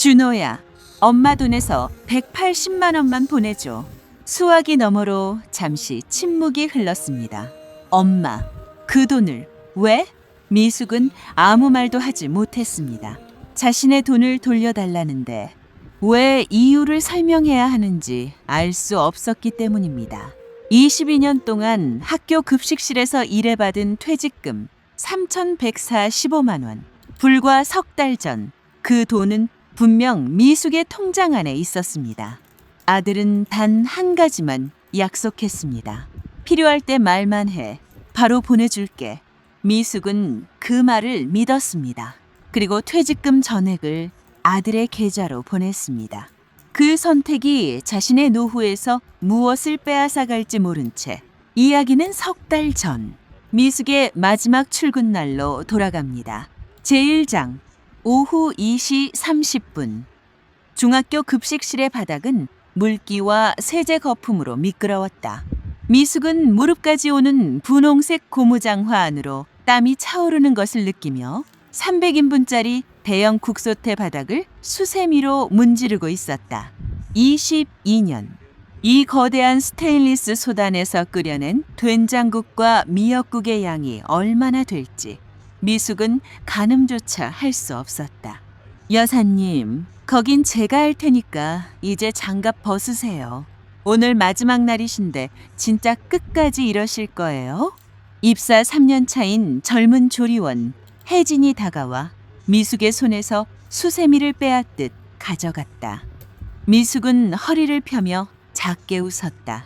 준호야, 엄마 돈에서 180만 원만 보내줘. 수화기 너머로 잠시 침묵이 흘렀습니다. 엄마, 그 돈을 왜? 미숙은 아무 말도 하지 못했습니다. 자신의 돈을 돌려달라는데 왜 이유를 설명해야 하는지 알 수 없었기 때문입니다. 22년 동안 학교 급식실에서 일해받은 퇴직금 3,145만 원. 불과 석 달 전 그 돈은 분명 미숙의 통장 안에 있었습니다. 아들은 단 한 가지만 약속했습니다. 필요할 때 말만 해. 바로 보내줄게. 미숙은 그 말을 믿었습니다. 그리고 퇴직금 전액을 아들의 계좌로 보냈습니다. 그 선택이 자신의 노후에서 무엇을 빼앗아 갈지 모른 채 이야기는 석 달 전 미숙의 마지막 출근 날로 돌아갑니다. 제1장 오후 2시 30분 중학교 급식실의 바닥은 물기와 세제 거품으로 미끄러웠다. 미숙은 무릎까지 오는 분홍색 고무장화 안으로 땀이 차오르는 것을 느끼며 300인분짜리 대형 국소태 바닥을 수세미로 문지르고 있었다. 22년 이 거대한 스테인리스 솥안에서 끓여낸 된장국과 미역국의 양이 얼마나 될지 미숙은 가늠조차 할 수 없었다. 여사님, 거긴 제가 할 테니까 이제 장갑 벗으세요. 오늘 마지막 날이신데 진짜 끝까지 이러실 거예요? 입사 3년 차인 젊은 조리원 혜진이 다가와 미숙의 손에서 수세미를 빼앗듯 가져갔다. 미숙은 허리를 펴며 작게 웃었다.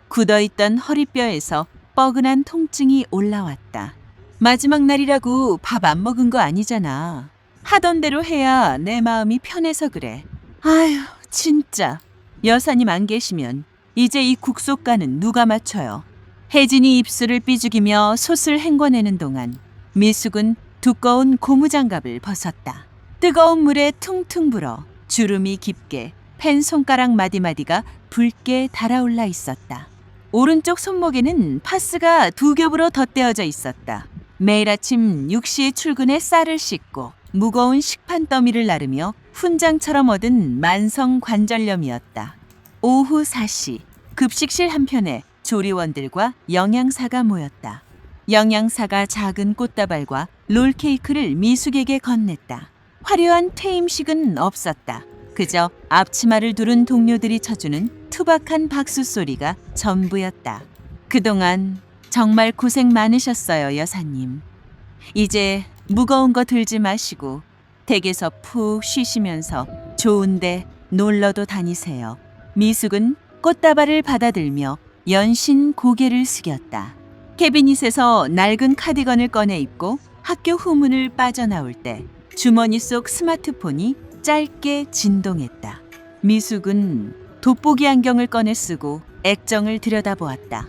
굳어있던 허리뼈에서 뻐근한 통증이 올라왔다. 마지막 날이라고 밥 안 먹은 거 아니잖아. 하던 대로 해야 내 마음이 편해서 그래. 아휴, 진짜. 여사님 안 계시면 이제 이 국소가는 누가 맞춰요? 혜진이 입술을 삐죽이며 솥을 헹궈내는 동안 미숙은 두꺼운 고무장갑을 벗었다. 뜨거운 물에 퉁퉁 불어 주름이 깊게 펜 손가락 마디마디가 붉게 달아올라 있었다. 오른쪽 손목에는 파스가 두 겹으로 덧대어져 있었다. 매일 아침 6시에 출근해 쌀을 씻고 무거운 식판 더미를 나르며 훈장처럼 얻은 만성 관절염이었다. 오후 4시 급식실 한편에 조리원들과 영양사가 모였다. 영양사가 작은 꽃다발과 롤케이크를 미숙에게 건넸다. 화려한 퇴임식은 없었다. 그저 앞치마를 두른 동료들이 쳐주는 투박한 박수 소리가 전부였다. 그동안 정말 고생 많으셨어요, 여사님. 이제 무거운 거 들지 마시고 댁에서 푹 쉬시면서 좋은데 놀러도 다니세요. 미숙은 꽃다발을 받아들며 연신 고개를 숙였다. 캐비닛에서 낡은 카디건을 꺼내 입고 학교 후문을 빠져나올 때 주머니 속 스마트폰이 짧게 진동했다. 미숙은 돋보기 안경을 꺼내 쓰고 액정을 들여다보았다.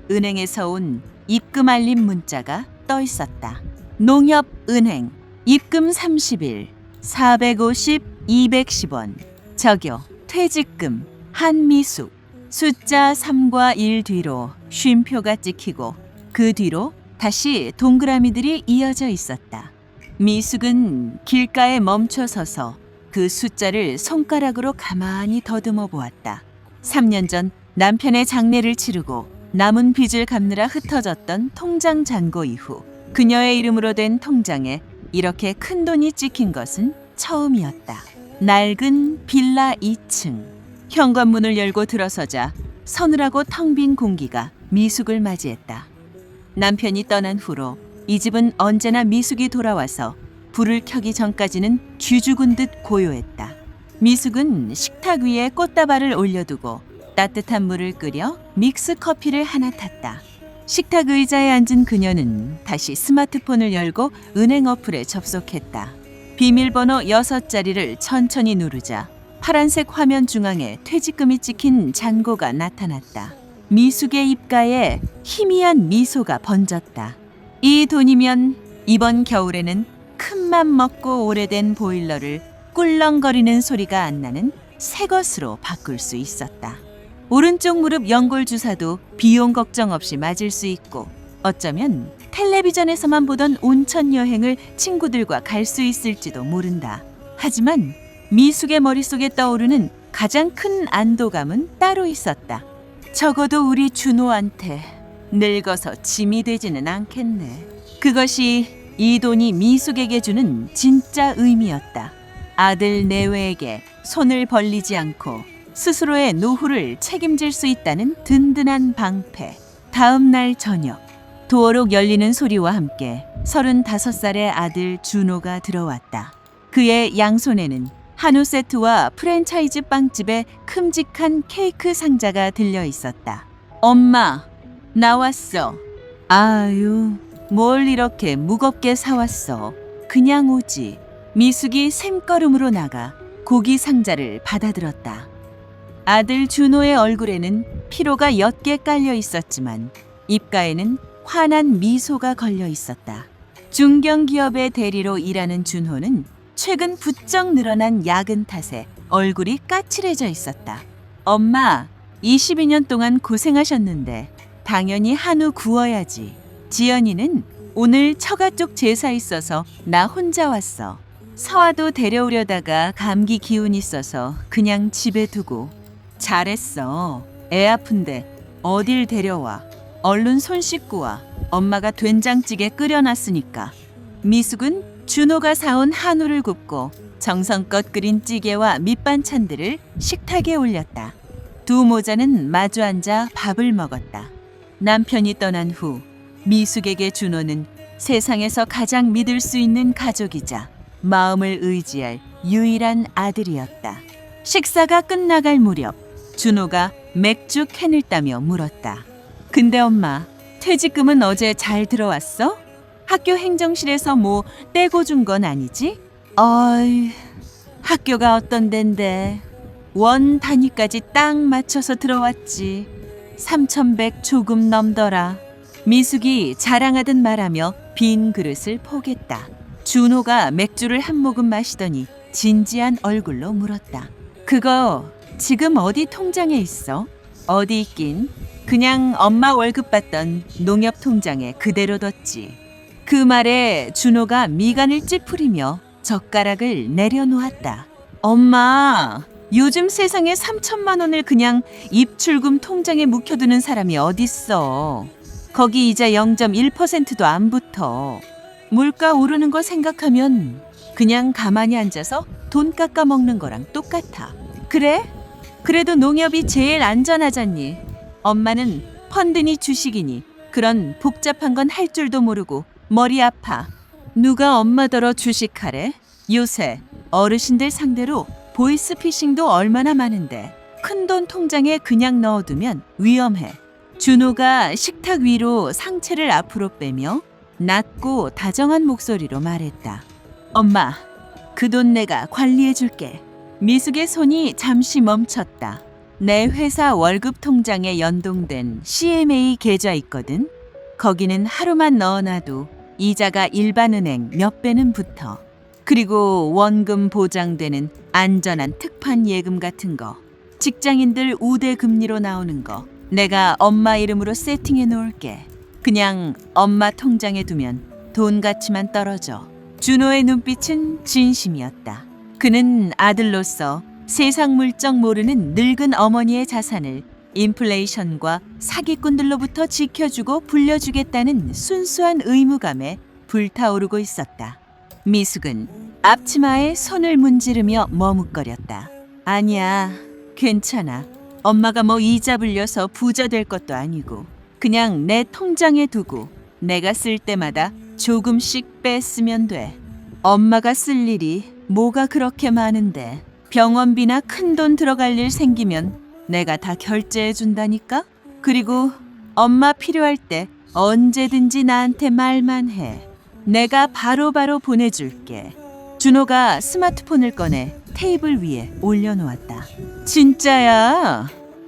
은행에서 온 입금 알림 문자가 떠 있었다. 농협은행 입금 30일 450 210원 적요 퇴직금 한미숙 숫자 3과 1 뒤로 쉼표가 찍히고 그 뒤로 다시 동그라미들이 이어져 있었다. 미숙은 길가에 멈춰 서서 그 숫자를 손가락으로 가만히 더듬어 보았다. 3년 전 남편의 장례를 치르고 남은 빚을 갚느라 흩어졌던 통장 잔고 이후 그녀의 이름으로 된 통장에 이렇게 큰 돈이 찍힌 것은 처음이었다. 낡은 빌라 2층. 현관문을 열고 들어서자 서늘하고 텅 빈 공기가 미숙을 맞이했다. 남편이 떠난 후로 이 집은 언제나 미숙이 돌아와서 불을 켜기 전까지는 쥐죽은 듯 고요했다. 미숙은 식탁 위에 꽃다발을 올려두고 따뜻한 물을 끓여 믹스 커피를 하나 탔다. 식탁 의자에 앉은 그녀는 다시 스마트폰을 열고 은행 어플에 접속했다. 비밀번호 6자리를 천천히 누르자 파란색 화면 중앙에 퇴직금이 찍힌 잔고가 나타났다. 미숙의 입가에 희미한 미소가 번졌다. 이 돈이면 이번 겨울에는 큰맘 먹고 오래된 보일러를 꿀렁거리는 소리가 안 나는 새 것으로 바꿀 수 있었다. 오른쪽 무릎 연골 주사도 비용 걱정 없이 맞을 수 있고 어쩌면 텔레비전에서만 보던 온천 여행을 친구들과 갈 수 있을지도 모른다. 하지만 미숙의 머릿속에 떠오르는 가장 큰 안도감은 따로 있었다. 적어도 우리 준호한테 늙어서 짐이 되지는 않겠네. 그것이 이 돈이 미숙에게 주는 진짜 의미였다. 아들 내외에게 손을 벌리지 않고 스스로의 노후를 책임질 수 있다는 든든한 방패. 다음 날 저녁, 도어록 열리는 소리와 함께 35살의 아들 준호가 들어왔다. 그의 양손에는 한우 세트와 프랜차이즈 빵집의 큼직한 케이크 상자가 들려 있었다. 엄마, 나왔어. 아유, 뭘 이렇게 무겁게 사왔어. 그냥 오지. 미숙이 샘걸음으로 나가 고기 상자를 받아들었다. 아들 준호의 얼굴에는 피로가 옅게 깔려 있었지만 입가에는 환한 미소가 걸려 있었다. 중견기업의 대리로 일하는 준호는 최근 부쩍 늘어난 야근 탓에 얼굴이 까칠해져 있었다. 엄마, 22년 동안 고생하셨는데 당연히 한우 구워야지. 지연이는 오늘 처가 쪽 제사 있어서 나 혼자 왔어. 서아도 데려오려다가 감기 기운 있어서 그냥 집에 두고. 잘했어. 애 아픈데 어딜 데려와. 얼른 손 씻고 와. 엄마가 된장찌개 끓여놨으니까. 미숙은 준호가 사온 한우를 굽고 정성껏 끓인 찌개와 밑반찬들을 식탁에 올렸다. 두 모자는 마주 앉아 밥을 먹었다. 남편이 떠난 후 미숙에게 준호는 세상에서 가장 믿을 수 있는 가족이자 마음을 의지할 유일한 아들이었다. 식사가 끝나갈 무렵 준호가 맥주 캔을 따며 물었다. 근데 엄마, 퇴직금은 어제 잘 들어왔어? 학교 행정실에서 뭐 떼고 준 건 아니지? 어이, 학교가 어떤 덴데. 원 단위까지 딱 맞춰서 들어왔지. 3,100 조금 넘더라. 미숙이 자랑하듯 말하며 빈 그릇을 포겠다. 준호가 맥주를 한 모금 마시더니 진지한 얼굴로 물었다. 그거 지금 어디 통장에 있어? 어디 있긴? 그냥 엄마 월급 받던 농협 통장에 그대로 뒀지. 그 말에 준호가 미간을 찌푸리며 젓가락을 내려놓았다. 엄마, 요즘 세상에 3천만 원을 그냥 입출금 통장에 묵혀두는 사람이 어딨어. 거기 이자 0.1%도 안 붙어. 물가 오르는 거 생각하면 그냥 가만히 앉아서 돈 깎아 먹는 거랑 똑같아. 그래? 그래도 농협이 제일 안전하잖니. 엄마는 펀드니 주식이니 그런 복잡한 건 할 줄도 모르고 머리 아파. 누가 엄마더러 주식하래? 요새 어르신들 상대로 보이스피싱도 얼마나 많은데 큰돈 통장에 그냥 넣어두면 위험해. 준호가 식탁 위로 상체를 앞으로 빼며 낮고 다정한 목소리로 말했다. 엄마, 그 돈 내가 관리해줄게. 미숙의 손이 잠시 멈췄다. 내 회사 월급 통장에 연동된 CMA 계좌 있거든. 거기는 하루만 넣어놔도 이자가 일반은행 몇 배는 붙어. 그리고 원금 보장되는 안전한 특판 예금 같은 거, 직장인들 우대 금리로 나오는 거 내가 엄마 이름으로 세팅해 놓을게. 그냥 엄마 통장에 두면 돈 가치만 떨어져. 준호의 눈빛은 진심이었다. 그는 아들로서 세상 물정 모르는 늙은 어머니의 자산을 인플레이션과 사기꾼들로부터 지켜주고 불려주겠다는 순수한 의무감에 불타오르고 있었다. 미숙은 앞치마에 손을 문지르며 머뭇거렸다. 아니야, 괜찮아. 엄마가 뭐 이자 불려서 부자 될 것도 아니고 그냥 내 통장에 두고 내가 쓸 때마다 조금씩 뺐으면 돼. 엄마가 쓸 일이 뭐가 그렇게 많은데. 병원비나 큰돈 들어갈 일 생기면 내가 다 결제해 준다니까? 그리고 엄마 필요할 때 언제든지 나한테 말만 해. 내가 바로바로 보내줄게. 준호가 스마트폰을 꺼내 테이블 위에 올려놓았다. 진짜야?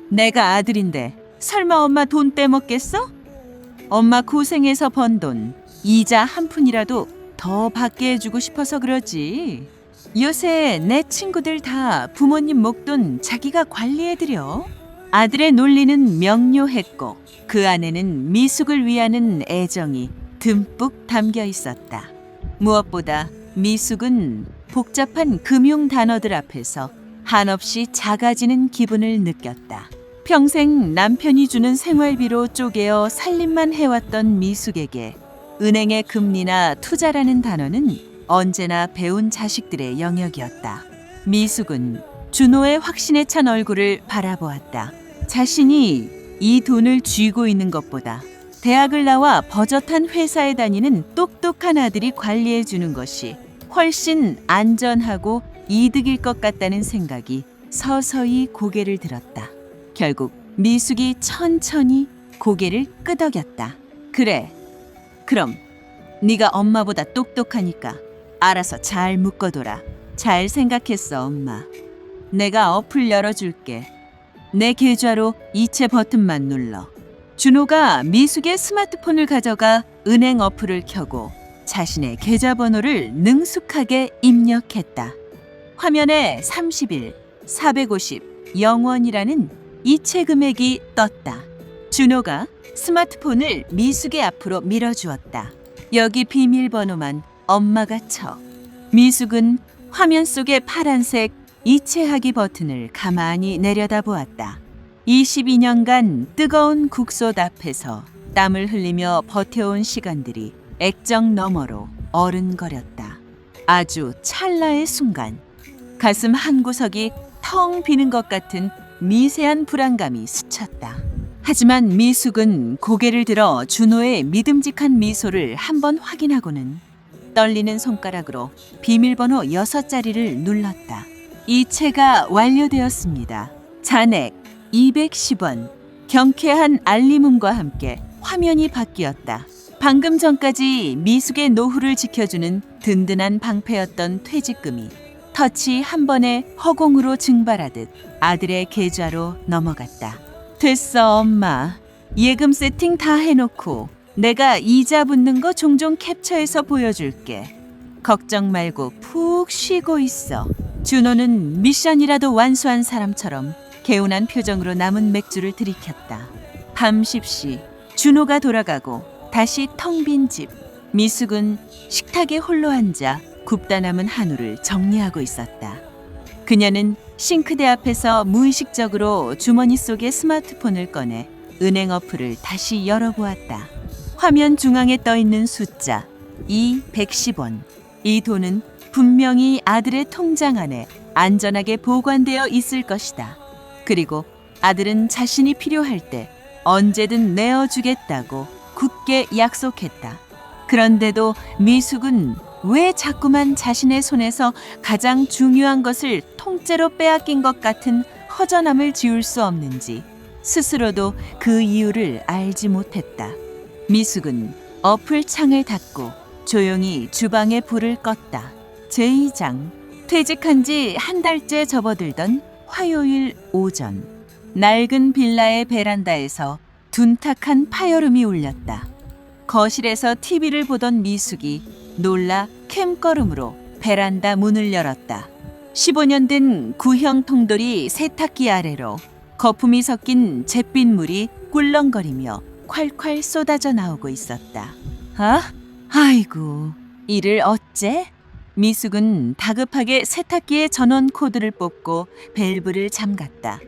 내가 아들인데 설마 엄마 돈 떼먹겠어? 엄마 고생해서 번 돈 이자 한 푼이라도 더 받게 해주고 싶어서 그러지. 요새 내 친구들 다 부모님 목돈 자기가 관리해드려. 아들의 논리는 명료했고 그 안에는 미숙을 위하는 애정이 듬뿍 담겨 있었다. 무엇보다 미숙은 복잡한 금융 단어들 앞에서 한없이 작아지는 기분을 느꼈다. 평생 남편이 주는 생활비로 쪼개어 살림만 해왔던 미숙에게 은행의 금리나 투자라는 단어는 언제나 배운 자식들의 영역이었다. 미숙은 준호의 확신에 찬 얼굴을 바라보았다. 자신이 이 돈을 쥐고 있는 것보다 대학을 나와 버젓한 회사에 다니는 똑똑한 아들이 관리해 주는 것이 훨씬 안전하고 이득일 것 같다는 생각이 서서히 고개를 들었다. 결국 미숙이 천천히 고개를 끄덕였다. 그래, 그럼 네가 엄마보다 똑똑하니까 알아서 잘 묶어둬라. 잘 생각했어, 엄마. 내가 어플 열어줄게. 내 계좌로 이체 버튼만 눌러. 준호가 미숙의 스마트폰을 가져가 은행 어플을 켜고 자신의 계좌번호를 능숙하게 입력했다. 화면에 30일, 450, 0원이라는 이체 금액이 떴다. 준호가 스마트폰을 미숙의 앞으로 밀어주었다. 여기 비밀번호만 엄마가 쳐. 미숙은 화면 속의 파란색 이체하기 버튼을 가만히 내려다보았다. 22년간 뜨거운 국솥 앞에서 땀을 흘리며 버텨온 시간들이 액정 너머로 어른거렸다. 아주 찰나의 순간 가슴 한구석이 텅 비는 것 같은 미세한 불안감이 스쳤다. 하지만 미숙은 고개를 들어 준호의 믿음직한 미소를 한번 확인하고는 떨리는 손가락으로 비밀번호 6자리를 눌렀다. 이체가 완료되었습니다. 잔액 210원. 경쾌한 알림음과 함께 화면이 바뀌었다. 방금 전까지 미숙의 노후를 지켜주는 든든한 방패였던 퇴직금이 터치 한 번에 허공으로 증발하듯 아들의 계좌로 넘어갔다. 됐어, 엄마. 예금 세팅 다 해놓고 내가 이자 붙는 거 종종 캡처해서 보여줄게. 걱정 말고 푹 쉬고 있어. 준호는 미션이라도 완수한 사람처럼 개운한 표정으로 남은 맥주를 들이켰다. 밤 10시 준호가 돌아가고 다시 텅 빈 집. 미숙은 식탁에 홀로 앉아 굽다 남은 한우를 정리하고 있었다. 그녀는 싱크대 앞에서 무의식적으로 주머니 속의 스마트폰을 꺼내 은행 어플을 다시 열어보았다. 화면 중앙에 떠있는 숫자 210원. 이 돈은 분명히 아들의 통장 안에 안전하게 보관되어 있을 것이다. 그리고 아들은 자신이 필요할 때 언제든 내어주겠다고 굳게 약속했다. 그런데도 미숙은 왜 자꾸만 자신의 손에서 가장 중요한 것을 통째로 빼앗긴 것 같은 허전함을 지울 수 없는지 스스로도 그 이유를 알지 못했다. 미숙은 어플 창을 닫고 조용히 주방에 불을 껐다. 제2장. 퇴직한 지 한 달째 접어들던 화요일 오전. 낡은 빌라의 베란다에서 둔탁한 파열음이 울렸다. 거실에서 TV를 보던 미숙이 놀라 캠걸음으로 베란다 문을 열었다. 15년 된 구형 통돌이 세탁기 아래로 거품이 섞인 잿빛물이 꿀렁거리며 콸콸 쏟아져 나오고 있었다. 아이고, 이를 어째? 미숙은 다급하게 세탁기의 전원 코드를 뽑고 밸브를 잠갔다.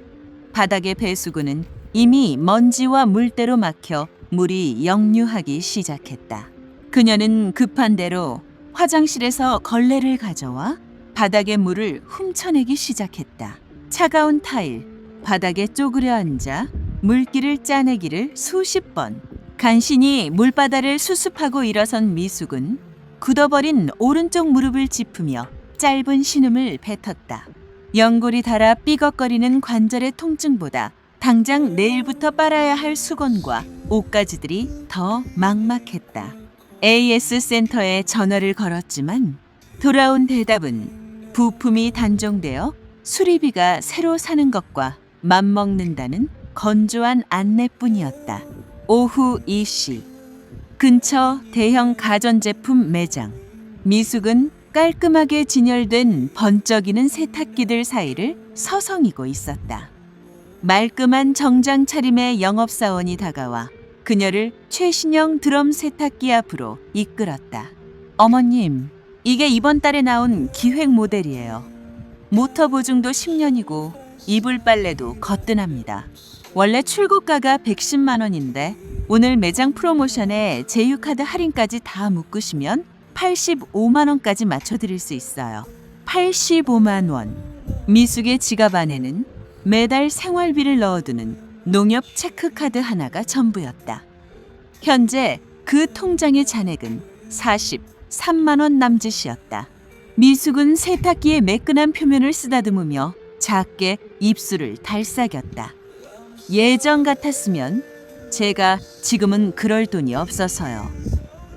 바닥의 배수구는 이미 먼지와 물때로 막혀 물이 역류하기 시작했다. 그녀는 급한 대로 화장실에서 걸레를 가져와 바닥의 물을 훔쳐내기 시작했다. 차가운 타일, 바닥에 쪼그려 앉아 물기를 짜내기를 수십 번. 간신히 물바다를 수습하고 일어선 미숙은 굳어버린 오른쪽 무릎을 짚으며 짧은 신음을 뱉었다. 연골이 닳아 삐걱거리는 관절의 통증보다 당장 내일부터 빨아야 할 수건과 옷가지들이 더 막막했다. AS 센터에 전화를 걸었지만 돌아온 대답은 부품이 단종되어 수리비가 새로 사는 것과 맞먹는다는 건조한 안내뿐이었다. 오후 2시. 근처 대형 가전제품 매장. 미숙은 깔끔하게 진열된 번쩍이는 세탁기들 사이를 서성이고 있었다. 말끔한 정장 차림의 영업사원이 다가와 그녀를 최신형 드럼 세탁기 앞으로 이끌었다. 어머님, 이게 이번 달에 나온 기획 모델이에요. 모터 보증도 10년이고 이불 빨래도 거뜬합니다. 원래 출고가가 110만 원인데 오늘 매장 프로모션에 제휴카드 할인까지 다 묶으시면 85만 원까지 맞춰드릴 수 있어요. 85만 원. 미숙의 지갑 안에는 매달 생활비를 넣어두는 농협 체크카드 하나가 전부였다. 현재 그 통장의 잔액은 43만 원 남짓이었다. 미숙은 세탁기의 매끈한 표면을 쓰다듬으며 작게 입술을 달싹였다. 예전 같았으면 제가 지금은 그럴 돈이 없어서요.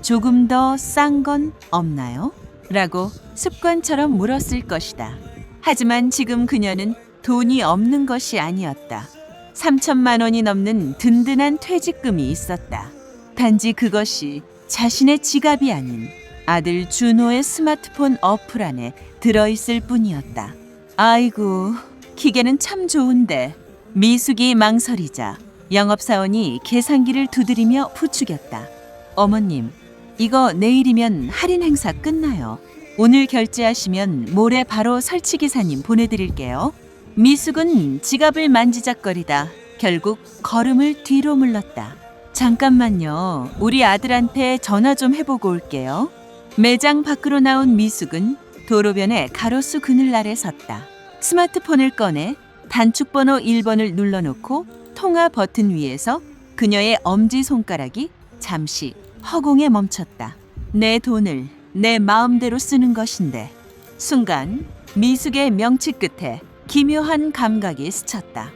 조금 더 싼 건 없나요? 라고 습관처럼 물었을 것이다. 하지만 지금 그녀는 돈이 없는 것이 아니었다. 3천만 원이 넘는 든든한 퇴직금이 있었다. 단지 그것이 자신의 지갑이 아닌 아들 준호의 스마트폰 어플 안에 들어있을 뿐이었다. 아이고, 기계는 참 좋은데. 미숙이 망설이자 영업사원이 계산기를 두드리며 부추겼다. 어머님, 이거 내일이면 할인 행사 끝나요. 오늘 결제하시면 모레 바로 설치기사님 보내드릴게요. 미숙은 지갑을 만지작거리다 결국 걸음을 뒤로 물렀다. 잠깐만요. 우리 아들한테 전화 좀 해보고 올게요. 매장 밖으로 나온 미숙은 도로변에 가로수 그늘 아래 섰다. 스마트폰을 꺼내 단축번호 1번을 눌러놓고 통화 버튼 위에서 그녀의 엄지손가락이 잠시 허공에 멈췄다. 내 돈을 내 마음대로 쓰는 것인데. 순간 미숙의 명치 끝에 기묘한 감각이 스쳤다.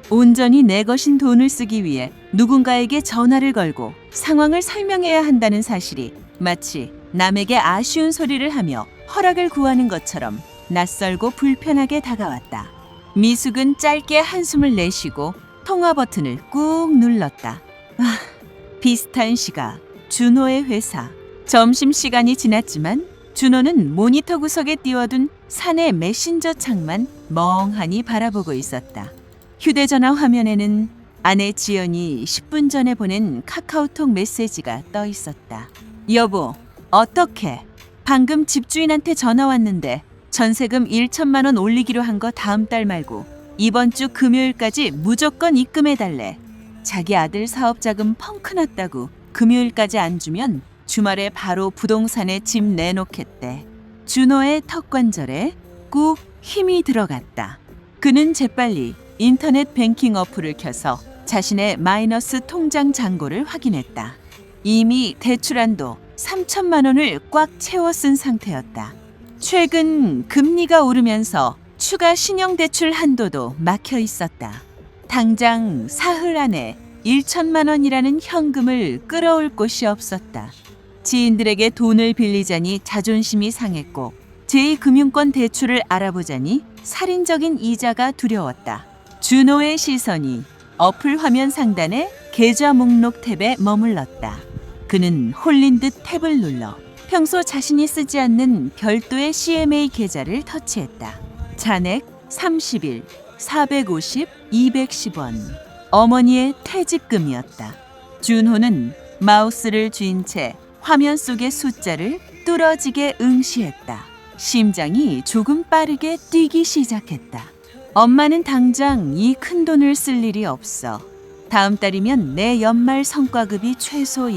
온전히 내 것인 돈을 쓰기 위해 누군가에게 전화를 걸고 상황을 설명해야 한다는 사실이 마치 남에게 아쉬운 소리를 하며 허락을 구하는 것처럼 낯설고 불편하게 다가왔다. 미숙은 짧게 한숨을 내쉬고 통화 버튼을 꾹 눌렀다. 비슷한 시각 준호의 회사. 점심시간이 지났지만 준호는 모니터 구석에 띄워둔 사내 메신저 창만 멍하니 바라보고 있었다. 휴대전화 화면에는 아내 지연이 10분 전에 보낸 카카오톡 메시지가 떠 있었다. 여보, 어떡해? 방금 집주인한테 전화 왔는데 전세금 1천만 원 올리기로 한 거 다음 달 말고 이번 주 금요일까지 무조건 입금해달래. 자기 아들 사업자금 펑크 났다고 금요일까지 안 주면 주말에 바로 부동산에 집 내놓겠대. 준호의 턱관절에 꾹 힘이 들어갔다. 그는 재빨리 인터넷 뱅킹 어플을 켜서 자신의 마이너스 통장 잔고를 확인했다. 이미 대출한도 3천만 원을 꽉 채워 쓴 상태였다. 최근 금리가 오르면서 추가 신용대출 한도도 막혀 있었다. 당장 사흘 안에 1천만 원이라는 현금을 끌어올 곳이 없었다. 지인들에게 돈을 빌리자니 자존심이 상했고 제2금융권 대출을 알아보자니 살인적인 이자가 두려웠다. 준호의 시선이 어플 화면 상단의 계좌 목록 탭에 머물렀다. 그는 홀린 듯 탭을 눌러 평소 자신이 쓰지 않는 별도의 CMA 계좌를 터치했다. 잔액 30일, 450, 210원. 어머니의 퇴직금이었다. 준호는 마우스를 쥔 채 화면 속의 숫자를 뚫어지게 응시했다. 심장이 조금 빠르게 뛰기 시작했다. 엄마는 당장 이 큰 돈을 쓸 일이 없어. 다음 달이면 내 연말 성과급이 최소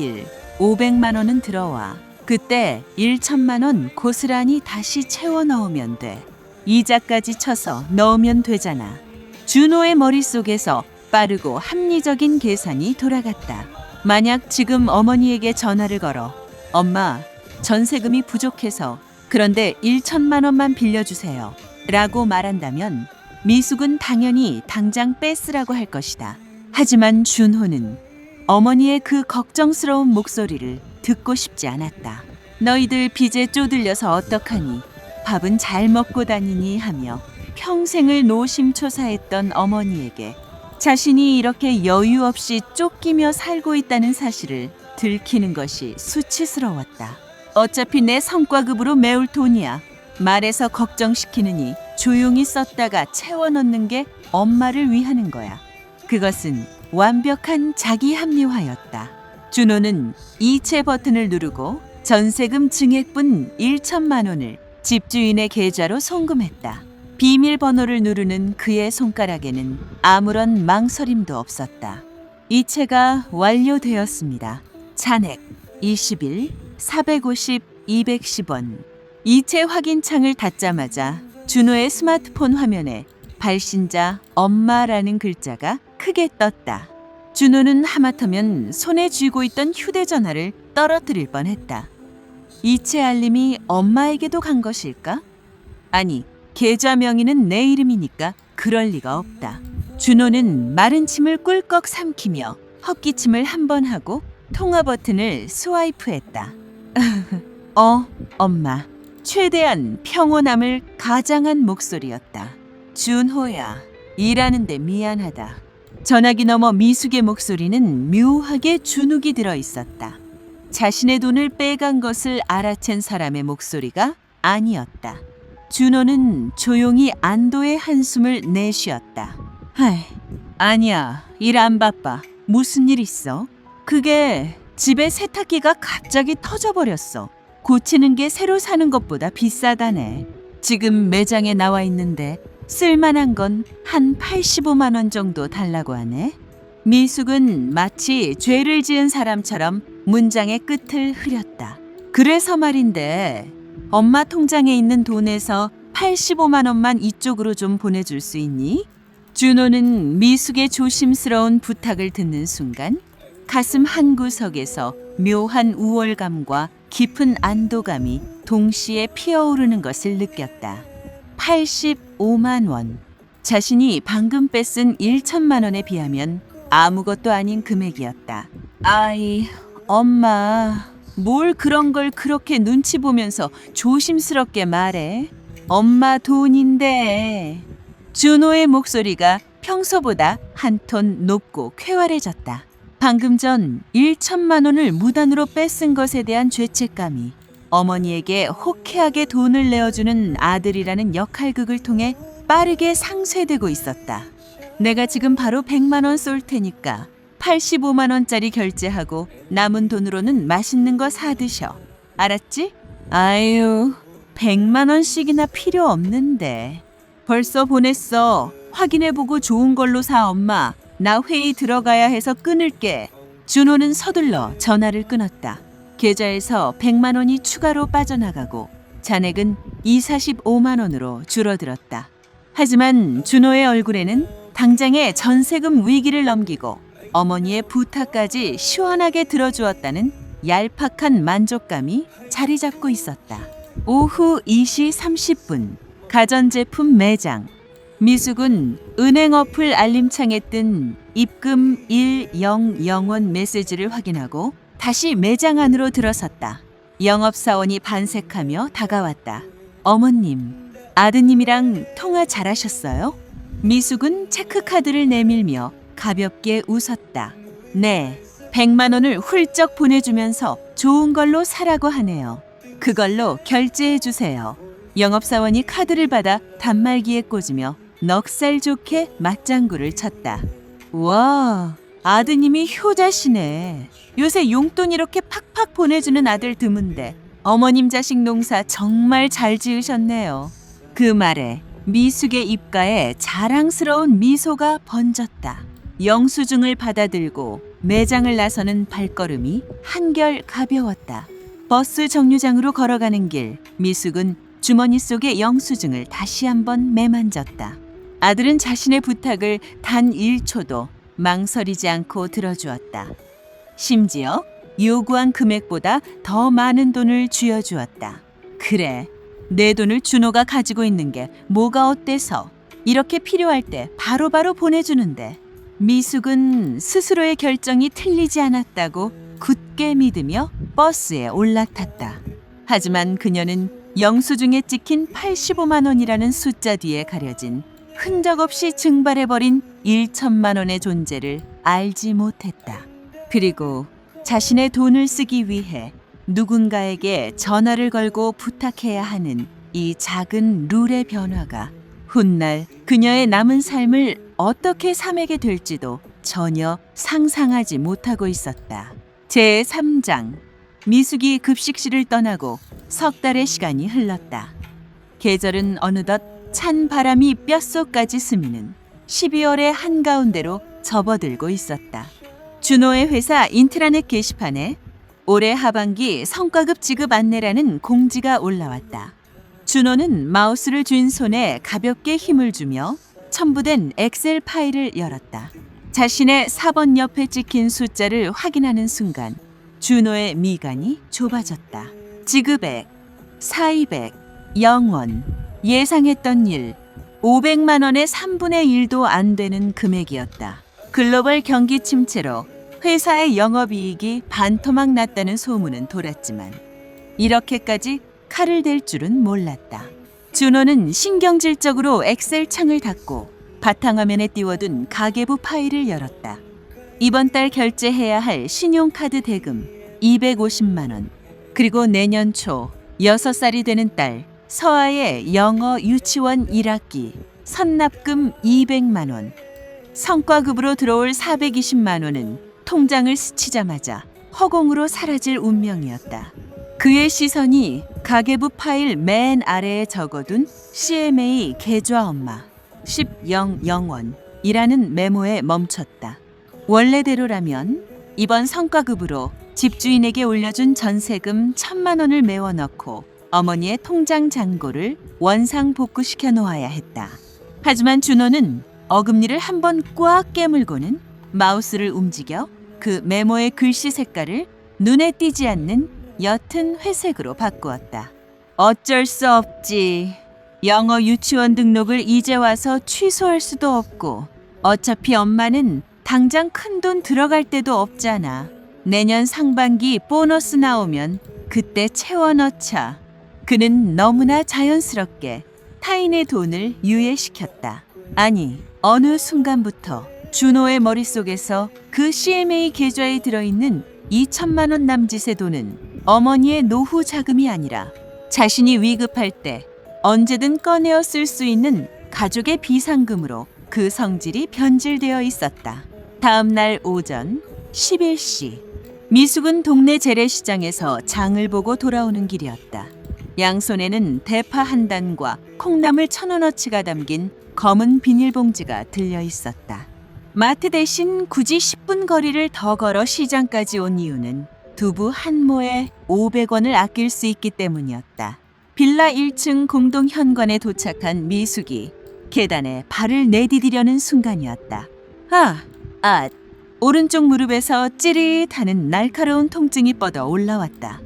500만 원은 들어와. 그때 1천만 원 고스란히 다시 채워 넣으면 돼. 이자까지 쳐서 넣으면 되잖아. 준호의 머릿속에서 빠르고 합리적인 계산이 돌아갔다. 만약 지금 어머니에게 전화를 걸어 엄마, 전세금이 부족해서 그런데 1천만 원만 빌려주세요 라고 말한다면 미숙은 당연히 당장 뺏으라고 할 것이다. 하지만 준호는 어머니의 그 걱정스러운 목소리를 듣고 싶지 않았다. 너희들 빚에 쪼들려서 어떡하니? 밥은 잘 먹고 다니니 하며 평생을 노심초사했던 어머니에게 자신이 이렇게 여유 없이 쫓기며 살고 있다는 사실을 들키는 것이 수치스러웠다. 어차피 내 성과급으로 메울 돈이야. 말해서 걱정시키느니 조용히 썼다가 채워 넣는 게 엄마를 위하는 거야. 그것은 완벽한 자기 합리화였다. 준호는 이체 버튼을 누르고 전세금 증액분 1천만 원을 집주인의 계좌로 송금했다. 비밀번호를 누르는 그의 손가락에는 아무런 망설임도 없었다. 이체가 완료되었습니다. 잔액 21, 450, 210원. 이체 확인 창을 닫자마자 준호의 스마트폰 화면에 발신자 엄마라는 글자가 크게 떴다. 준호는 하마터면 손에 쥐고 있던 휴대전화를 떨어뜨릴 뻔했다. 이체 알림이 엄마에게도 간 것일까? 아니, 계좌 명의는 내 이름이니까 그럴 리가 없다. 준호는 마른 침을 꿀꺽 삼키며 헛기침을 한 번 하고 통화 버튼을 스와이프했다. 엄마. 최대한 평온함을 가장한 목소리였다. 준호야, 일하는데 미안하다. 전화기 너머 미숙의 목소리는 묘하게 주눅이 들어 있었다. 자신의 돈을 빼간 것을 알아챈 사람의 목소리가 아니었다. 준호는 조용히 안도의 한숨을 내쉬었다. 아니야, 일 안 바빠. 무슨 일 있어? 그게 집에 세탁기가 갑자기 터져버렸어. 고치는 게 새로 사는 것보다 비싸다네. 지금 매장에 나와 있는데 쓸만한 건 한 85만 원 정도 달라고 하네. 미숙은 마치 죄를 지은 사람처럼 문장의 끝을 흐렸다. 그래서 말인데 엄마 통장에 있는 돈에서 85만 원만 이쪽으로 좀 보내줄 수 있니? 준호는 미숙의 조심스러운 부탁을 듣는 순간 가슴 한구석에서 묘한 우월감과 깊은 안도감이 동시에 피어오르는 것을 느꼈다. 85만 원. 자신이 방금 뺏은 1천만 원에 비하면 아무것도 아닌 금액이었다. 엄마, 뭘 그런 걸 그렇게 눈치 보면서 조심스럽게 말해. 엄마 돈인데. 준호의 목소리가 평소보다 한 톤 높고 쾌활해졌다. 방금 전 1천만 원을 무단으로 뺏은 것에 대한 죄책감이 어머니에게 호쾌하게 돈을 내어주는 아들이라는 역할극을 통해 빠르게 상쇄되고 있었다. 내가 지금 바로 100만 원 쏠 테니까 85만 원짜리 결제하고 남은 돈으로는 맛있는 거 사드셔. 알았지? 100만 원씩이나 필요 없는데. 벌써 보냈어. 확인해보고 좋은 걸로 사, 엄마. 나 회의 들어가야 해서 끊을게. 준호는 서둘러 전화를 끊었다. 계좌에서 100만 원이 추가로 빠져나가고 잔액은 245만 원으로 줄어들었다. 하지만 준호의 얼굴에는 당장의 전세금 위기를 넘기고 어머니의 부탁까지 시원하게 들어주었다는 얄팍한 만족감이 자리 잡고 있었다. 오후 2시 30분 가전제품 매장. 미숙은 은행 어플 알림창에 뜬 입금 100원 메시지를 확인하고 다시 매장 안으로 들어섰다. 영업사원이 반색하며 다가왔다. 어머님, 아드님이랑 통화 잘하셨어요? 미숙은 체크카드를 내밀며 가볍게 웃었다. 네, 100만 원을 훌쩍 보내주면서 좋은 걸로 사라고 하네요. 그걸로 결제해 주세요. 영업사원이 카드를 받아 단말기에 꽂으며 넉살 좋게 맞장구를 쳤다. 와, 아드님이 효자시네. 요새 용돈 이렇게 팍팍 보내주는 아들 드문데 어머님 자식 농사 정말 잘 지으셨네요. 그 말에 미숙의 입가에 자랑스러운 미소가 번졌다. 영수증을 받아들고 매장을 나서는 발걸음이 한결 가벼웠다. 버스 정류장으로 걸어가는 길, 미숙은 주머니 속의 영수증을 다시 한번 매만졌다. 아들은 자신의 부탁을 단 1초도 망설이지 않고 들어주었다. 심지어 요구한 금액보다 더 많은 돈을 쥐어주었다. 그래, 내 돈을 준호가 가지고 있는 게 뭐가 어때서? 이렇게 필요할 때 바로바로 보내주는데. 미숙은 스스로의 결정이 틀리지 않았다고 굳게 믿으며 버스에 올라탔다. 하지만 그녀는 영수증에 찍힌 85만 원이라는 숫자 뒤에 가려진 흔적 없이 증발해버린 1천만 원의 존재를 알지 못했다. 그리고 자신의 돈을 쓰기 위해 누군가에게 전화를 걸고 부탁해야 하는 이 작은 룰의 변화가 훗날 그녀의 남은 삶을 어떻게 삼게 될지도 전혀 상상하지 못하고 있었다. 제3장 미숙이 급식실을 떠나고 석 달의 시간이 흘렀다. 계절은 어느덧 찬 바람이 뼛속까지 스미는 12월의 한가운데로 접어들고 있었다. 준호의 회사 인트라넷 게시판에 올해 하반기 성과급 지급 안내라는 공지가 올라왔다. 준호는 마우스를 쥔 손에 가볍게 힘을 주며 첨부된 엑셀 파일을 열었다. 자신의 4번 옆에 찍힌 숫자를 확인하는 순간 준호의 미간이 좁아졌다. 지급액 4,200, 0원, 예상했던 일 500만 원의 3분의 1도 안 되는 금액이었다. 글로벌 경기 침체로 회사의 영업이익이 반토막 났다는 소문은 돌았지만 이렇게까지 칼을 댈 줄은 몰랐다. 준호는 신경질적으로 엑셀 창을 닫고 바탕화면에 띄워둔 가계부 파일을 열었다. 이번 달 결제해야 할 신용카드 대금 250만 원, 그리고 내년 초 6살이 되는 딸 서아의 영어 유치원 1학기 선납금 200만 원, 성과급으로 들어올 420만 원은 통장을 스치자마자 허공으로 사라질 운명이었다. 그의 시선이 가계부 파일 맨 아래에 적어둔 CMA 계좌 엄마 10,000원이라는 메모에 멈췄다. 원래대로라면 이번 성과급으로 집주인에게 올려준 전세금 1,000만 원을 메워넣고 어머니의 통장 잔고를 원상복구시켜 놓아야 했다. 하지만 준호는 어금니를 한번 꽉 깨물고는 마우스를 움직여 그 메모의 글씨 색깔을 눈에 띄지 않는 옅은 회색으로 바꾸었다. 어쩔 수 없지. 영어 유치원 등록을 이제 와서 취소할 수도 없고 어차피 엄마는 당장 큰돈 들어갈 데도 없잖아. 내년 상반기 보너스 나오면 그때 채워넣자. 그는 너무나 자연스럽게 타인의 돈을 유예시켰다. 아니, 어느 순간부터 준호의 머릿속에서 그 CMA 계좌에 들어있는 2천만 원 남짓의 돈은 어머니의 노후 자금이 아니라 자신이 위급할 때 언제든 꺼내어 쓸 수 있는 가족의 비상금으로 그 성질이 변질되어 있었다. 다음 날 오전 11시, 미숙은 동네 재래시장에서 장을 보고 돌아오는 길이었다. 양손에는 대파 한 단과 콩나물 1,000원어치가 담긴 검은 비닐봉지가 들려 있었다. 마트 대신 굳이 10분 거리를 더 걸어 시장까지 온 이유는 두부 한 모에 500원을 아낄 수 있기 때문이었다. 빌라 1층 공동 현관에 도착한 미숙이 계단에 발을 내디디려는 순간이었다. 오른쪽 무릎에서 찌릿하는 날카로운 통증이 뻗어 올라왔다.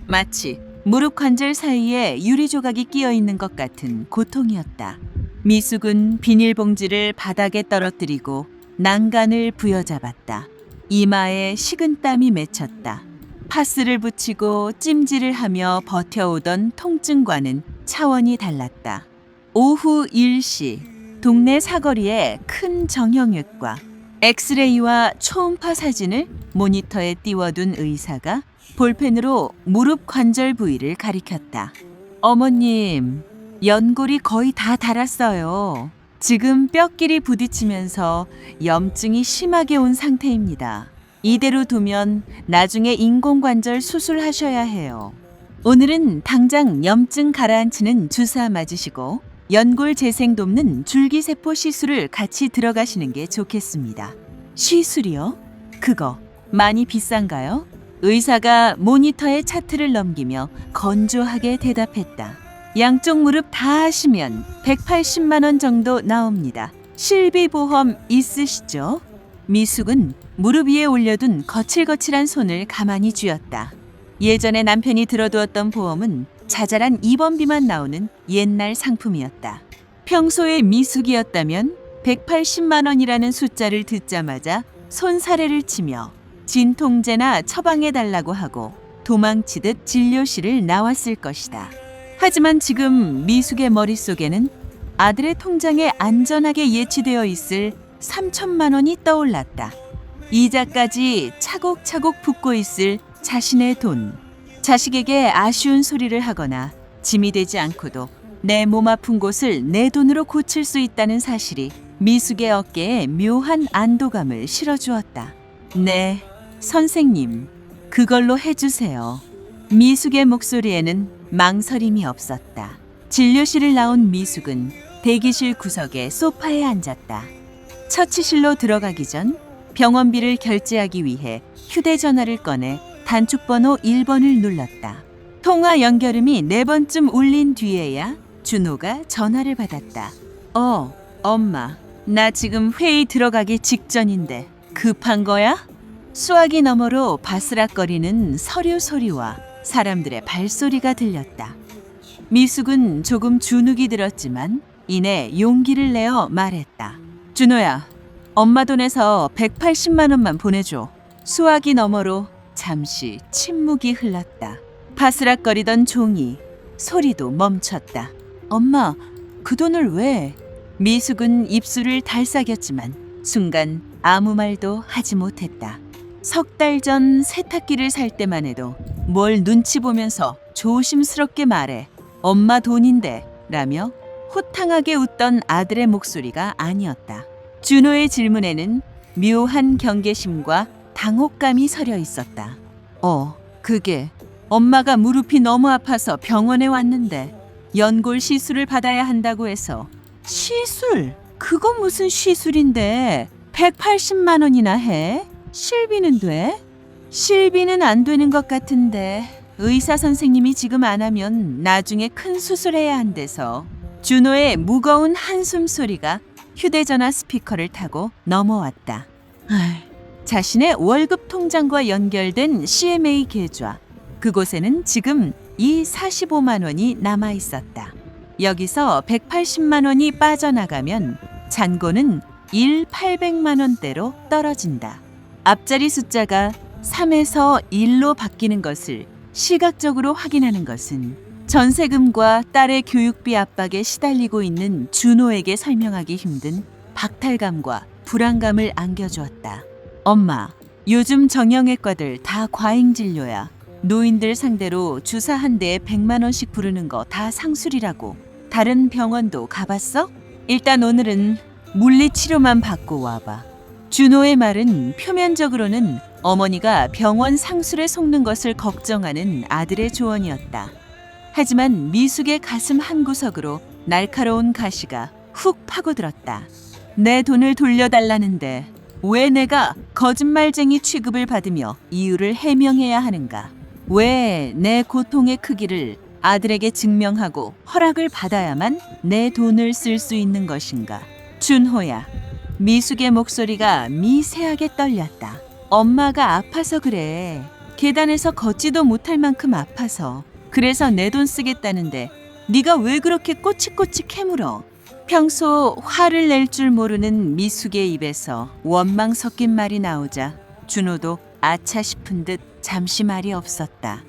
마치 무릎 관절 사이에 유리 조각이 끼어 있는 것 같은 고통이었다. 미숙은 비닐봉지를 바닥에 떨어뜨리고 난간을 부여잡았다. 이마에 식은땀이 맺혔다. 파스를 붙이고 찜질을 하며 버텨오던 통증과는 차원이 달랐다. 오후 1시, 동네 사거리에 큰 정형외과, 엑스레이와 초음파 사진을 모니터에 띄워둔 의사가 볼펜으로 무릎 관절 부위를 가리켰다. 어머님, 연골이 거의 다 닳았어요. 지금 뼈끼리 부딪히면서 염증이 심하게 온 상태입니다. 이대로 두면 나중에 인공관절 수술하셔야 해요. 오늘은 당장 염증 가라앉히는 주사 맞으시고 연골 재생 돕는 줄기세포 시술을 같이 들어가시는 게 좋겠습니다. 시술이요? 그거 많이 비싼가요? 의사가 모니터의 차트를 넘기며 건조하게 대답했다. 양쪽 무릎 다 하시면 180만 원 정도 나옵니다. 실비보험 있으시죠? 미숙은 무릎 위에 올려둔 거칠거칠한 손을 가만히 쥐었다. 예전에 남편이 들어두었던 보험은 자잘한 입원비만 나오는 옛날 상품이었다. 평소에 미숙이었다면 180만 원이라는 숫자를 듣자마자 손사래를 치며 진통제나 처방해달라고 하고 도망치듯 진료실을 나왔을 것이다. 하지만 지금 미숙의 머릿속에는 아들의 통장에 안전하게 예치되어 있을 3천만 원이 떠올랐다. 이자까지 차곡차곡 붙고 있을 자신의 돈. 자식에게 아쉬운 소리를 하거나 짐이 되지 않고도 내 몸 아픈 곳을 내 돈으로 고칠 수 있다는 사실이 미숙의 어깨에 묘한 안도감을 실어주었다. 네, 선생님. 그걸로 해주세요. 미숙의 목소리에는 망설임이 없었다. 진료실을 나온 미숙은 대기실 구석에 소파에 앉았다. 처치실로 들어가기 전 병원비를 결제하기 위해 휴대전화를 꺼내 단축번호 1번을 눌렀다. 통화 연결음이 4번쯤 울린 뒤에야 준호가 전화를 받았다. 엄마. 나 지금 회의 들어가기 직전인데 급한 거야? 수화기 너머로 바스락거리는 서류 소리와 사람들의 발소리가 들렸다. 미숙은 조금 주눅이 들었지만 이내 용기를 내어 말했다. 준호야, 엄마 돈에서 180만 원만 보내줘. 수화기 너머로 잠시 침묵이 흘렀다. 바스락거리던 종이, 소리도 멈췄다. 엄마, 그 돈을 왜? 미숙은 입술을 달싹였지만 순간 아무 말도 하지 못했다. 3달 전 세탁기를 살 때만 해도 뭘 눈치 보면서 조심스럽게 말해. 엄마 돈인데 라며 호탕하게 웃던 아들의 목소리가 아니었다. 준호의 질문에는 묘한 경계심과 당혹감이 서려 있었다. 그게 엄마가 무릎이 너무 아파서 병원에 왔는데 연골 시술을 받아야 한다고 해서. 시술? 그건 무슨 시술인데 180만 원이나 해? 실비는 돼? 실비는 안 되는 것 같은데 의사 선생님이 지금 안 하면 나중에 큰 수술해야 한대서. 준호의 무거운 한숨 소리가 휴대전화 스피커를 타고 넘어왔다. 자신의 월급 통장과 연결된 CMA 계좌. 그곳에는 지금 이 45만 원이 남아 있었다. 여기서 180만 원이 빠져나가면 잔고는 800만 원대로 떨어진다. 앞자리 숫자가 3에서 1로 바뀌는 것을 시각적으로 확인하는 것은 전세금과 딸의 교육비 압박에 시달리고 있는 준호에게 설명하기 힘든 박탈감과 불안감을 안겨주었다. 엄마, 요즘 정형외과들 다 과잉 진료야. 노인들 상대로 주사 한 대에 100만 원씩 부르는 거 다 상술이라고. 다른 병원도 가봤어? 일단 오늘은 물리치료만 받고 와봐. 준호의 말은 표면적으로는 어머니가 병원 상술에 속는 것을 걱정하는 아들의 조언이었다. 하지만 미숙의 가슴 한구석으로 날카로운 가시가 훅 파고들었다. 내 돈을 돌려달라는데 왜 내가 거짓말쟁이 취급을 받으며 이유를 해명해야 하는가? 왜 내 고통의 크기를 아들에게 증명하고 허락을 받아야만 내 돈을 쓸 수 있는 것인가? 준호야. 미숙의 목소리가 미세하게 떨렸다. 엄마가 아파서 그래. 계단에서 걷지도 못할 만큼 아파서. 그래서 내 돈 쓰겠다는데 네가 왜 그렇게 꼬치꼬치 캐물어? 평소 화를 낼 줄 모르는 미숙의 입에서 원망 섞인 말이 나오자 준호도 아차 싶은 듯 잠시 말이 없었다.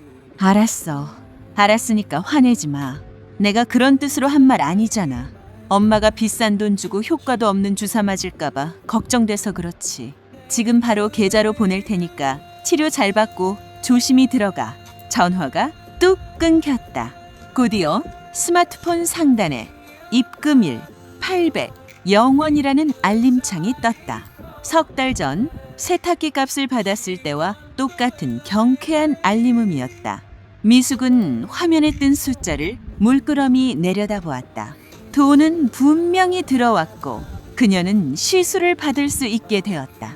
알았으니까 화내지 마. 내가 그런 뜻으로 한 말 아니잖아. 엄마가 비싼 돈 주고 효과도 없는 주사 맞을까봐 걱정돼서 그렇지. 지금 바로 계좌로 보낼 테니까 치료 잘 받고 조심히 들어가. 전화가 뚝 끊겼다. 곧이어 스마트폰 상단에 입금일 800영원이라는 알림창이 떴다. 3달 전 세탁기 값을 받았을 때와 똑같은 경쾌한 알림음이었다. 미숙은 화면에 뜬 숫자를 물끄러미 내려다보았다. 돈은 분명히 들어왔고 그녀는 시술을 받을 수 있게 되었다.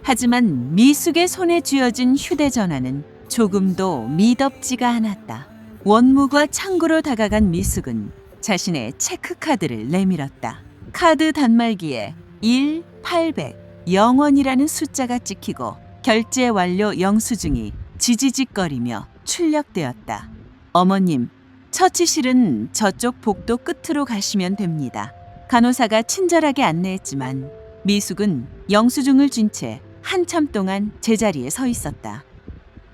하지만 미숙의 손에 쥐어진 휴대전화는 조금도 미덥지가 않았다. 원무과 창구로 다가간 미숙은 자신의 체크카드를 내밀었다. 카드 단말기에 800영원이라는 숫자가 찍히고 결제 완료 영수증이 지지직거리며 출력되었다. 어머님, 처치실은 저쪽 복도 끝으로 가시면 됩니다. 간호사가 친절하게 안내했지만 미숙은 영수증을 쥔 채 한참 동안 제자리에 서 있었다.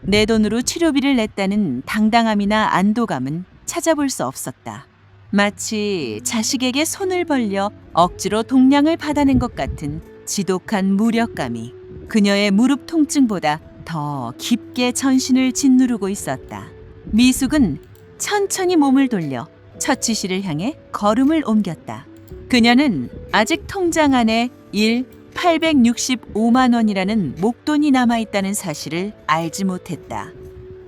내 돈으로 치료비를 냈다는 당당함이나 안도감은 찾아볼 수 없었다. 마치 자식에게 손을 벌려 억지로 동량을 받아낸 것 같은 지독한 무력감이 그녀의 무릎 통증보다 더 깊게 전신을 짓누르고 있었다. 미숙은 천천히 몸을 돌려 처치실을 향해 걸음을 옮겼다. 그녀는 아직 통장 안에 865만 원이라는 목돈이 남아있다는 사실을 알지 못했다.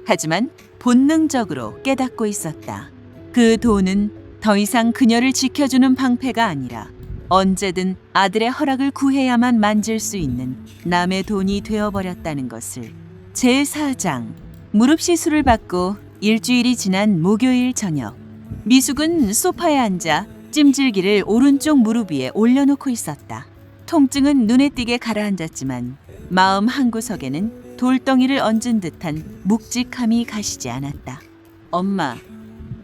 하지만 본능적으로 깨닫고 있었다. 그 돈은 더 이상 그녀를 지켜주는 방패가 아니라 언제든 아들의 허락을 구해야만 만질 수 있는 남의 돈이 되어버렸다는 것을. 제4장. 무릎 시술을 받고 일주일이 지난 목요일 저녁, 미숙은 소파에 앉아 찜질기를 오른쪽 무릎 위에 올려놓고 있었다. 통증은 눈에 띄게 가라앉았지만 마음 한구석에는 돌덩이를 얹은 듯한 묵직함이 가시지 않았다. 엄마,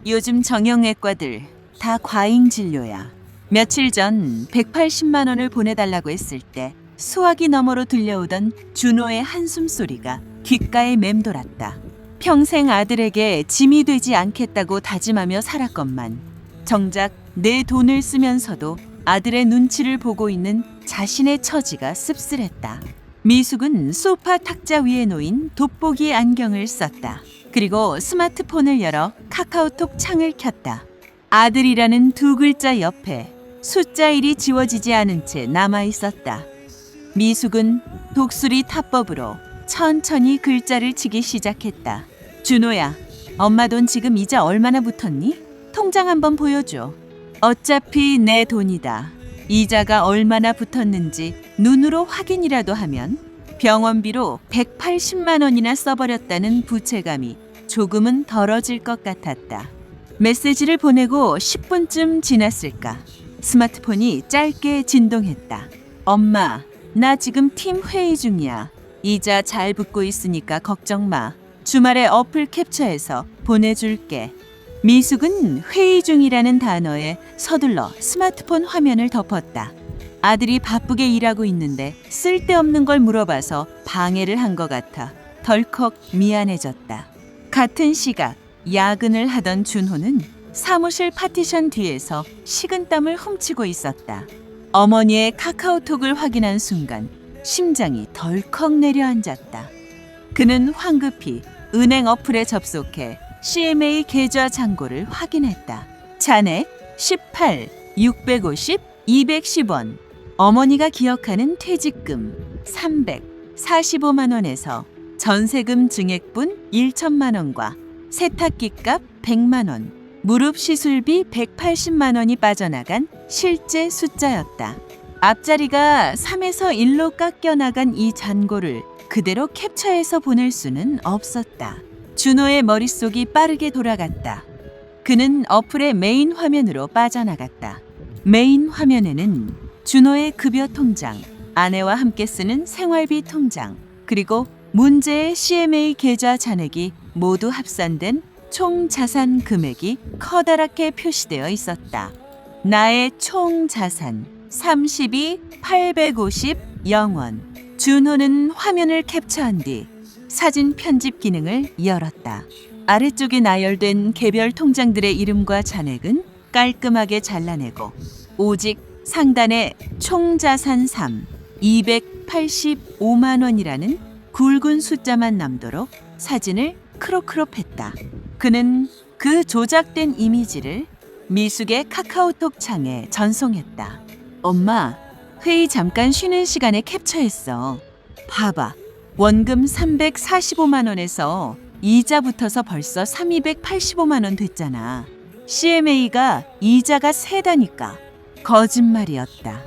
요즘 정형외과들 다 과잉 진료야. 며칠 전 180만 원을 보내달라고 했을 때 수화기 너머로 들려오던 준호의 한숨 소리가 귓가에 맴돌았다. 평생 아들에게 짐이 되지 않겠다고 다짐하며 살았건만 정작 내 돈을 쓰면서도 아들의 눈치를 보고 있는 자신의 처지가 씁쓸했다. 미숙은 소파 탁자 위에 놓인 돋보기 안경을 썼다. 그리고 스마트폰을 열어 카카오톡 창을 켰다. 아들이라는 두 글자 옆에 숫자 1이 지워지지 않은 채 남아있었다. 미숙은 독수리 타법으로 천천히 글자를 치기 시작했다. 준호야, 엄마 돈 지금 이자 얼마나 붙었니? 통장 한번 보여줘. 어차피 내 돈이다. 이자가 얼마나 붙었는지 눈으로 확인이라도 하면 병원비로 180만 원이나 써버렸다는 부채감이 조금은 덜어질 것 같았다. 메시지를 보내고 10분쯤 지났을까. 스마트폰이 짧게 진동했다. 엄마, 나 지금 팀 회의 중이야. 이자 잘 붙고 있으니까 걱정 마. 주말에 어플 캡처해서 보내줄게. 미숙은 회의 중이라는 단어에 서둘러 스마트폰 화면을 덮었다. 아들이 바쁘게 일하고 있는데 쓸데없는 걸 물어봐서 방해를 한 것 같아 덜컥 미안해졌다. 같은 시각 야근을 하던 준호는 사무실 파티션 뒤에서 식은땀을 훔치고 있었다. 어머니의 카카오톡을 확인한 순간 심장이 덜컥 내려앉았다. 그는 황급히 은행 어플에 접속해 CMA 계좌 잔고를 확인했다. 잔액 18, 650, 210원. 어머니가 기억하는 퇴직금 345만 원에서 전세금 증액분 1천만 원과 세탁기값 100만 원, 무릎 시술비 180만 원이 빠져나간 실제 숫자였다. 앞자리가 3에서 1로 깎여나간 이 잔고를 그대로 캡처해서 보낼 수는 없었다. 준호의 머릿속이 빠르게 돌아갔다. 그는 어플의 메인 화면으로 빠져나갔다. 메인 화면에는 준호의 급여 통장, 아내와 함께 쓰는 생활비 통장, 그리고 문제의 CMA 계좌 잔액이 모두 합산된 총 자산 금액이 커다랗게 표시되어 있었다. 나의 총 자산 32,850 영원. 준호는 화면을 캡처한 뒤 사진 편집 기능을 열었다. 아래쪽에 나열된 개별 통장들의 이름과 잔액은 깔끔하게 잘라내고 오직 상단에 총 자산 3, 285만 원이라는 굵은 숫자만 남도록 사진을 크롭했다. 그는 그 조작된 이미지를 미숙의 카카오톡 창에 전송했다. 엄마, 회의 잠깐 쉬는 시간에 캡처했어. 봐봐. 원금 345만 원에서 이자 붙어서 벌써 3,285만 원 됐잖아. CMA가 이자가 세다니까. 거짓말이었다.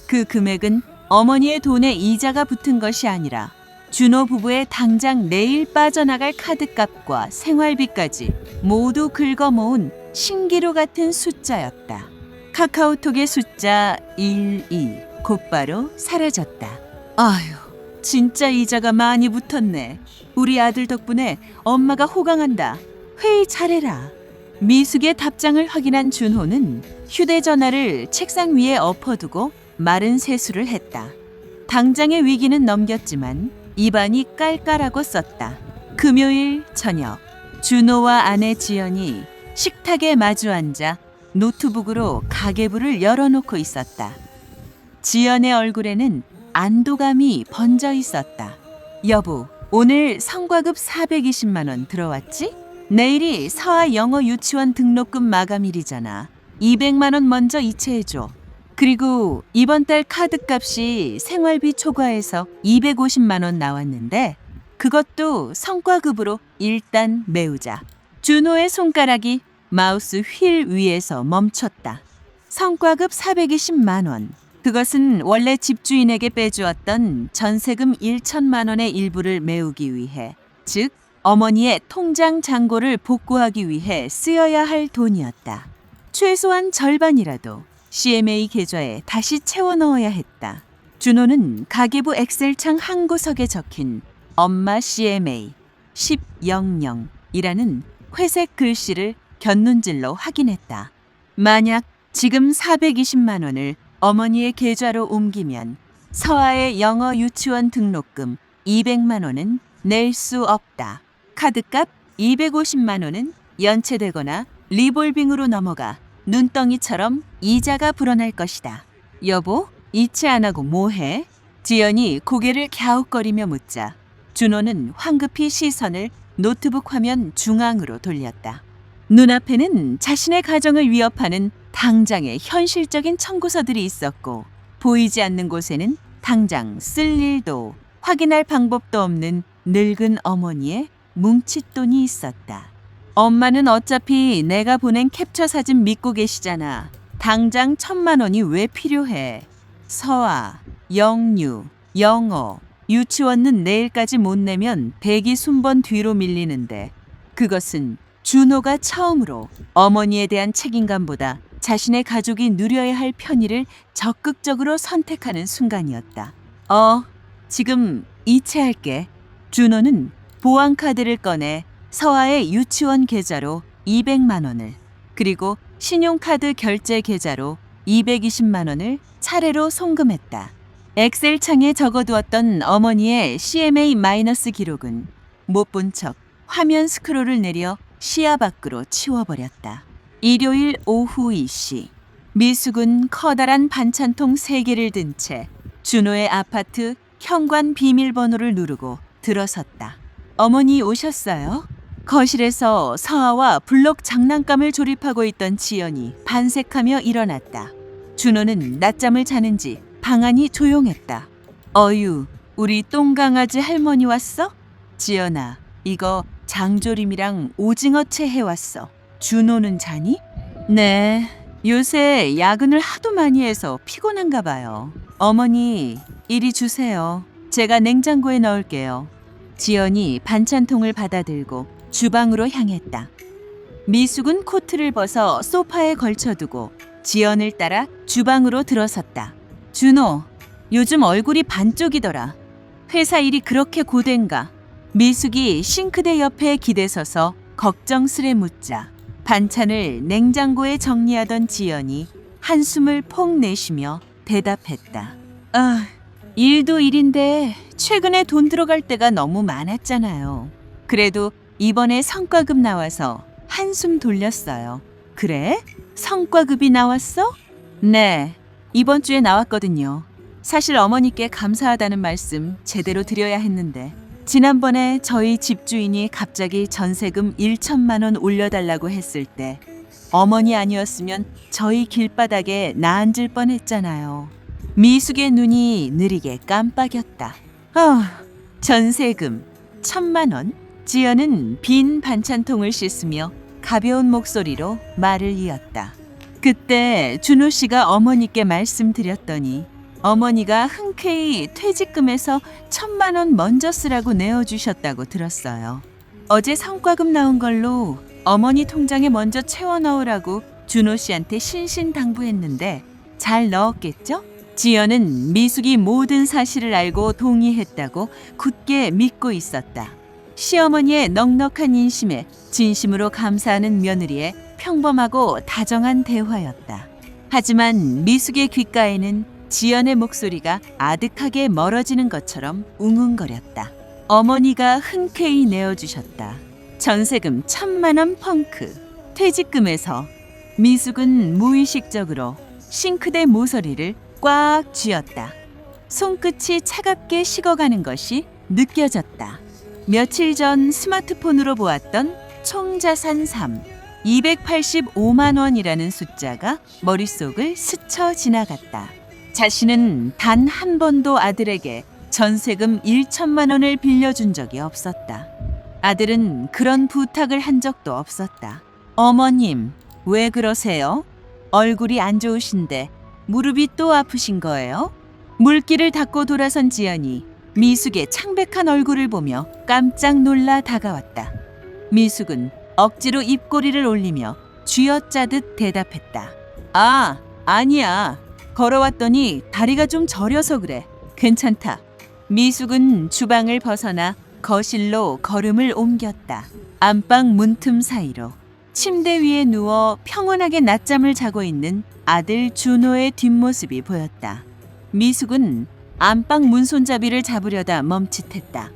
그 금액은 어머니의 돈에 이자가 붙은 것이 아니라 준호 부부의 당장 내일 빠져나갈 카드값과 생활비까지 모두 긁어 모은 신기루 같은 숫자였다. 카카오톡의 숫자 12 곧바로 사라졌다. 아휴, 진짜 이자가 많이 붙었네. 우리 아들 덕분에 엄마가 호강한다. 회의 잘해라. 미숙의 답장을 확인한 준호는 휴대전화를 책상 위에 엎어두고 마른 세수를 했다. 당장의 위기는 넘겼지만 입안이 깔깔하고 썼다. 금요일 저녁, 준호와 아내 지연이 식탁에 마주 앉아 노트북으로 가계부를 열어놓고 있었다. 지연의 얼굴에는 안도감이 번져 있었다. 여보, 오늘 성과급 420만 원 들어왔지? 내일이 서아 영어 유치원 등록금 마감일이잖아. 200만 원 먼저 이체해줘. 그리고 이번 달 카드값이 생활비 초과해서 250만 원 나왔는데 그것도 성과급으로 일단 메우자. 준호의 손가락이 마우스 휠 위에서 멈췄다. 성과급 420만 원. 그것은 원래 집주인에게 빼주었던 전세금 1천만 원의 일부를 메우기 위해, 즉 어머니의 통장 잔고를 복구하기 위해 쓰여야 할 돈이었다. 최소한 절반이라도 CMA 계좌에 다시 채워 넣어야 했다. 준호는 가계부 엑셀창 한 구석에 적힌 엄마 CMA 1000이라는 회색 글씨를 곁눈질로 확인했다. 만약 지금 420만 원을 어머니의 계좌로 옮기면 서아의 영어 유치원 등록금 200만 원은 낼 수 없다. 카드값 250만 원은 연체되거나 리볼빙으로 넘어가 눈덩이처럼 이자가 불어날 것이다. 여보, 이체 안 하고 뭐해? 지연이 고개를 갸웃거리며 묻자 준호는 황급히 시선을 노트북 화면 중앙으로 돌렸다. 눈앞에는 자신의 가정을 위협하는 당장의 현실적인 청구서들이 있었고 보이지 않는 곳에는 당장 쓸 일도 확인할 방법도 없는 늙은 어머니의 뭉칫돈이 있었다. 엄마는 어차피 내가 보낸 캡처 사진 믿고 계시잖아. 당장 1,000만 원이 왜 필요해? 서아, 영유, 영어, 유치원은 내일까지 못 내면 대기 순번 뒤로 밀리는데 그것은 준호가 처음으로 어머니에 대한 책임감보다 자신의 가족이 누려야 할 편의를 적극적으로 선택하는 순간이었다. 지금 이체할게. 준호는 보안카드를 꺼내 서아의 유치원 계좌로 200만 원을 그리고 신용카드 결제 계좌로 220만 원을 차례로 송금했다. 엑셀창에 적어두었던 어머니의 CMA 마이너스 기록은 못 본 척 화면 스크롤을 내려 시야 밖으로 치워버렸다. 일요일 오후 2시 미숙은 커다란 반찬통 3개를 든 채 준호의 아파트 현관 비밀번호를 누르고 들어섰다. 어머니 오셨어요? 거실에서 서아와 블록 장난감을 조립하고 있던 지연이 반색하며 일어났다. 준호는 낮잠을 자는지 방안이 조용했다. 어유, 우리 똥강아지 할머니 왔어? 지연아, 이거 장조림이랑 오징어채 해왔어. 준호는 자니? 네, 요새 야근을 하도 많이 해서 피곤한가 봐요. 어머니, 이리 주세요. 제가 냉장고에 넣을게요. 지연이 반찬통을 받아들고 주방으로 향했다. 미숙은 코트를 벗어 소파에 걸쳐두고 지연을 따라 주방으로 들어섰다. 준호, 요즘 얼굴이 반쪽이더라. 회사 일이 그렇게 고된가? 미숙이 싱크대 옆에 기대서서 걱정스레 묻자 반찬을 냉장고에 정리하던 지연이 한숨을 폭 내쉬며 대답했다. 일도 일인데 최근에 돈 들어갈 때가 너무 많았잖아요. 그래도 이번에 성과급 나와서 한숨 돌렸어요. 그래? 성과급이 나왔어? 네, 이번 주에 나왔거든요. 사실 어머니께 감사하다는 말씀 제대로 드려야 했는데 지난번에 저희 집주인이 갑자기 전세금 1천만 원 올려달라고 했을 때 어머니 아니었으면 저희 길바닥에 나앉을 뻔했잖아요. 미숙의 눈이 느리게 깜빡였다. 전세금 1,000만 원? 지연은 빈 반찬통을 씻으며 가벼운 목소리로 말을 이었다. 그때 준호 씨가 어머니께 말씀드렸더니 어머니가 흔쾌히 퇴직금에서 1,000만 원 먼저 쓰라고 내어주셨다고 들었어요. 어제 성과급 나온 걸로 어머니 통장에 먼저 채워 넣으라고 준호 씨한테 신신당부했는데 잘 넣었겠죠? 지연은 미숙이 모든 사실을 알고 동의했다고 굳게 믿고 있었다. 시어머니의 넉넉한 인심에 진심으로 감사하는 며느리의 평범하고 다정한 대화였다. 하지만 미숙의 귓가에는 지연의 목소리가 아득하게 멀어지는 것처럼 웅웅거렸다. 어머니가 흔쾌히 내어주셨다. 전세금 1,000만 원 펑크. 퇴직금에서. 미숙은 무의식적으로 싱크대 모서리를 꽉 쥐었다. 손끝이 차갑게 식어가는 것이 느껴졌다. 며칠 전 스마트폰으로 보았던 총자산 3. 285만 원이라는 숫자가 머릿속을 스쳐 지나갔다. 자신은 단 한 번도 아들에게 전세금 1천만 원을 빌려준 적이 없었다. 아들은 그런 부탁을 한 적도 없었다. 어머님, 왜 그러세요? 얼굴이 안 좋으신데 무릎이 또 아프신 거예요? 물기를 닦고 돌아선 지연이 미숙의 창백한 얼굴을 보며 깜짝 놀라 다가왔다. 미숙은 억지로 입꼬리를 올리며 쥐어짜듯 대답했다. 아, 아니야. 걸어왔더니 다리가 좀 저려서 그래. 괜찮다. 미숙은 주방을 벗어나 거실로 걸음을 옮겼다. 안방 문틈 사이로 침대 위에 누워 평온하게 낮잠을 자고 있는 아들 준호의 뒷모습이 보였다. 미숙은 안방 문 손잡이를 잡으려다 멈칫했다.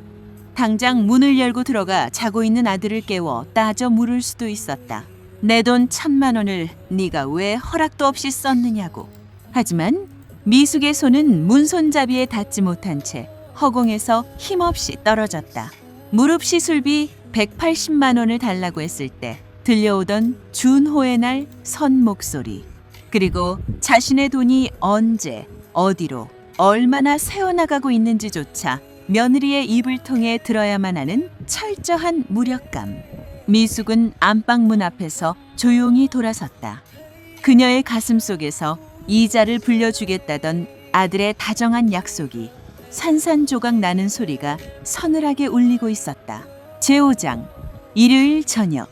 당장 문을 열고 들어가 자고 있는 아들을 깨워 따져 물을 수도 있었다. 내 돈 1,000만 원을 네가 왜 허락도 없이 썼느냐고. 하지만 미숙의 손은 문 손잡이에 닿지 못한 채 허공에서 힘없이 떨어졌다. 무릎 시술비 180만 원을 달라고 했을 때 들려오던 준호의 날 선 목소리, 그리고 자신의 돈이 언제, 어디로, 얼마나 새어나가고 있는지조차 며느리의 입을 통해 들어야만 하는 철저한 무력감. 미숙은 안방문 앞에서 조용히 돌아섰다. 그녀의 가슴 속에서 이자를 불려주겠다던 아들의 다정한 약속이 산산조각 나는 소리가 서늘하게 울리고 있었다. 제5장 일요일 저녁,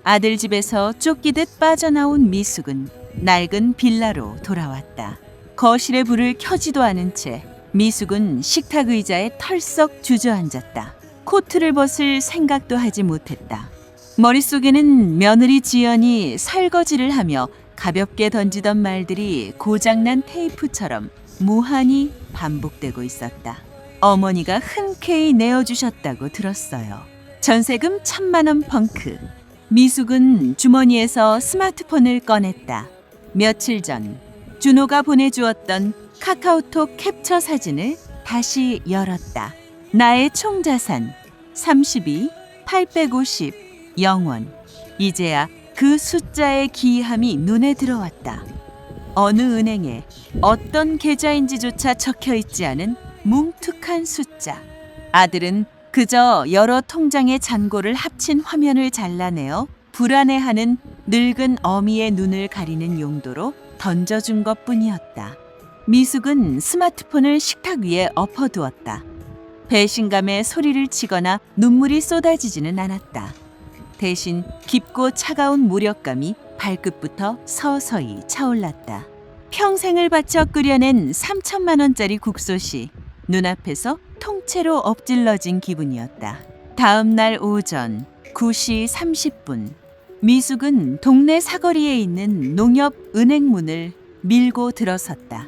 아들 집에서 쫓기듯 빠져나온 미숙은 낡은 빌라로 돌아왔다. 거실에 불을 켜지도 않은 채 미숙은 식탁 의자에 털썩 주저앉았다. 코트를 벗을 생각도 하지 못했다. 머릿속에는 며느리 지연이 설거지를 하며 가볍게 던지던 말들이 고장난 테이프처럼 무한히 반복되고 있었다. 어머니가 흔쾌히 내어주셨다고 들었어요. 전세금 1,000만 원 펑크. 미숙은 주머니에서 스마트폰을 꺼냈다. 며칠 전 준호가 보내주었던 카카오톡 캡처 사진을 다시 열었다. 나의 총자산 32, 850, 0원. 이제야 그 숫자의 기이함이 눈에 들어왔다. 어느 은행에 어떤 계좌인지조차 적혀 있지 않은 뭉툭한 숫자. 아들은 그저 여러 통장의 잔고를 합친 화면을 잘라내어 불안해하는 늙은 어미의 눈을 가리는 용도로 던져준 것뿐이었다. 미숙은 스마트폰을 식탁 위에 엎어두었다. 배신감에 소리를 치거나 눈물이 쏟아지지는 않았다. 대신 깊고 차가운 무력감이 발끝부터 서서히 차올랐다. 평생을 바쳐 끓여낸 3,000만 원짜리 국솥이 눈앞에서 통째로 엎질러진 기분이었다. 다음 날 오전 9시 30분, 미숙은 동네 사거리에 있는 농협 은행문을 밀고 들어섰다.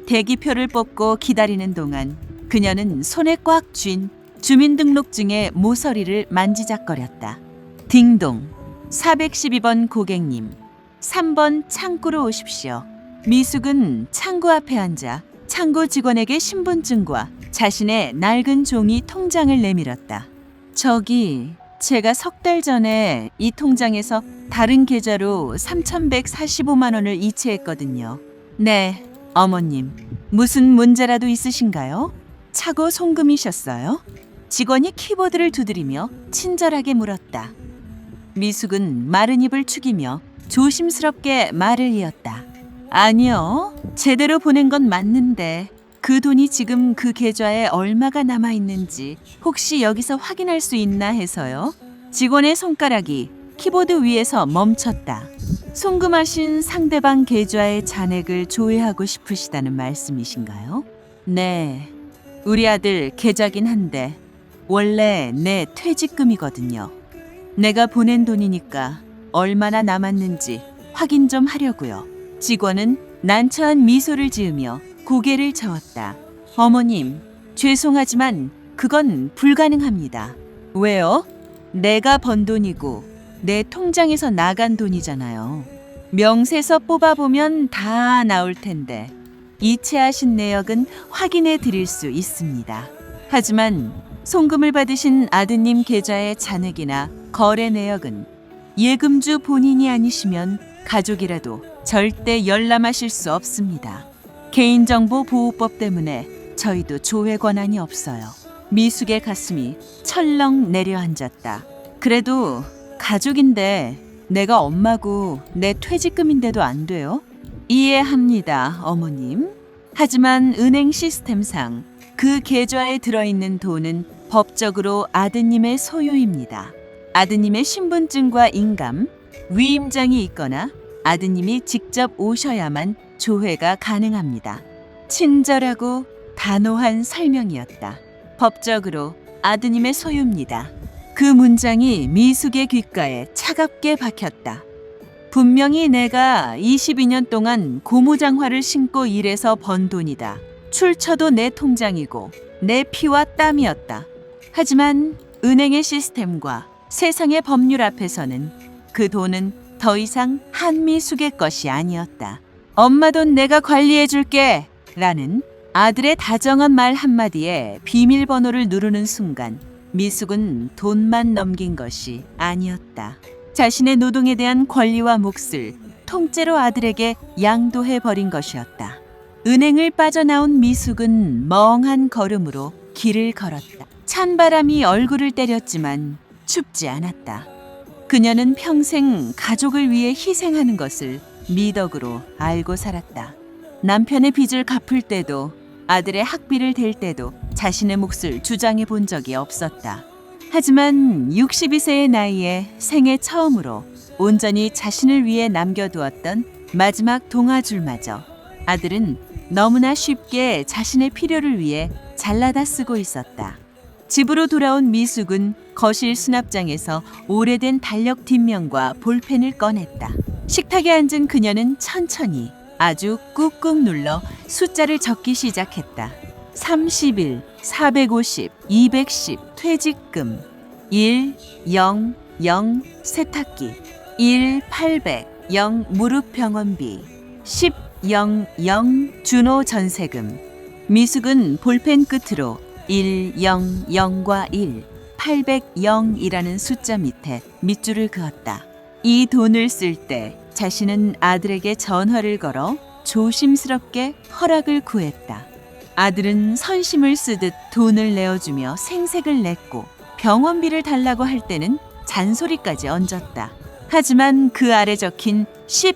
대기표를 뽑고 기다리는 동안 그녀는 손에 꽉 쥔 주민등록증의 모서리를 만지작거렸다. 딩동, 412번 고객님, 3번 창구로 오십시오. 미숙은 창구 앞에 앉아 창구 직원에게 신분증과 자신의 낡은 종이 통장을 내밀었다. 저기, 제가 석 달 전에 이 통장에서 다른 계좌로 3,145만 원을 이체했거든요. 네, 어머님. 무슨 문제라도 있으신가요? 차고 송금이셨어요? 직원이 키보드를 두드리며 친절하게 물었다. 미숙은 마른 입을 축이며 조심스럽게 말을 이었다. 아니요, 제대로 보낸 건 맞는데 그 돈이 지금 그 계좌에 얼마가 남아있는지 혹시 여기서 확인할 수 있나 해서요. 직원의 손가락이 키보드 위에서 멈췄다. 송금하신 상대방 계좌의 잔액을 조회하고 싶으시다는 말씀이신가요? 네, 우리 아들 계좌긴 한데 원래 내 퇴직금이거든요. 내가 보낸 돈이니까 얼마나 남았는지 확인 좀 하려고요. 직원은 난처한 미소를 지으며 고개를 저었다. 어머님, 죄송하지만 그건 불가능합니다. 왜요? 내가 번 돈이고 내 통장에서 나간 돈이잖아요. 명세서 뽑아보면 다 나올 텐데 이체하신 내역은 확인해 드릴 수 있습니다. 하지만 송금을 받으신 아드님 계좌의 잔액이나 거래 내역은 예금주 본인이 아니시면 가족이라도 절대 열람하실 수 없습니다. 개인정보보호법 때문에 저희도 조회 권한이 없어요. 미숙의 가슴이 철렁 내려앉았다. 그래도 가족인데 내가 엄마고 내 퇴직금인데도 안 돼요? 이해합니다, 어머님. 하지만 은행 시스템상 그 계좌에 들어있는 돈은 법적으로 아드님의 소유입니다. 아드님의 신분증과 인감, 위임장이 있거나 아드님이 직접 오셔야만 조회가 가능합니다. 친절하고 단호한 설명이었다. 법적으로 아드님의 소유입니다. 그 문장이 미숙의 귓가에 차갑게 박혔다. 분명히 내가 22년 동안 고무장화를 신고 일해서 번 돈이다. 출처도 내 통장이고 내 피와 땀이었다. 하지만 은행의 시스템과 세상의 법률 앞에서는 그 돈은 더 이상 한미숙의 것이 아니었다. 엄마 돈 내가 관리해 줄게 라는 아들의 다정한 말 한마디에 비밀번호를 누르는 순간 미숙은 돈만 넘긴 것이 아니었다. 자신의 노동에 대한 권리와 몫을 통째로 아들에게 양도해버린 것이었다. 은행을 빠져나온 미숙은 멍한 걸음으로 길을 걸었다. 찬바람이 얼굴을 때렸지만 춥지 않았다. 그녀는 평생 가족을 위해 희생하는 것을 미덕으로 알고 살았다. 남편의 빚을 갚을 때도 아들의 학비를 댈 때도 자신의 몫을 주장해 본 적이 없었다. 하지만 62세의 나이에 생애 처음으로 온전히 자신을 위해 남겨두었던 마지막 동아줄마저 아들은 너무나 쉽게 자신의 필요를 위해 잘라다 쓰고 있었다. 집으로 돌아온 미숙은 거실 수납장에서 오래된 달력 뒷면과 볼펜을 꺼냈다. 식탁에 앉은 그녀는 천천히 아주 꾹꾹 눌러 숫자를 적기 시작했다. 31, 450, 210 퇴직금, 1, 0, 0 세탁기, 1, 800, 0 무릎 병원비, 10, 0, 0 준호 전세금. 미숙은 볼펜 끝으로 1, 0, 0과 1, 800, 0이라는 숫자 밑에 밑줄을 그었다. 이 돈을 쓸 때 자신은 아들에게 전화를 걸어 조심스럽게 허락을 구했다. 아들은 선심을 쓰듯 돈을 내어주며 생색을 냈고 병원비를 달라고 할 때는 잔소리까지 얹었다. 하지만 그 아래 적힌 1000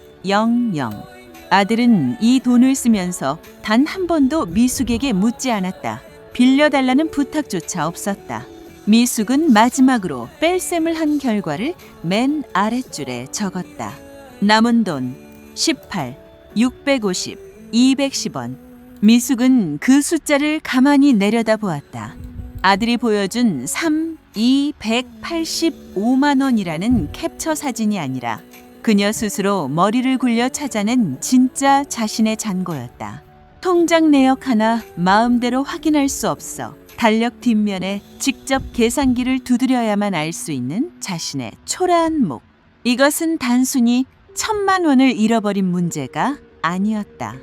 아들은 이 돈을 쓰면서 단 한 번도 미숙에게 묻지 않았다. 빌려달라는 부탁조차 없었다. 미숙은 마지막으로 뺄셈을 한 결과를 맨 아랫줄에 적었다. 남은 돈 18, 650, 210원. 미숙은 그 숫자를 가만히 내려다보았다. 아들이 보여준 3, 2, 185만 원이라는 캡처 사진이 아니라 그녀 스스로 머리를 굴려 찾아낸 진짜 자신의 잔고였다. 통장 내역 하나 마음대로 확인할 수 없어 달력 뒷면에 직접 계산기를 두드려야만 알 수 있는 자신의 초라한 목. 이것은 단순히 1000만 원을 잃어버린 문제가 아니었다.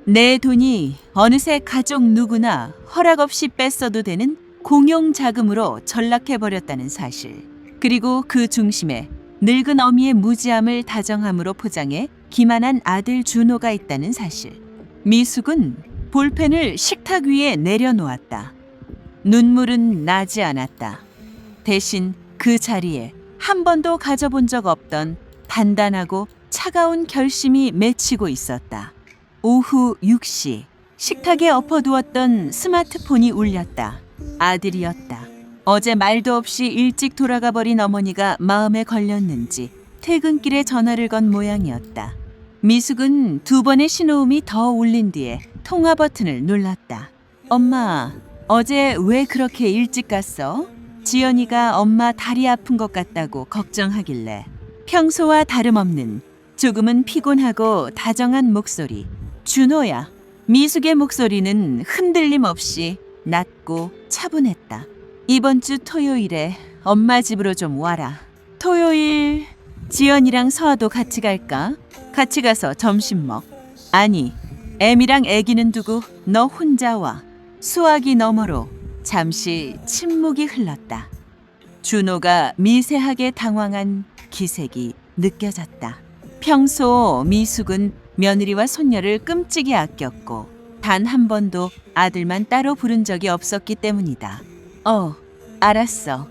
내 돈이 어느새 가족 누구나 허락 없이 뺐어도 되는 공용 자금으로 전락해버렸다는 사실. 그리고 그 중심에 늙은 어미의 무지함을 다정함으로 포장해 기만한 아들 준호가 있다는 사실. 미숙은 볼펜을 식탁 위에 내려놓았다. 눈물은 나지 않았다. 대신 그 자리에 한 번도 가져본 적 없던 단단하고 차가운 결심이 맺히고 있었다. 오후 6시 식탁에 엎어두었던 스마트폰이 울렸다. 아들이었다. 어제 말도 없이 일찍 돌아가 버린 어머니가 마음에 걸렸는지 퇴근길에 전화를 건 모양이었다. 미숙은 두 번의 신호음이 더 울린 뒤에 통화 버튼을 눌렀다. 엄마, 어제 왜 그렇게 일찍 갔어? 지연이가 엄마 다리 아픈 것 같다고 걱정하길래. 평소와 다름없는 조금은 피곤하고 다정한 목소리. 준호야. 미숙의 목소리는 흔들림 없이 낮고 차분했다. 이번 주 토요일에 엄마 집으로 좀 와라. 토요일 지연이랑 서아도 같이 갈까? 같이 가서 점심 먹. 아니, 애미랑 애기는 두고 너 혼자 와. 수화기 너머로 잠시 침묵이 흘렀다. 준호가 미세하게 당황한 기색이 느껴졌다. 평소 미숙은 며느리와 손녀를 끔찍이 아꼈고 단 한 번도 아들만 따로 부른 적이 없었기 때문이다. 알았어.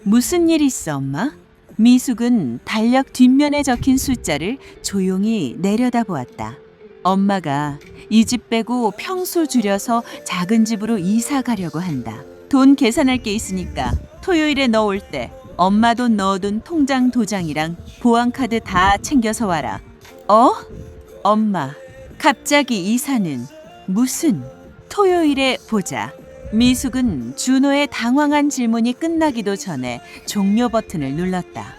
무슨 일 있어, 엄마? 미숙은 달력 뒷면에 적힌 숫자를 조용히 내려다보았다. 엄마가 이 집 빼고 평소 줄여서 작은 집으로 이사 가려고 한다. 돈 계산할 게 있으니까 토요일에 너 올 때 엄마 돈 넣어둔 통장 도장이랑 보안카드 다 챙겨서 와라. 엄마, 갑자기 이사는 무슨? 토요일에 보자. 미숙은 준호의 당황한 질문이 끝나기도 전에 종료 버튼을 눌렀다.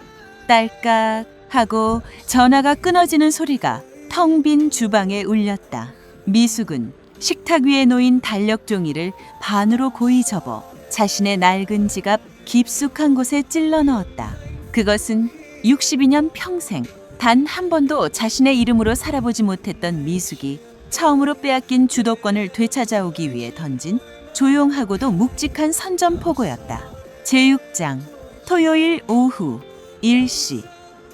딸깍 하고 전화가 끊어지는 소리가 텅 빈 주방에 울렸다. 미숙은 식탁 위에 놓인 달력 종이를 반으로 고이 접어 자신의 낡은 지갑 깊숙한 곳에 찔러 넣었다. 그것은 62년 평생 단 한 번도 자신의 이름으로 살아보지 못했던 미숙이 처음으로 빼앗긴 주도권을 되찾아오기 위해 던진 조용하고도 묵직한 선전포고였다. 제6장 토요일 오후 1시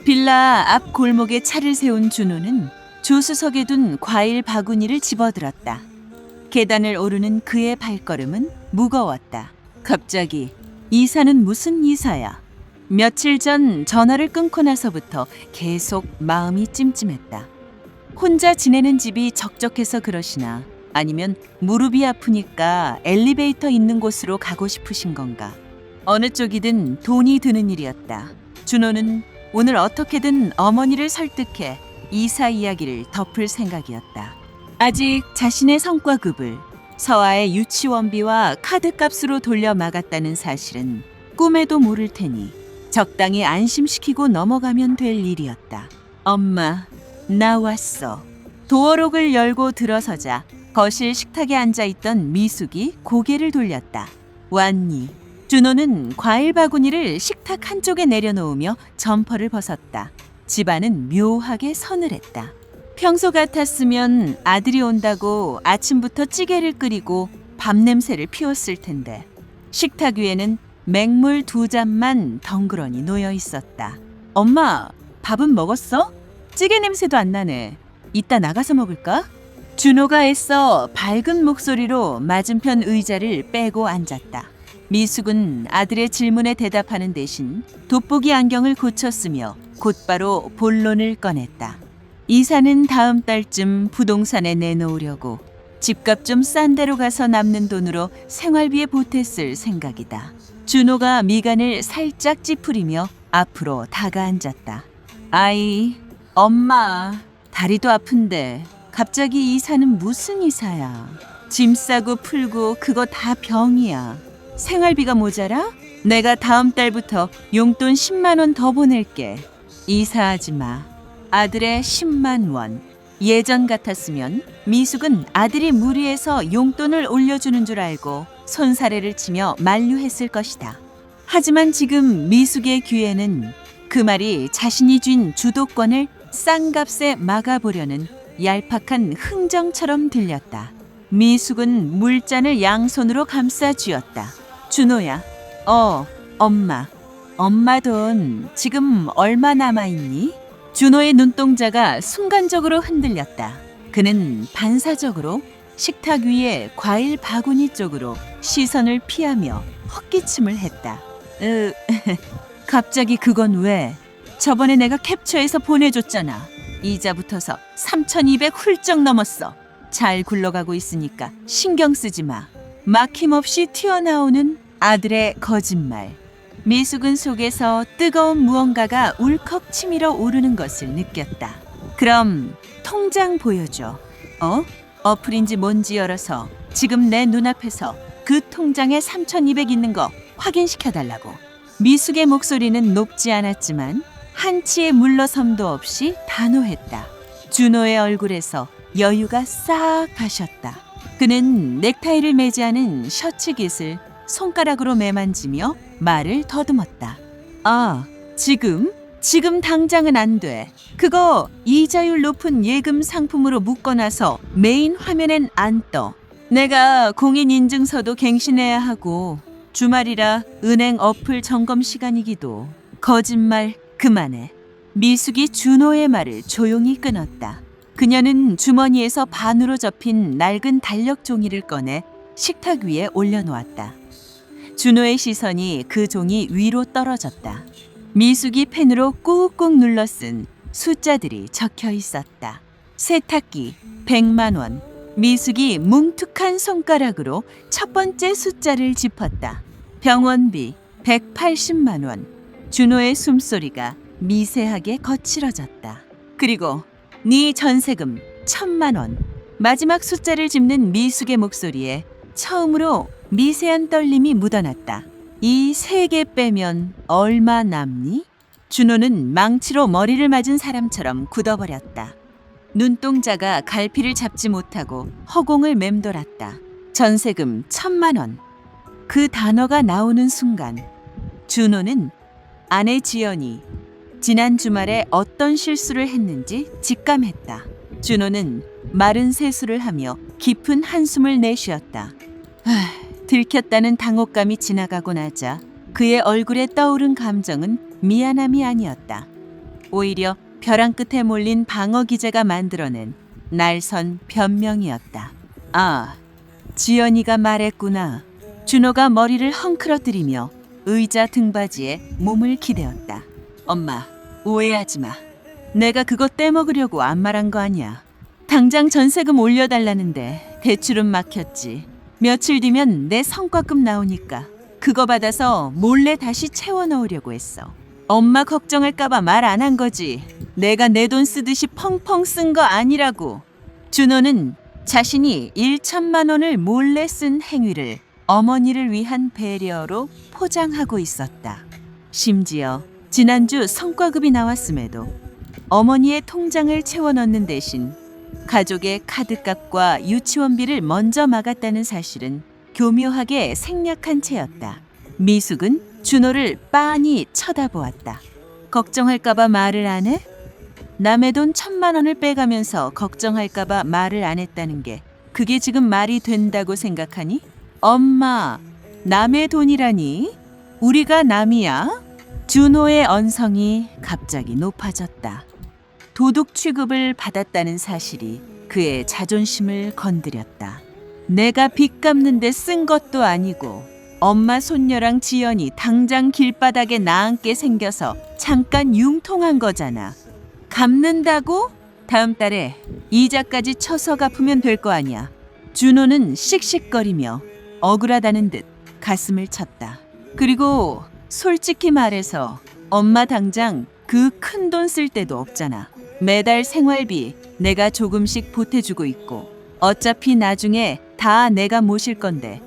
빌라 앞 골목에 차를 세운 준호는 조수석에 둔 과일 바구니를 집어들었다. 계단을 오르는 그의 발걸음은 무거웠다. 갑자기 이사는 무슨 이사야? 며칠 전 전화를 끊고 나서부터 계속 마음이 찜찜했다. 혼자 지내는 집이 적적해서 그러시나 아니면 무릎이 아프니까 엘리베이터 있는 곳으로 가고 싶으신 건가? 어느 쪽이든 돈이 드는 일이었다. 준호는 오늘 어떻게든 어머니를 설득해 이사 이야기를 덮을 생각이었다. 아직 자신의 성과급을 서아의 유치원비와 카드값으로 돌려 막았다는 사실은 꿈에도 모를 테니 적당히 안심시키고 넘어가면 될 일이었다. 엄마, 나 왔어. 도어록을 열고 들어서자 거실 식탁에 앉아있던 미숙이 고개를 돌렸다. 왔니? 준호는 과일 바구니를 식탁 한쪽에 내려놓으며 점퍼를 벗었다. 집안은 묘하게 서늘했다. 평소 같았으면 아들이 온다고 아침부터 찌개를 끓이고 밥 냄새를 피웠을 텐데 식탁 위에는 맹물 2잔만 덩그러니 놓여 있었다. 엄마, 밥은 먹었어? 찌개 냄새도 안 나네. 이따 나가서 먹을까? 준호가 애써 밝은 목소리로 맞은편 의자를 빼고 앉았다. 미숙은 아들의 질문에 대답하는 대신 돋보기 안경을 고쳤으며 곧바로 본론을 꺼냈다. 이사는 다음 달쯤 부동산에 내놓으려고 집값 좀 싼 데로 가서 남는 돈으로 생활비에 보탰을 생각이다. 준호가 미간을 살짝 찌푸리며 앞으로 다가앉았다. 아이, 엄마, 다리도 아픈데 갑자기 이사는 무슨 이사야? 짐 싸고 풀고 그거 다 병이야. 생활비가 모자라? 내가 다음 달부터 용돈 10만 원 더 보낼게. 이사하지 마. 아들의 10만 원. 예전 같았으면 미숙은 아들이 무리해서 용돈을 올려주는 줄 알고 손사래를 치며 만류했을 것이다. 하지만 지금 미숙의 귀에는 그 말이 자신이 쥔 주도권을 싼 값에 막아보려는 얄팍한 흥정처럼 들렸다. 미숙은 물잔을 양손으로 감싸 쥐었다. 준호야. 엄마. 엄마 돈 지금 얼마 남아있니? 준호의 눈동자가 순간적으로 흔들렸다. 그는 반사적으로 식탁 위에 과일 바구니 쪽으로 시선을 피하며 헛기침을 했다. 갑자기 그건 왜? 저번에 내가 캡처해서 보내줬잖아. 이자 붙어서 3,200 훌쩍 넘었어. 잘 굴러가고 있으니까 신경 쓰지 마. 막힘없이 튀어나오는 아들의 거짓말. 미숙은 속에서 뜨거운 무언가가 울컥 치밀어 오르는 것을 느꼈다. 그럼 통장 보여줘. 어플인지 뭔지 열어서 지금 내 눈앞에서 그 통장에 3,200 있는 거 확인시켜달라고. 미숙의 목소리는 높지 않았지만 한치의 물러섬도 없이 단호했다. 준호의 얼굴에서 여유가 싹 가셨다. 그는 넥타이를 매지 않은 셔츠 깃을 손가락으로 매만지며 말을 더듬었다. 지금 당장은 안 돼. 그거 이자율 높은 예금 상품으로 묶어놔서 메인 화면엔 안 떠. 내가 공인인증서도 갱신해야 하고 주말이라 은행 어플 점검 시간이기도. 거짓말 그만해. 미숙이 준호의 말을 조용히 끊었다. 그녀는 주머니에서 반으로 접힌 낡은 달력 종이를 꺼내 식탁 위에 올려놓았다. 준호의 시선이 그 종이 위로 떨어졌다. 미숙이 펜으로 꾹꾹 눌러 쓴 숫자들이 적혀 있었다. 세탁기 100만 원. 미숙이 뭉툭한 손가락으로 첫 번째 숫자를 짚었다. 병원비 180만 원. 준호의 숨소리가 미세하게 거칠어졌다. 그리고 네 전세금 1000만 원. 마지막 숫자를 짚는 미숙의 목소리에 처음으로 미세한 떨림이 묻어났다. 이 세 개 빼면 얼마 남니? 준호는 망치로 머리를 맞은 사람처럼 굳어버렸다. 눈동자가 갈피를 잡지 못하고 허공을 맴돌았다. 전세금 1000만 원. 그 단어가 나오는 순간 준호는 아내 지연이 지난 주말에 어떤 실수를 했는지 직감했다. 준호는 마른 세수를 하며 깊은 한숨을 내쉬었다. 들켰다는 당혹감이 지나가고 나자 그의 얼굴에 떠오른 감정은 미안함이 아니었다. 오히려 벼랑 끝에 몰린 방어 기제가 만들어낸 날선 변명이었다. 아, 지연이가 말했구나. 준호가 머리를 헝클어뜨리며 의자 등받이에 몸을 기대었다. 엄마, 오해하지 마. 내가 그거 떼먹으려고 안 말한 거 아니야. 당장 전세금 올려달라는데 대출은 막혔지. 며칠 뒤면 내 성과급 나오니까 그거 받아서 몰래 다시 채워넣으려고 했어. 엄마 걱정할까봐 말 안 한 거지. 내가 내 돈 쓰듯이 펑펑 쓴 거 아니라고. 준호는 자신이 1천만 원을 몰래 쓴 행위를 어머니를 위한 배려로 포장하고 있었다. 심지어 지난주 성과급이 나왔음에도 어머니의 통장을 채워넣는 대신 가족의 카드값과 유치원비를 먼저 막았다는 사실은 교묘하게 생략한 채였다. 미숙은 준호를 빤히 쳐다보았다. 걱정할까봐 말을 안 해? 남의 돈 1000만 원을 빼가면서 걱정할까봐 말을 안 했다는 게 그게 지금 말이 된다고 생각하니? 엄마, 남의 돈이라니? 우리가 남이야? 준호의 언성이 갑자기 높아졌다. 도둑 취급을 받았다는 사실이 그의 자존심을 건드렸다. 내가 빚 갚는데 쓴 것도 아니고 엄마 손녀랑 지연이 당장 길바닥에 나앉게 생겨서 잠깐 융통한 거잖아. 갚는다고? 다음 달에 이자까지 쳐서 갚으면 될 거 아니야. 준호는 씩씩거리며 억울하다는 듯 가슴을 쳤다. 그리고 솔직히 말해서 엄마 당장 그 큰 돈 쓸 데도 없잖아. 매달 생활비 내가 조금씩 보태주고 있고 어차피 나중에 다 내가 모실 건데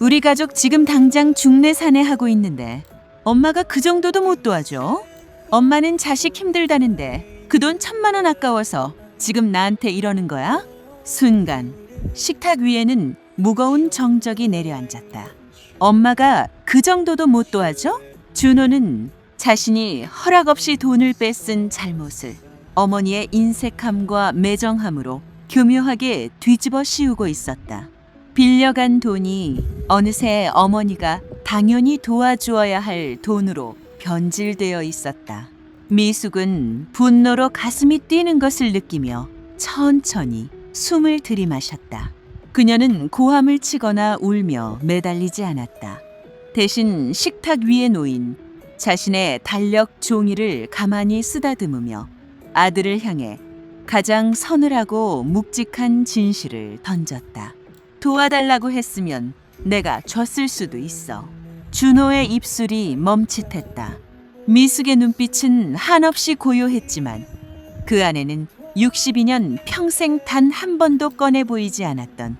우리 가족 지금 당장 중내산에 하고 있는데 엄마가 그 정도도 못 도와줘? 엄마는 자식 힘들다는데 그 돈 1000만 원 아까워서 지금 나한테 이러는 거야? 순간 식탁 위에는 무거운 정적이 내려앉았다. 엄마가 그 정도도 못 도와줘? 준호는 자신이 허락 없이 돈을 뺏은 잘못을 어머니의 인색함과 매정함으로 교묘하게 뒤집어 씌우고 있었다. 빌려간 돈이 어느새 어머니가 당연히 도와주어야 할 돈으로 변질되어 있었다. 미숙은 분노로 가슴이 뛰는 것을 느끼며 천천히 숨을 들이마셨다. 그녀는 고함을 치거나 울며 매달리지 않았다. 대신 식탁 위에 놓인 자신의 달력 종이를 가만히 쓰다듬으며 아들을 향해 가장 서늘하고 묵직한 진실을 던졌다. 도와달라고 했으면 내가 줬을 수도 있어. 준호의 입술이 멈칫했다. 미숙의 눈빛은 한없이 고요했지만 그 안에는 62년 평생 단 한 번도 꺼내 보이지 않았던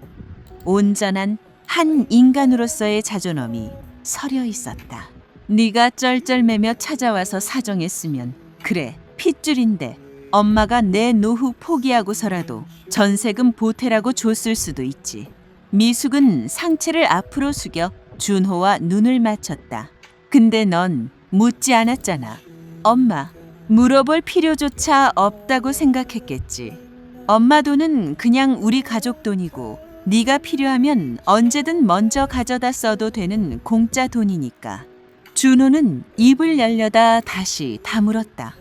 온전한 한 인간으로서의 자존감이 서려 있었다. 네가 쩔쩔매며 찾아와서 사정했으면 그래 핏줄인데 엄마가 내 노후 포기하고서라도 전세금 보태라고 줬을 수도 있지. 미숙은 상체를 앞으로 숙여 준호와 눈을 맞췄다. 근데 넌 묻지 않았잖아. 엄마, 물어볼 필요조차 없다고 생각했겠지. 엄마 돈은 그냥 우리 가족 돈이고 네가 필요하면 언제든 먼저 가져다 써도 되는 공짜 돈이니까. 준호는 입을 열려다 다시 다물었다.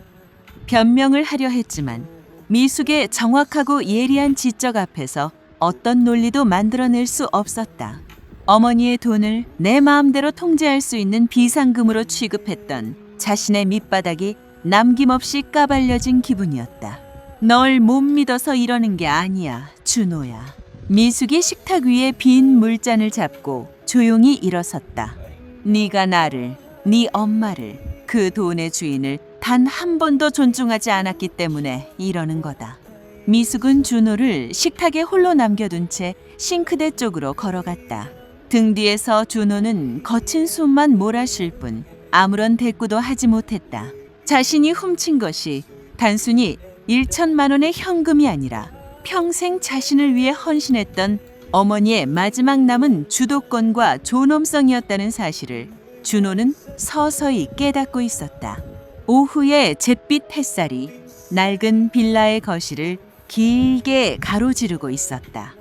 변명을 하려 했지만 미숙의 정확하고 예리한 지적 앞에서 어떤 논리도 만들어낼 수 없었다. 어머니의 돈을 내 마음대로 통제할 수 있는 비상금으로 취급했던 자신의 밑바닥이 남김없이 까발려진 기분이었다. 널 못 믿어서 이러는 게 아니야, 준호야. 미숙이 식탁 위에 빈 물잔을 잡고 조용히 일어섰다. 네가 나를, 네 엄마를, 그 돈의 주인을 단 한 번도 존중하지 않았기 때문에 이러는 거다. 미숙은 준호를 식탁에 홀로 남겨둔 채 싱크대 쪽으로 걸어갔다. 등 뒤에서 준호는 거친 숨만 몰아쉴 뿐 아무런 대꾸도 하지 못했다. 자신이 훔친 것이 단순히 1천만 원의 현금이 아니라 평생 자신을 위해 헌신했던 어머니의 마지막 남은 주도권과 존엄성이었다는 사실을 준호는 서서히 깨닫고 있었다. 오후의 잿빛 햇살이 낡은 빌라의 거실을 길게 가로지르고 있었다.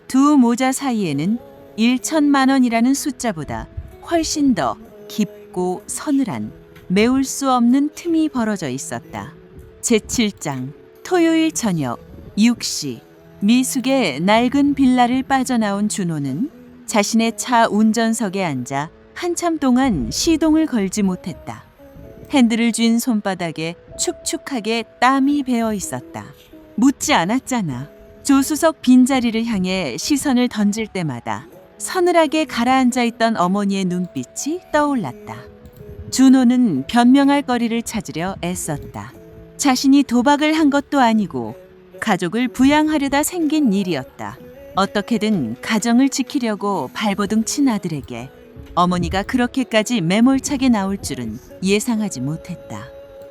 두 모자 사이에는 1천만 원이라는 숫자보다 훨씬 더 깊고 서늘한 메울 수 없는 틈이 벌어져 있었다. 제7장 토요일 저녁 6시 미숙의 낡은 빌라를 빠져나온 준호는 자신의 차 운전석에 앉아 한참 동안 시동을 걸지 못했다. 핸들을 쥔 손바닥에 축축하게 땀이 배어 있었다. 묻지 않았잖아. 조수석 빈자리를 향해 시선을 던질 때마다 서늘하게 가라앉아 있던 어머니의 눈빛이 떠올랐다. 준호는 변명할 거리를 찾으려 애썼다. 자신이 도박을 한 것도 아니고 가족을 부양하려다 생긴 일이었다. 어떻게든 가정을 지키려고 발버둥 친 아들에게 어머니가 그렇게까지 매몰차게 나올 줄은 예상하지 못했다.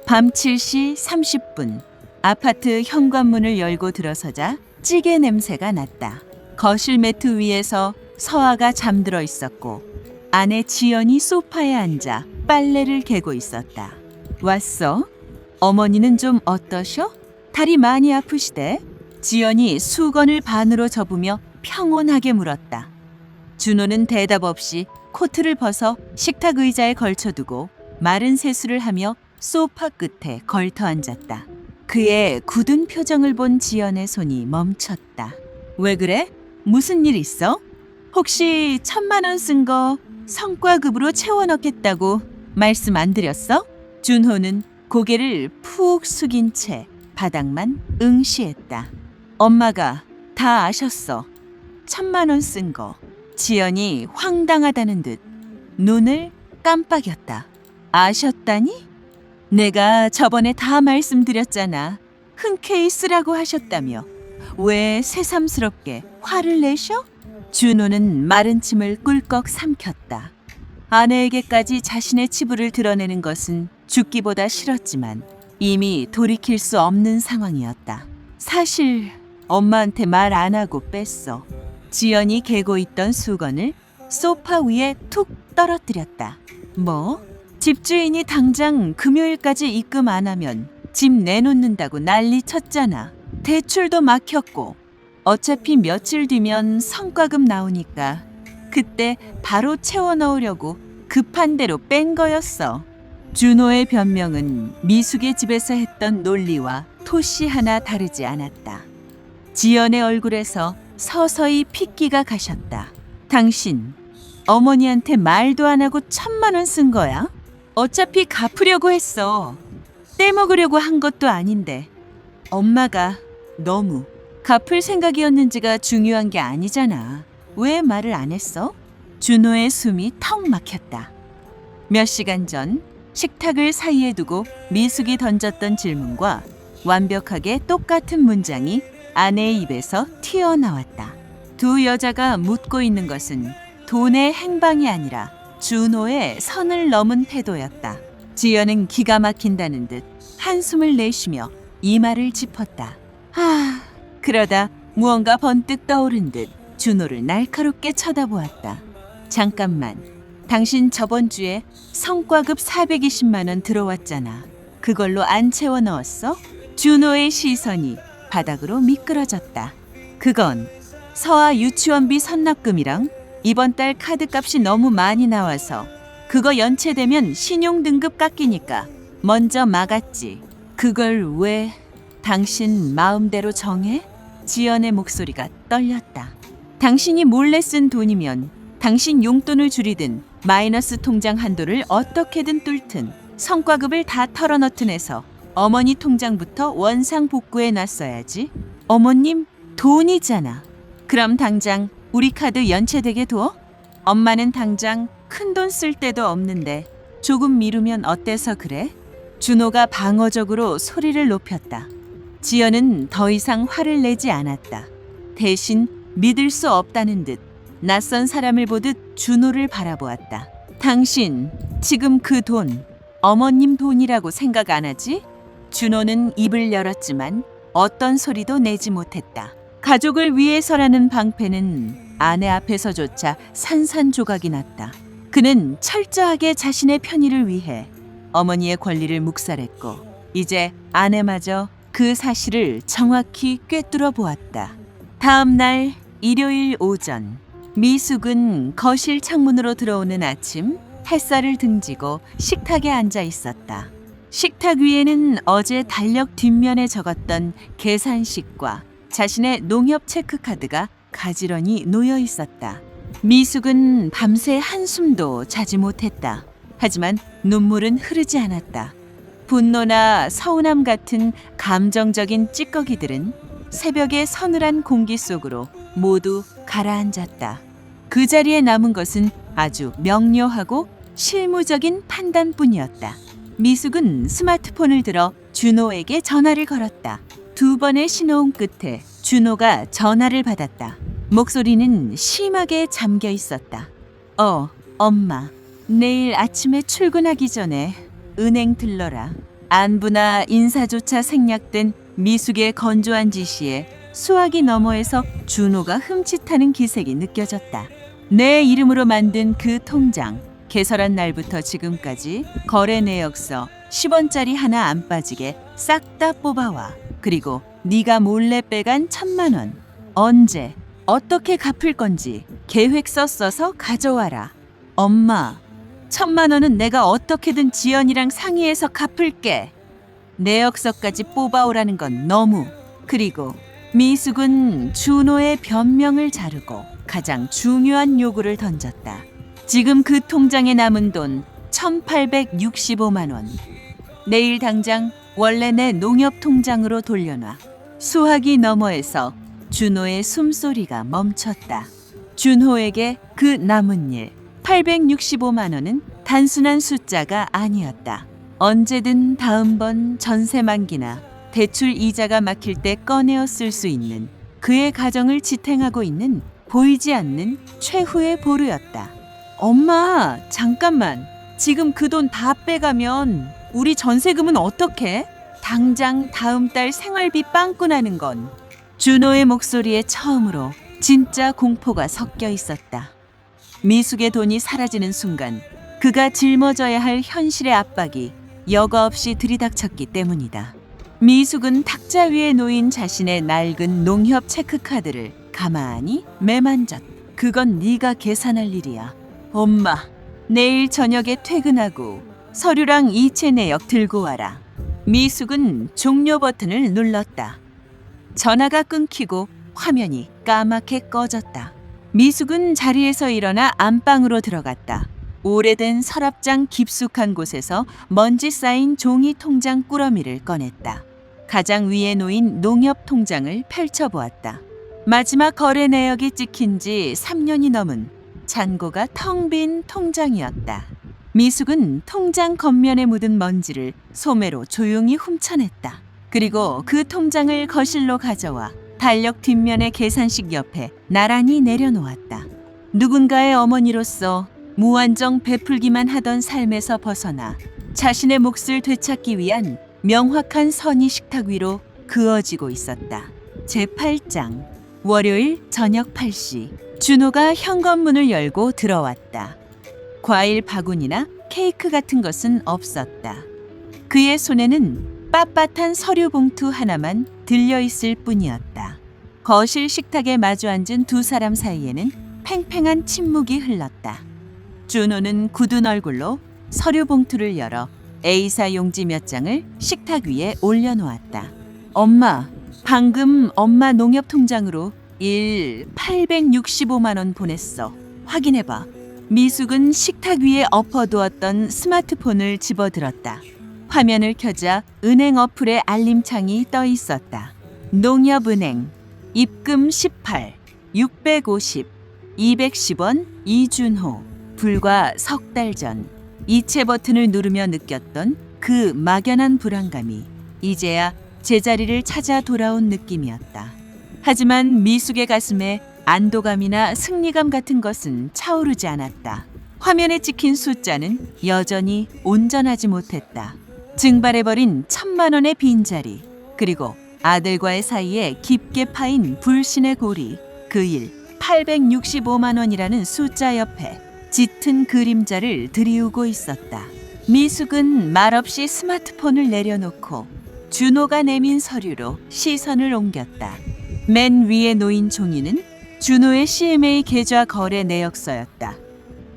밤 7시 30분 아파트 현관문을 열고 들어서자 찌개 냄새가 났다. 거실 매트 위에서 서아가 잠들어 있었고 아내 지연이 소파에 앉아 빨래를 개고 있었다. 왔어? 어머니는 좀 어떠셔? 다리 많이 아프시대? 지연이 수건을 반으로 접으며 평온하게 물었다. 준호는 대답 없이 코트를 벗어 식탁 의자에 걸쳐두고 마른 세수를 하며 소파 끝에 걸터 앉았다. 그의 굳은 표정을 본 지연의 손이 멈췄다. 왜 그래? 무슨 일 있어? 혹시 1,000만 원 쓴 거 성과급으로 채워 넣겠다고 말씀 안 드렸어? 준호는 고개를 푹 숙인 채 바닥만 응시했다. 엄마가 다 아셨어. 1,000만 원 쓴 거. 지연이 황당하다는 듯 눈을 깜빡였다. 아셨다니? 내가 저번에 다 말씀드렸잖아. 흔쾌히 쓰라고 하셨다며. 왜 새삼스럽게 화를 내셔? 준호는 마른 침을 꿀꺽 삼켰다. 아내에게까지 자신의 치부를 드러내는 것은 죽기보다 싫었지만 이미 돌이킬 수 없는 상황이었다. 사실 엄마한테 말 안 하고 뺐어. 지연이 개고 있던 수건을 소파 위에 툭 떨어뜨렸다. 뭐? 집주인이 당장 금요일까지 입금 안 하면 집 내놓는다고 난리 쳤잖아. 대출도 막혔고 어차피 며칠 뒤면 성과금 나오니까 그때 바로 채워 넣으려고 급한 대로 뺀 거였어. 준호의 변명은 미숙의 집에서 했던 논리와 토시 하나 다르지 않았다. 지연의 얼굴에서 서서히 핏기가 가셨다. 당신 어머니한테 말도 안 하고 1,000만 원 쓴 거야? 어차피 갚으려고 했어. 떼먹으려고 한 것도 아닌데 엄마가 너무 갚을 생각이었는지가 중요한 게 아니잖아. 왜 말을 안 했어? 준호의 숨이 턱 막혔다. 몇 시간 전 식탁을 사이에 두고 미숙이 던졌던 질문과 완벽하게 똑같은 문장이 아내의 입에서 튀어나왔다. 두 여자가 묻고 있는 것은 돈의 행방이 아니라 준호의 선을 넘은 태도였다. 지연은 기가 막힌다는 듯 한숨을 내쉬며 이마를 짚었다. 그러다 무언가 번뜩 떠오른 듯 준호를 날카롭게 쳐다보았다. 잠깐만, 당신 저번 주에 성과급 420만 원 들어왔잖아. 그걸로 안 채워 넣었어? 준호의 시선이 바닥으로 미끄러졌다. 그건 서아 유치원비 선납금이랑 이번 달 카드값이 너무 많이 나와서 그거 연체되면 신용등급 깎이니까 먼저 막았지. 그걸 왜 당신 마음대로 정해? 지연의 목소리가 떨렸다. 당신이 몰래 쓴 돈이면 당신 용돈을 줄이든 마이너스 통장 한도를 어떻게든 뚫든 성과급을 다 털어넣든 해서 어머니 통장부터 원상 복구해 놨어야지. 어머님 돈이잖아. 그럼 당장 우리 카드 연체되게 둬? 엄마는 당장 큰돈 쓸 데도 없는데 조금 미루면 어때서 그래? 준호가 방어적으로 소리를 높였다. 지연은 더 이상 화를 내지 않았다. 대신 믿을 수 없다는 듯 낯선 사람을 보듯 준호를 바라보았다. 당신 지금 그 돈 어머님 돈이라고 생각 안 하지? 준호는 입을 열었지만 어떤 소리도 내지 못했다. 가족을 위해서라는 방패는 아내 앞에서조차 산산조각이 났다. 그는 철저하게 자신의 편의를 위해 어머니의 권리를 묵살했고 이제 아내마저 그 사실을 정확히 꿰뚫어 보았다. 다음 날 일요일 오전, 미숙은 거실 창문으로 들어오는 아침 햇살을 등지고 식탁에 앉아 있었다. 식탁 위에는 어제 달력 뒷면에 적었던 계산식과 자신의 농협 체크카드가 가지런히 놓여 있었다. 미숙은 밤새 한숨도 자지 못했다. 하지만 눈물은 흐르지 않았다. 분노나 서운함 같은 감정적인 찌꺼기들은 새벽의 서늘한 공기 속으로 모두 가라앉았다. 그 자리에 남은 것은 아주 명료하고 실무적인 판단뿐이었다. 미숙은 스마트폰을 들어 준호에게 전화를 걸었다. 2번의 신호음 끝에 준호가 전화를 받았다. 목소리는 심하게 잠겨 있었다. 엄마. 내일 아침에 출근하기 전에 은행 들러라. 안부나 인사조차 생략된 미숙의 건조한 지시에 수화기 너머에서 준호가 흠칫하는 기색이 느껴졌다. 내 이름으로 만든 그 통장, 개설한 날부터 지금까지 거래 내역서 10원짜리 하나 안 빠지게 싹 다 뽑아와. 그리고 네가 몰래 빼간 1,000만 원. 언제, 어떻게 갚을 건지 계획서 써서 가져와라. 엄마, 1,000만 원은 내가 어떻게든 지연이랑 상의해서 갚을게. 내역서까지 뽑아오라는 건 너무. 그리고 미숙은 준호의 변명을 자르고 가장 중요한 요구를 던졌다. 지금 그 통장에 남은 돈 1,865만 원. 내일 당장 원래 내 농협 통장으로 돌려놔. 수화기 너머에서 준호의 숨소리가 멈췄다. 준호에게 그 남은 일 865만 원은 단순한 숫자가 아니었다. 언제든 다음번 전세 만기나 대출 이자가 막힐 때 꺼내어 쓸 수 있는 그의 가정을 지탱하고 있는 보이지 않는 최후의 보루였다. 엄마, 잠깐만. 지금 그 돈 다 빼가면 우리 전세금은 어떡해? 당장 다음 달 생활비 빵꾸 나는 건. 준호의 목소리에 처음으로 진짜 공포가 섞여 있었다. 미숙의 돈이 사라지는 순간 그가 짊어져야 할 현실의 압박이 여과 없이 들이닥쳤기 때문이다. 미숙은 탁자 위에 놓인 자신의 낡은 농협 체크카드를 가만히 매만졌다. 그건 네가 계산할 일이야. 엄마, 내일 저녁에 퇴근하고 서류랑 이체 내역 들고 와라. 미숙은 종료 버튼을 눌렀다. 전화가 끊기고 화면이 까맣게 꺼졌다. 미숙은 자리에서 일어나 안방으로 들어갔다. 오래된 서랍장 깊숙한 곳에서 먼지 쌓인 종이 통장 꾸러미를 꺼냈다. 가장 위에 놓인 농협 통장을 펼쳐보았다. 마지막 거래 내역이 찍힌 지 3년이 넘은 잔고가 텅 빈 통장이었다. 미숙은 통장 겉면에 묻은 먼지를 소매로 조용히 훔쳐냈다. 그리고 그 통장을 거실로 가져와 달력 뒷면의 계산식 옆에 나란히 내려놓았다. 누군가의 어머니로서 무한정 베풀기만 하던 삶에서 벗어나 자신의 몫을 되찾기 위한 명확한 선이 식탁 위로 그어지고 있었다. 제8장 월요일 저녁 8시 준호가 현관문을 열고 들어왔다. 과일 바구니나 케이크 같은 것은 없었다. 그의 손에는 빳빳한 서류 봉투 하나만 들려있을 뿐이었다. 거실 식탁에 마주 앉은 두 사람 사이에는 팽팽한 침묵이 흘렀다. 준호는 굳은 얼굴로 서류 봉투를 열어 A사 용지 몇 장을 식탁 위에 올려놓았다. 엄마, 방금 엄마 농협 통장으로 865만 원 보냈어. 확인해봐. 미숙은 식탁 위에 엎어두었던 스마트폰을 집어들었다. 화면을 켜자 은행 어플에 알림창이 떠 있었다. 농협은행, 입금 18, 650, 210원 이준호. 불과 석 달 전 이체 버튼을 누르며 느꼈던 그 막연한 불안감이 이제야 제자리를 찾아 돌아온 느낌이었다. 하지만 미숙의 가슴에 안도감이나 승리감 같은 것은 차오르지 않았다. 화면에 찍힌 숫자는 여전히 온전하지 못했다. 증발해버린 1,000만 원의 빈자리, 그리고 아들과의 사이에 깊게 파인 불신의 고리, 그 일 865만 원이라는 숫자 옆에 짙은 그림자를 드리우고 있었다. 미숙은 말없이 스마트폰을 내려놓고 준호가 내민 서류로 시선을 옮겼다. 맨 위에 놓인 종이는 준호의 CMA 계좌 거래 내역서였다.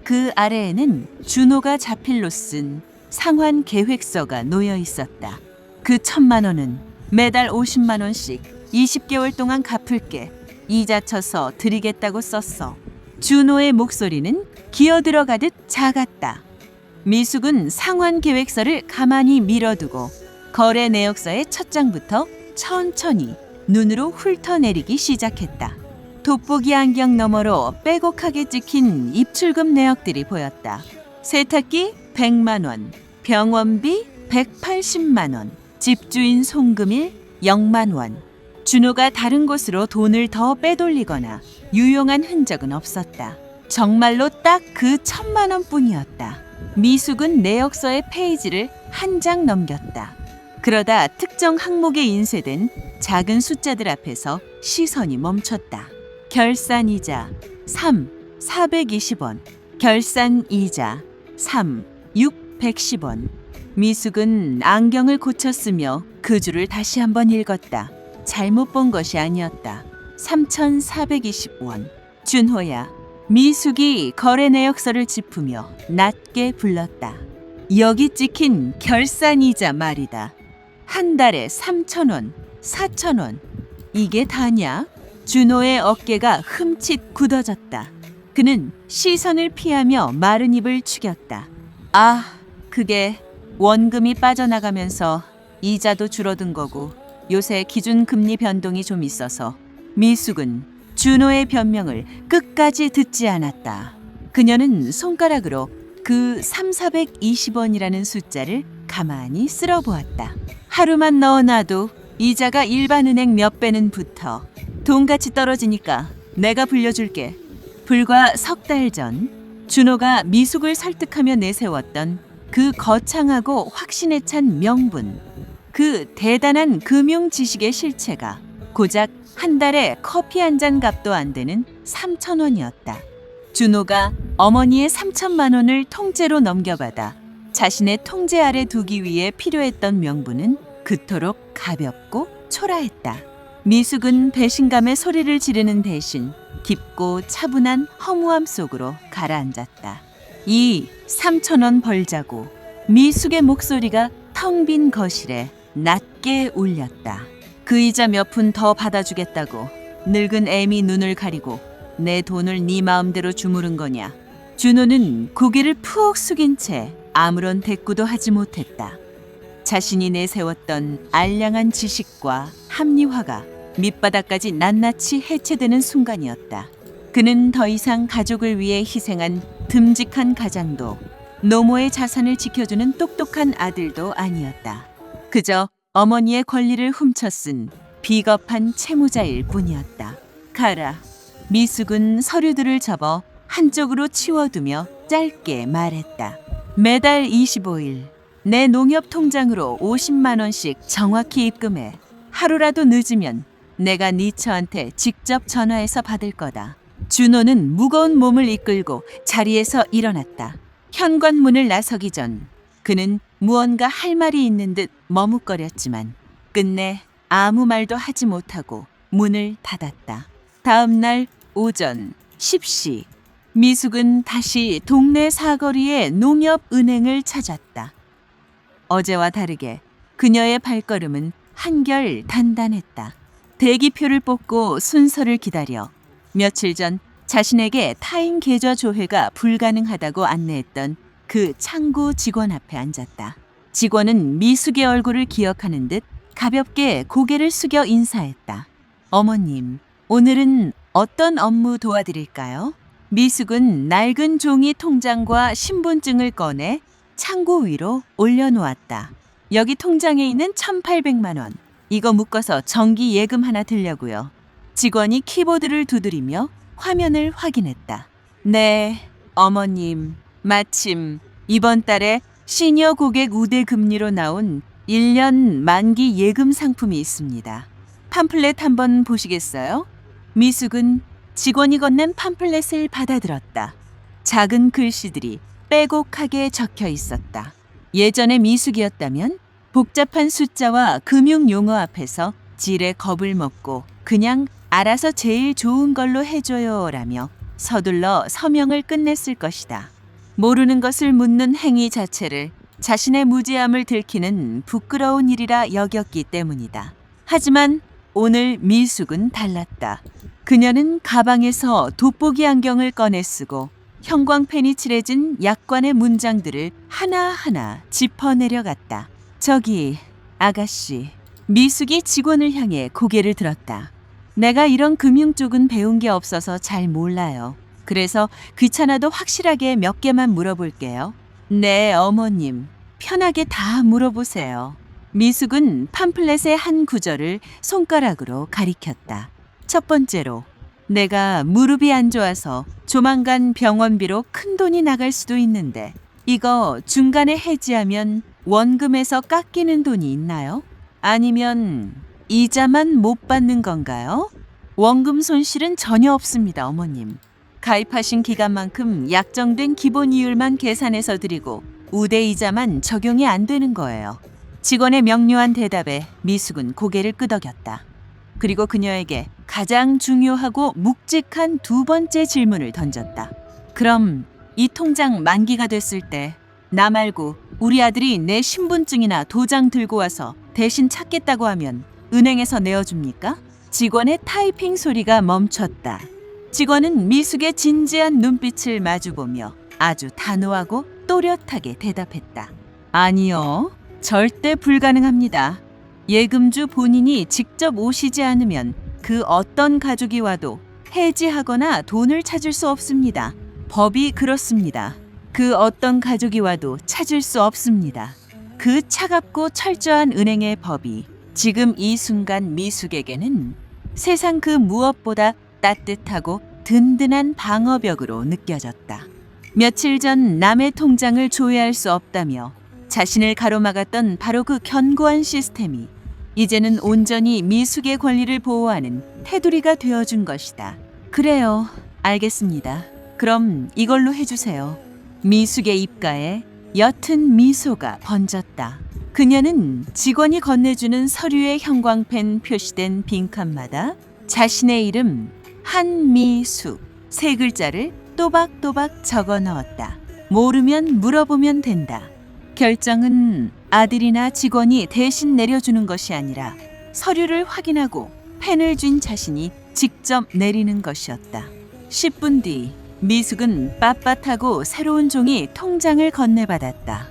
그 아래에는 준호가 자필로 쓴 상환 계획서가 놓여 있었다. 그 1,000만 원은 매달 50만 원씩 20개월 동안 갚을게. 이자 쳐서 드리겠다고 썼어. 준호의 목소리는 기어들어가듯 작았다. 미숙은 상환 계획서를 가만히 밀어두고 거래 내역서의 첫 장부터 천천히 눈으로 훑어내리기 시작했다. 돋보기 안경 너머로 빼곡하게 찍힌 입출금 내역들이 보였다. 세탁기 100만 원, 병원비 180만 원, 집주인 송금일 0만 원. 준호가 다른 곳으로 돈을 더 빼돌리거나 유용한 흔적은 없었다. 정말로 딱 그 1,000만 원뿐이었다. 미숙은 내역서의 페이지를 한 장 넘겼다. 그러다 특정 항목에 인쇄된 작은 숫자들 앞에서 시선이 멈췄다. 결산이자 3, 420원, 결산이자 3, 610원. 미숙은 안경을 고쳤으며 그 줄을 다시 한번 읽었다. 잘못 본 것이 아니었다. 3,420원. 준호야. 미숙이 거래 내역서를 짚으며 낮게 불렀다. 여기 찍힌 결산이자 말이다. 한 달에 3,000원, 4,000원. 이게 다냐? 준호의 어깨가 흠칫 굳어졌다. 그는 시선을 피하며 마른 입을 축였다. 아, 그게 원금이 빠져나가면서 이자도 줄어든 거고 요새 기준금리 변동이 좀 있어서. 미숙은 준호의 변명을 끝까지 듣지 않았다. 그녀는 손가락으로 그 3,420원이라는 숫자를 가만히 쓸어보았다. 하루만 넣어놔도 이자가 일반은행 몇 배는 붙어. 돈같이 떨어지니까 내가 불려줄게. 불과 석 달 전 준호가 미숙을 설득하며 내세웠던 그 거창하고 확신에 찬 명분, 그 대단한 금융 지식의 실체가 고작 한 달에 커피 한 잔 값도 안 되는 3,000원이었다. 준호가 어머니의 3,000만 원을 통째로 넘겨받아 자신의 통제 아래 두기 위해 필요했던 명분은 그토록 가볍고 초라했다. 미숙은 배신감에 소리를 지르는 대신 깊고 차분한 허무함 속으로 가라앉았다. 이 3,000원 벌자고. 미숙의 목소리가 텅 빈 거실에 낮게 울렸다. 그 이자 몇 푼 더 받아주겠다고 늙은 애미 눈을 가리고 내 돈을 네 마음대로 주무른 거냐. 준호는 고개를 푹 숙인 채 아무런 대꾸도 하지 못했다. 자신이 내세웠던 알량한 지식과 합리화가 밑바닥까지 낱낱이 해체되는 순간이었다. 그는 더 이상 가족을 위해 희생한 듬직한 가장도 노모의 자산을 지켜주는 똑똑한 아들도 아니었다. 그저 어머니의 권리를 훔쳐쓴 비겁한 채무자일 뿐이었다. 가라. 미숙은 서류들을 접어 한쪽으로 치워두며 짧게 말했다. 매달 25일 내 농협 통장으로 50만 원씩 정확히 입금해. 하루라도 늦으면 내가 네 처한테 직접 전화해서 받을 거다. 준호는 무거운 몸을 이끌고 자리에서 일어났다. 현관문을 나서기 전 그는 무언가 할 말이 있는 듯 머뭇거렸지만 끝내 아무 말도 하지 못하고 문을 닫았다. 다음 날 오전 10시 미숙은 다시 동네 사거리의 농협은행을 찾았다. 어제와 다르게 그녀의 발걸음은 한결 단단했다. 대기표를 뽑고 순서를 기다려 며칠 전 자신에게 타인 계좌 조회가 불가능하다고 안내했던 그 창구 직원 앞에 앉았다. 직원은 미숙의 얼굴을 기억하는 듯 가볍게 고개를 숙여 인사했다. 어머님, 오늘은 어떤 업무 도와드릴까요? 미숙은 낡은 종이 통장과 신분증을 꺼내 창고 위로 올려놓았다. 여기 통장에 있는 1,800만 원. 이거 묶어서 정기 예금 하나 들려고요. 직원이 키보드를 두드리며 화면을 확인했다. 네, 어머님. 마침 이번 달에 시니어 고객 우대 금리로 나온 1년 만기 예금 상품이 있습니다. 팜플렛 한번 보시겠어요? 미숙은 직원이 건넨 팜플렛을 받아들었다. 작은 글씨들이 빼곡하게 적혀 있었다. 예전에 미숙이었다면 복잡한 숫자와 금융 용어 앞에서 지레 겁을 먹고 그냥 알아서 제일 좋은 걸로 해줘요 라며 서둘러 서명을 끝냈을 것이다. 모르는 것을 묻는 행위 자체를 자신의 무지함을 들키는 부끄러운 일이라 여겼기 때문이다. 하지만 오늘 미숙은 달랐다. 그녀는 가방에서 돋보기 안경을 꺼내 쓰고 형광펜이 칠해진 약관의 문장들을 하나하나 짚어내려갔다. 저기, 아가씨. 미숙이 직원을 향해 고개를 들었다. 내가 이런 금융 쪽은 배운 게 없어서 잘 몰라요. 그래서 귀찮아도 확실하게 몇 개만 물어볼게요. 네, 어머님. 편하게 다 물어보세요. 미숙은 팜플렛의 한 구절을 손가락으로 가리켰다. 첫 번째로, 내가 무릎이 안 좋아서 조만간 병원비로 큰 돈이 나갈 수도 있는데 이거 중간에 해지하면 원금에서 깎이는 돈이 있나요? 아니면 이자만 못 받는 건가요? 원금 손실은 전혀 없습니다, 어머님. 가입하신 기간만큼 약정된 기본 이율만 계산해서 드리고 우대 이자만 적용이 안 되는 거예요. 직원의 명료한 대답에 미숙은 고개를 끄덕였다. 그리고 그녀에게 가장 중요하고 묵직한 두 번째 질문을 던졌다. 그럼 이 통장 만기가 됐을 때 나 말고 우리 아들이 내 신분증이나 도장 들고 와서 대신 찾겠다고 하면 은행에서 내어줍니까? 직원의 타이핑 소리가 멈췄다. 직원은 미숙의 진지한 눈빛을 마주보며 아주 단호하고 또렷하게 대답했다. 아니요, 절대 불가능합니다. 예금주 본인이 직접 오시지 않으면 그 어떤 가족이 와도 해지하거나 돈을 찾을 수 없습니다. 법이 그렇습니다. 그 어떤 가족이 와도 찾을 수 없습니다. 그 차갑고 철저한 은행의 법이 지금 이 순간 미숙에게는 세상 그 무엇보다 따뜻하고 든든한 방어벽으로 느껴졌다. 며칠 전 남의 통장을 조회할 수 없다며 자신을 가로막았던 바로 그 견고한 시스템이 이제는 온전히 미숙의 권리를 보호하는 테두리가 되어준 것이다. 그래요. 알겠습니다. 그럼 이걸로 해주세요. 미숙의 입가에 옅은 미소가 번졌다. 그녀는 직원이 건네주는 서류의 형광펜 표시된 빈칸마다 자신의 이름 한미숙 3글자를 또박또박 적어 넣었다. 모르면 물어보면 된다. 결정은 아들이나 직원이 대신 내려주는 것이 아니라 서류를 확인하고 펜을 쥔 자신이 직접 내리는 것이었다. 10분 뒤 미숙은 빳빳하고 새로운 종이 통장을 건네받았다.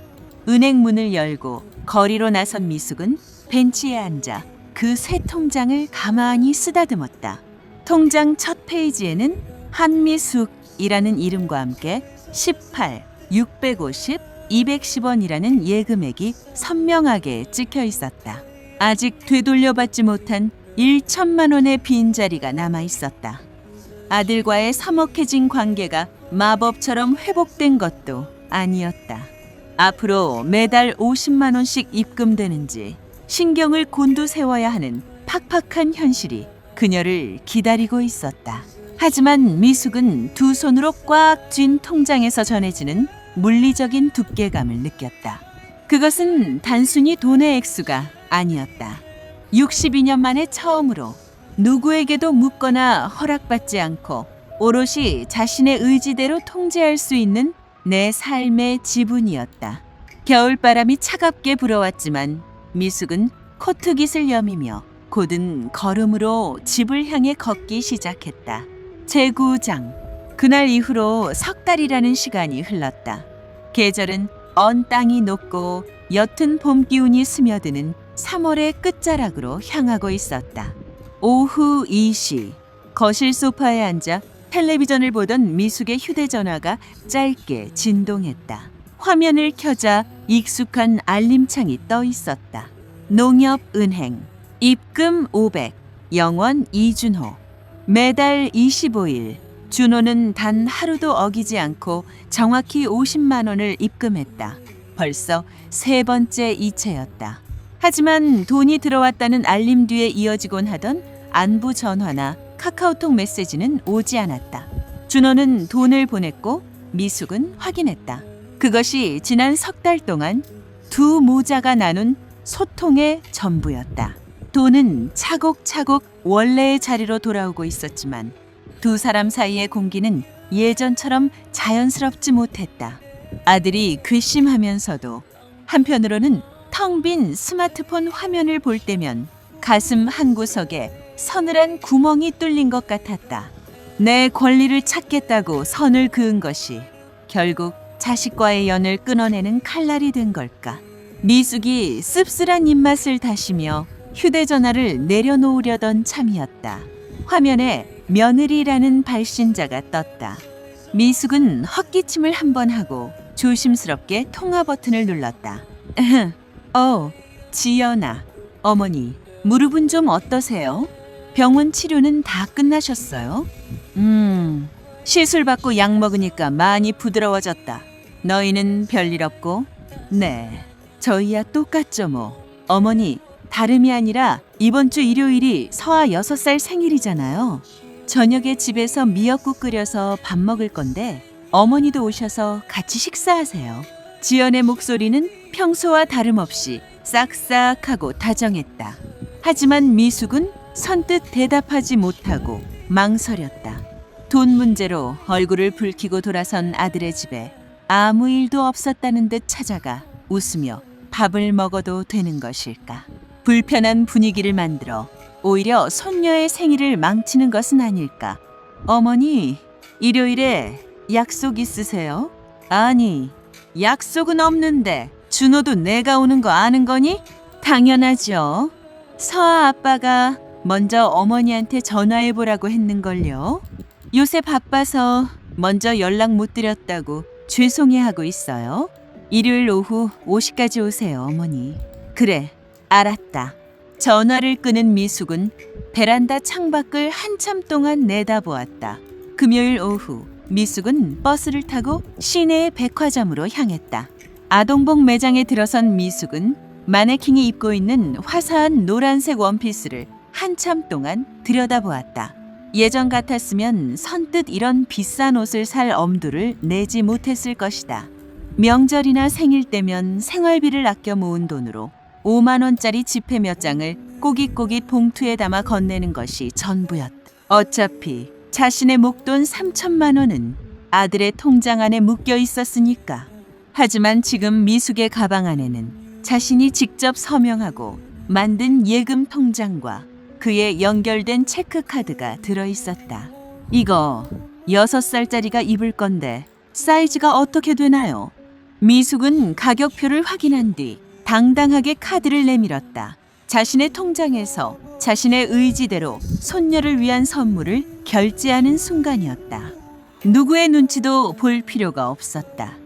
은행 문을 열고 거리로 나선 미숙은 벤치에 앉아 그 새 통장을 가만히 쓰다듬었다. 통장 첫 페이지에는 한미숙이라는 이름과 함께 18, 650, 210원이라는 예금액이 선명하게 찍혀 있었다. 아직 되돌려받지 못한 1,000만 원의 빈자리가 남아 있었다. 아들과의 서먹해진 관계가 마법처럼 회복된 것도 아니었다. 앞으로 매달 50만 원씩 입금되는지 신경을 곤두세워야 하는 팍팍한 현실이 그녀를 기다리고 있었다. 하지만 미숙은 두 손으로 꽉 쥔 통장에서 전해지는 물리적인 두께감을 느꼈다. 그것은 단순히 돈의 액수가 아니었다. 62년 만에 처음으로 누구에게도 묻거나 허락받지 않고 오롯이 자신의 의지대로 통제할 수 있는 내 삶의 지분이었다. 겨울바람이 차갑게 불어왔지만 미숙은 코트깃을 여미며 곧은 걸음으로 집을 향해 걷기 시작했다. 제9장. 그날 이후로 석 달이라는 시간이 흘렀다. 계절은 언 땅이 녹고 옅은 봄 기운이 스며드는 3월의 끝자락으로 향하고 있었다. 오후 2시. 거실 소파에 앉아 텔레비전을 보던 미숙의 휴대전화가 짧게 진동했다. 화면을 켜자 익숙한 알림창이 떠 있었다. 농협은행 입금 500, 영원 이준호. 매달 25일 준호는 단 하루도 어기지 않고 정확히 50만 원을 입금했다. 벌써 세 번째 이체였다. 하지만 돈이 들어왔다는 알림 뒤에 이어지곤 하던 안부 전화나 카카오톡 메시지는 오지 않았다. 준호는 돈을 보냈고 미숙은 확인했다. 그것이 지난 석 달 동안 두 모자가 나눈 소통의 전부였다. 돈은 차곡차곡 원래의 자리로 돌아오고 있었지만 두 사람 사이의 공기는 예전처럼 자연스럽지 못했다. 아들이 괘씸하면서도 한편으로는 텅 빈 스마트폰 화면을 볼 때면 가슴 한구석에 서늘한 구멍이 뚫린 것 같았다. 내 권리를 찾겠다고 선을 그은 것이 결국 자식과의 연을 끊어내는 칼날이 된 걸까? 미숙이 씁쓸한 입맛을 다시며 휴대전화를 내려놓으려던 참이었다. 화면에 며느리라는 발신자가 떴다. 미숙은 헛기침을 한 번 하고 조심스럽게 통화 버튼을 눌렀다. 지연아. 어머니, 무릎은 좀 어떠세요? 병원 치료는 다 끝나셨어요? 시술 받고 약 먹으니까 많이 부드러워졌다. 너희는 별일 없고? 네, 저희야 똑같죠 뭐. 어머니, 다름이 아니라 이번 주 일요일이 서아 6살 생일이잖아요. 저녁에 집에서 미역국 끓여서 밥 먹을 건데 어머니도 오셔서 같이 식사하세요. 지연의 목소리는 평소와 다름없이 싹싹하고 다정했다. 하지만 미숙은 선뜻 대답하지 못하고 망설였다. 돈 문제로 얼굴을 붉히고 돌아선 아들의 집에 아무 일도 없었다는 듯 찾아가 웃으며 밥을 먹어도 되는 것일까? 불편한 분위기를 만들어 오히려 손녀의 생일을 망치는 것은 아닐까? 어머니, 일요일에 약속 있으세요? 아니, 약속은 없는데 준호도 내가 오는 거 아는 거니? 당연하죠. 서아 아빠가 먼저 어머니한테 전화해보라고 했는걸요. 요새 바빠서 먼저 연락 못 드렸다고 죄송해하고 있어요. 일요일 오후 5시까지 오세요, 어머니. 그래, 알았다. 전화를 끄는 미숙은 베란다 창밖을 한참 동안 내다보았다. 금요일 오후 미숙은 버스를 타고 시내의 백화점으로 향했다. 아동복 매장에 들어선 미숙은 마네킹이 입고 있는 화사한 노란색 원피스를 한참 동안 들여다보았다. 예전 같았으면 선뜻 이런 비싼 옷을 살 엄두를 내지 못했을 것이다. 명절이나 생일 때면 생활비를 아껴 모은 돈으로 5만 원짜리 지폐 몇 장을 꼬깃꼬깃 봉투에 담아 건네는 것이 전부였다. 어차피 자신의 목돈 3천만 원은 아들의 통장 안에 묶여 있었으니까. 하지만 지금 미숙의 가방 안에는 자신이 직접 서명하고 만든 예금 통장과 그에 연결된 체크카드가 들어있었다. 이거 6살짜리가 입을 건데 사이즈가 어떻게 되나요? 미숙은 가격표를 확인한 뒤 당당하게 카드를 내밀었다. 자신의 통장에서 자신의 의지대로 손녀를 위한 선물을 결제하는 순간이었다. 누구의 눈치도 볼 필요가 없었다.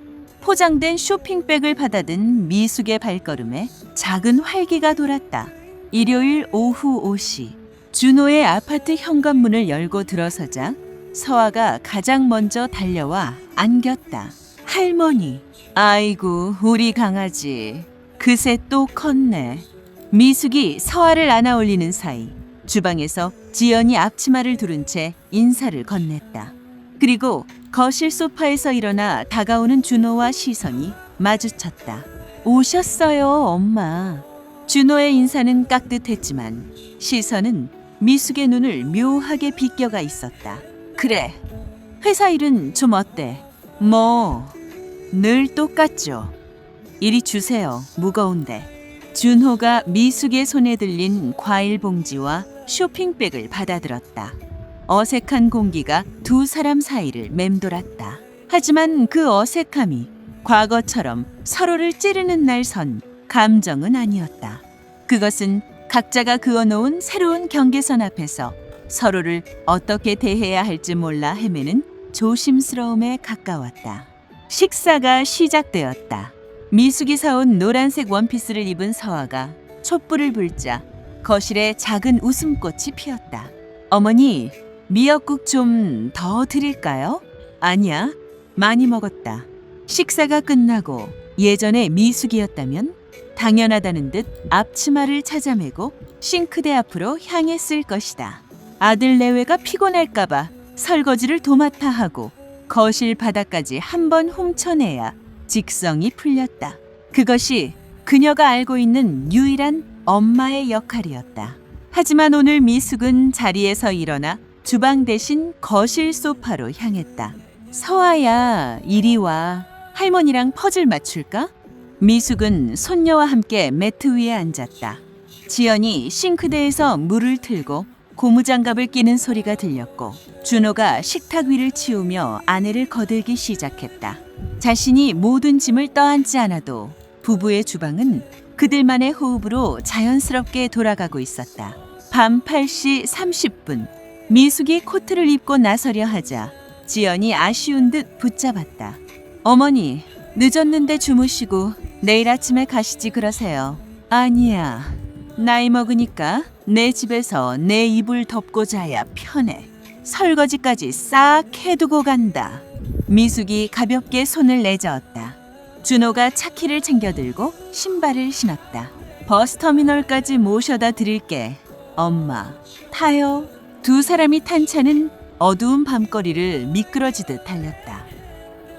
포장된 쇼핑백을 받아든 미숙의 발걸음에 작은 활기가 돌았다. 일요일 오후 5시 준호의 아파트 현관문을 열고 들어서자 서아가 가장 먼저 달려와 안겼다. 할머니, 아이고 우리 강아지 그새 또 컸네. 미숙이 서아를 안아 올리는 사이 주방에서 지연이 앞치마를 두른 채 인사를 건넸다. 그리고 거실 소파에서 일어나 다가오는 준호와 시선이 마주쳤다. 오셨어요, 엄마. 준호의 인사는 깍듯했지만 시선은 미숙의 눈을 묘하게 비껴가 있었다. 그래, 회사 일은 좀 어때? 뭐, 늘 똑같죠. 이리 주세요. 무거운데. 준호가 미숙의 손에 들린 과일 봉지와 쇼핑백을 받아들었다. 어색한 공기가 두 사람 사이를 맴돌았다. 하지만 그 어색함이 과거처럼 서로를 찌르는 날 선 감정은 아니었다. 그것은 각자가 그어놓은 새로운 경계선 앞에서 서로를 어떻게 대해야 할지 몰라 헤매는 조심스러움에 가까웠다. 식사가 시작되었다. 미숙이 사온 노란색 원피스를 입은 서아가 촛불을 불자 거실에 작은 웃음꽃이 피었다. 어머니, 미역국 좀 더 드릴까요? 아니야, 많이 먹었다. 식사가 끝나고 예전에 미숙이었다면 당연하다는 듯 앞치마를 찾아매고 싱크대 앞으로 향했을 것이다. 아들 내외가 피곤할까봐 설거지를 도맡아 하고 거실 바닥까지 한 번 훔쳐내야 직성이 풀렸다. 그것이 그녀가 알고 있는 유일한 엄마의 역할이었다. 하지만 오늘 미숙은 자리에서 일어나 주방 대신 거실 소파로 향했다. 서아야, 이리 와. 할머니랑 퍼즐 맞출까? 미숙은 손녀와 함께 매트 위에 앉았다. 지연이 싱크대에서 물을 틀고 고무장갑을 끼는 소리가 들렸고 준호가 식탁 위를 치우며 아내를 거들기 시작했다. 자신이 모든 짐을 떠안지 않아도 부부의 주방은 그들만의 호흡으로 자연스럽게 돌아가고 있었다. 밤 8시 30분 미숙이 코트를 입고 나서려 하자 지연이 아쉬운 듯 붙잡았다. 어머니, 늦었는데 주무시고 내일 아침에 가시지 그러세요. 아니야. 나이 먹으니까 내 집에서 내 이불 덮고 자야 편해. 설거지까지 싹 해두고 간다. 미숙이 가볍게 손을 내저었다. 준호가 차키를 챙겨들고 신발을 신었다. 버스터미널까지 모셔다 드릴게. 엄마, 타요. 두 사람이 탄 차는 어두운 밤거리를 미끄러지듯 달렸다.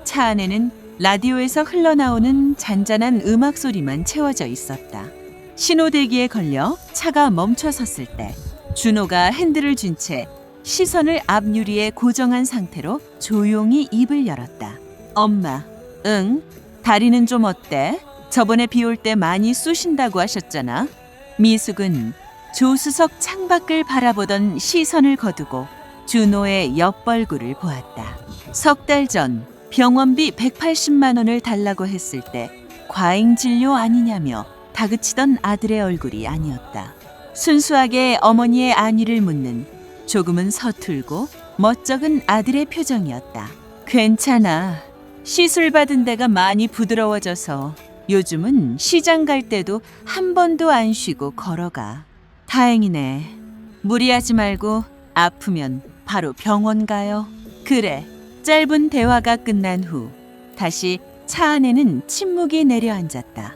차 안에는 라디오에서 흘러나오는 잔잔한 음악 소리만 채워져 있었다. 신호대기에 걸려 차가 멈춰 섰을 때 준호가 핸들을 쥔 채 시선을 앞유리에 고정한 상태로 조용히 입을 열었다. 엄마, 응? 다리는 좀 어때? 저번에 비 올 때 많이 쑤신다고 하셨잖아. 미숙은 조수석 창밖을 바라보던 시선을 거두고 준호의 옆벌구를 보았다. 석 달 전 병원비 180만 원을 달라고 했을 때 과잉 진료 아니냐며 다그치던 아들의 얼굴이 아니었다. 순수하게 어머니의 안위를 묻는 조금은 서툴고 멋쩍은 아들의 표정이었다. 괜찮아. 시술 받은 데가 많이 부드러워져서 요즘은 시장 갈 때도 한 번도 안 쉬고 걸어가. 다행이네. 무리하지 말고 아프면 바로 병원 가요. 그래. 짧은 대화가 끝난 후 다시 차 안에는 침묵이 내려앉았다.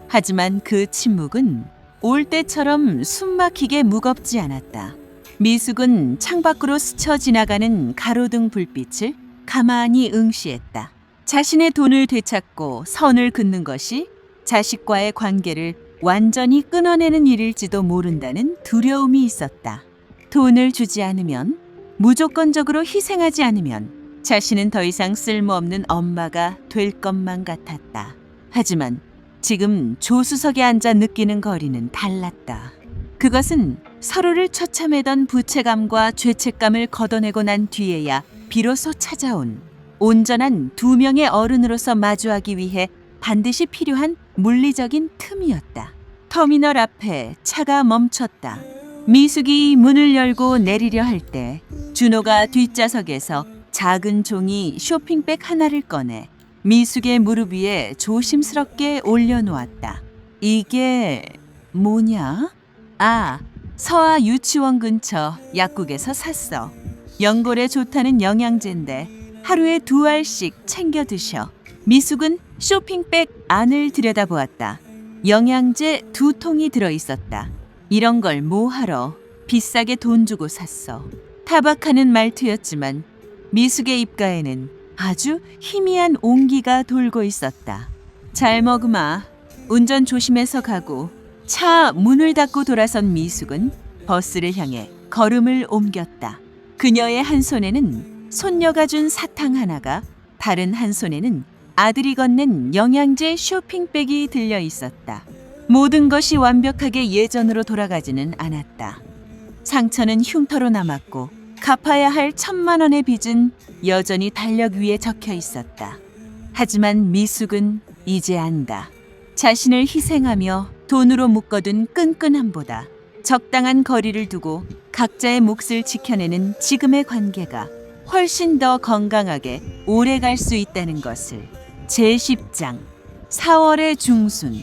하지만 그 침묵은 올 때처럼 숨막히게 무겁지 않았다. 미숙은 창밖으로 스쳐 지나가는 가로등 불빛을 가만히 응시했다. 자신의 돈을 되찾고 선을 긋는 것이 자식과의 관계를 완전히 끊어내는 일일지도 모른다는 두려움이 있었다. 돈을 주지 않으면, 무조건적으로 희생하지 않으면 자신은 더 이상 쓸모없는 엄마가 될 것만 같았다. 하지만 지금 조수석에 앉아 느끼는 거리는 달랐다. 그것은 서로를 처참해던 부채감과 죄책감을 걷어내고 난 뒤에야 비로소 찾아온 온전한 두 명의 어른으로서 마주하기 위해 반드시 필요한 물리적인 틈이었다. 터미널 앞에 차가 멈췄다. 미숙이 문을 열고 내리려 할 때 준호가 뒷좌석에서 작은 종이 쇼핑백 하나를 꺼내 미숙의 무릎 위에 조심스럽게 올려놓았다. 이게 뭐냐? 아, 서아 유치원 근처 약국에서 샀어. 연골에 좋다는 영양제인데 하루에 2알씩 챙겨 드셔. 미숙은 쇼핑백 안을 들여다보았다. 영양제 2통이 들어있었다. 이런 걸 뭐하러 비싸게 돈 주고 샀어. 타박하는 말투였지만 미숙의 입가에는 아주 희미한 온기가 돌고 있었다. 잘 먹으마. 운전 조심해서 가고. 차 문을 닫고 돌아선 미숙은 버스를 향해 걸음을 옮겼다. 그녀의 한 손에는 손녀가 준 사탕 하나가, 다른 한 손에는 아들이 건넨 영양제 쇼핑백이 들려 있었다. 모든 것이 완벽하게 예전으로 돌아가지는 않았다. 상처는 흉터로 남았고 갚아야 할 1,000만 원의 빚은 여전히 달력 위에 적혀 있었다. 하지만 미숙은 이제 안다. 자신을 희생하며 돈으로 묶어둔 끈끈함보다 적당한 거리를 두고 각자의 몫을 지켜내는 지금의 관계가 훨씬 더 건강하게 오래 갈 수 있다는 것을. 제10장 4월의 중순.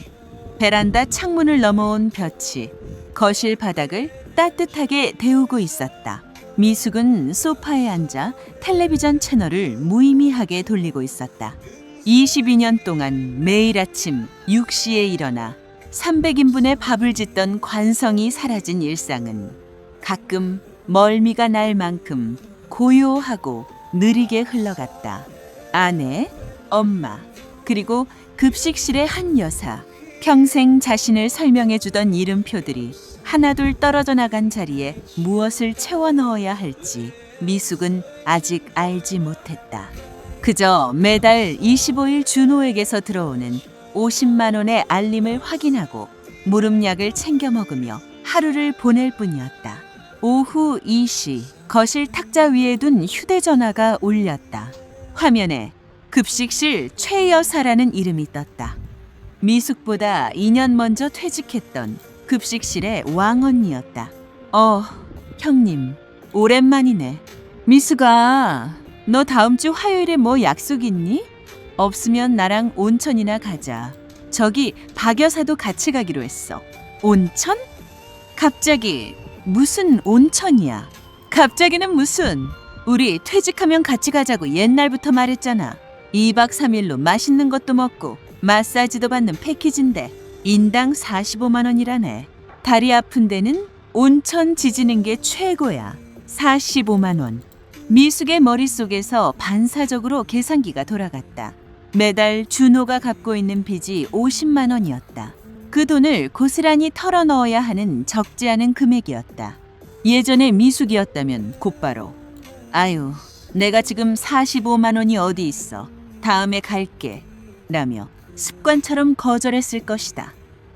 베란다 창문을 넘어온 볕이 거실 바닥을 따뜻하게 데우고 있었다. 미숙은 소파에 앉아 텔레비전 채널을 무의미하게 돌리고 있었다. 22년 동안 매일 아침 6시에 일어나 300인분의 밥을 짓던 관성이 사라진 일상은 가끔 멀미가 날 만큼 고요하고 느리게 흘러갔다. 아내, 엄마, 그리고 급식실의 한 여사, 평생 자신을 설명해 주던 이름표들이 하나둘 떨어져 나간 자리에 무엇을 채워 넣어야 할지 미숙은 아직 알지 못했다. 그저 매달 25일 준호에게서 들어오는 50만 원의 알림을 확인하고 무릎약을 챙겨 먹으며 하루를 보낼 뿐이었다. 오후 2시 거실 탁자 위에 둔 휴대전화가 울렸다. 화면에 급식실 최 여사라는 이름이 떴다. 미숙보다 2년 먼저 퇴직했던 급식실의 왕언니였다. 형님, 오랜만이네. 미숙아, 너 다음 주 화요일에 뭐 약속 있니? 없으면 나랑 온천이나 가자. 저기 박 여사도 같이 가기로 했어. 온천? 갑자기 무슨 온천이야? 갑자기는 무슨? 우리 퇴직하면 같이 가자고 옛날부터 말했잖아. 2박 3일로 맛있는 것도 먹고 마사지도 받는 패키지인데 인당 45만 원이라네. 다리 아픈 데는 온천 지지는 게 최고야. 45만 원. 미숙의 머릿속에서 반사적으로 계산기가 돌아갔다. 매달 준호가 갚고 있는 빚이 50만 원이었다. 그 돈을 고스란히 털어 넣어야 하는 적지 않은 금액이었다. 예전에 미숙이었다면 곧바로 아유, 내가 지금 45만 원이 어디 있어. 다음에 갈게. 라며 습관처럼 거절했을 것이다.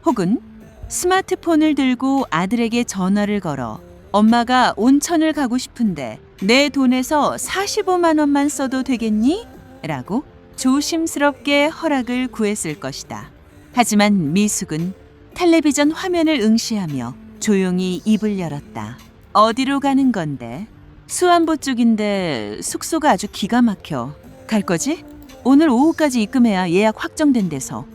혹은 스마트폰을 들고 아들에게 전화를 걸어 엄마가 온천을 가고 싶은데 내 돈에서 45만 원만 써도 되겠니? 라고 조심스럽게 허락을 구했을 것이다. 하지만 미숙은 텔레비전 화면을 응시하며 조용히 입을 열었다. 어디로 가는 건데? 수안보 쪽인데 숙소가 아주 기가 막혀. 갈 거지? 오늘 오후까지 입금해야 예약 확정된 데서.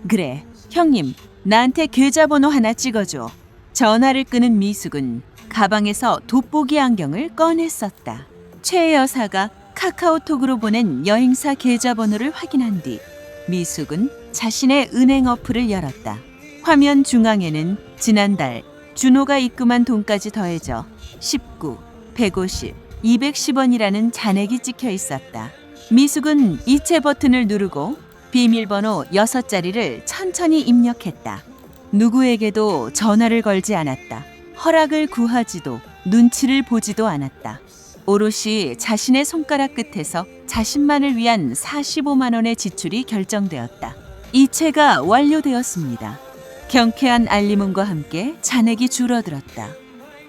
그래, 형님, 나한테 계좌번호 하나 찍어줘. 전화를 끄는 미숙은 가방에서 돋보기 안경을 꺼냈었다. 최 여사가 카카오톡으로 보낸 여행사 계좌번호를 확인한 뒤 미숙은 자신의 은행 어플을 열었다. 화면 중앙에는 지난달 준호가 입금한 돈까지 더해져 19, 150, 210원이라는 잔액이 찍혀 있었다. 미숙은 이체 버튼을 누르고 비밀번호 6자리를 천천히 입력했다. 누구에게도 전화를 걸지 않았다. 허락을 구하지도 눈치를 보지도 않았다. 오롯이 자신의 손가락 끝에서 자신만을 위한 45만 원의 지출이 결정되었다. 이체가 완료되었습니다. 경쾌한 알림음과 함께 잔액이 줄어들었다.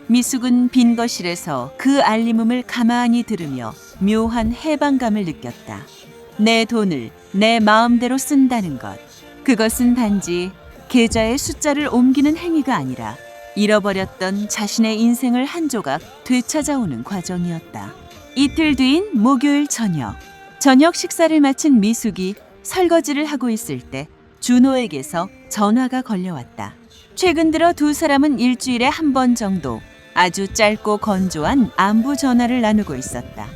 미숙은 빈 거실에서 그 알림음을 가만히 들으며 묘한 해방감을 느꼈다. 내 돈을 내 마음대로 쓴다는 것. 그것은 단지 계좌의 숫자를 옮기는 행위가 아니라 잃어버렸던 자신의 인생을 한 조각 되찾아오는 과정이었다. 이틀 뒤인 목요일 저녁 식사를 마친 미숙이 설거지를 하고 있을 때 준호에게서 전화가 걸려왔다. 최근 들어 두 사람은 일주일에 한 번 정도 아주 짧고 건조한 안부 전화를 나누고 있었다.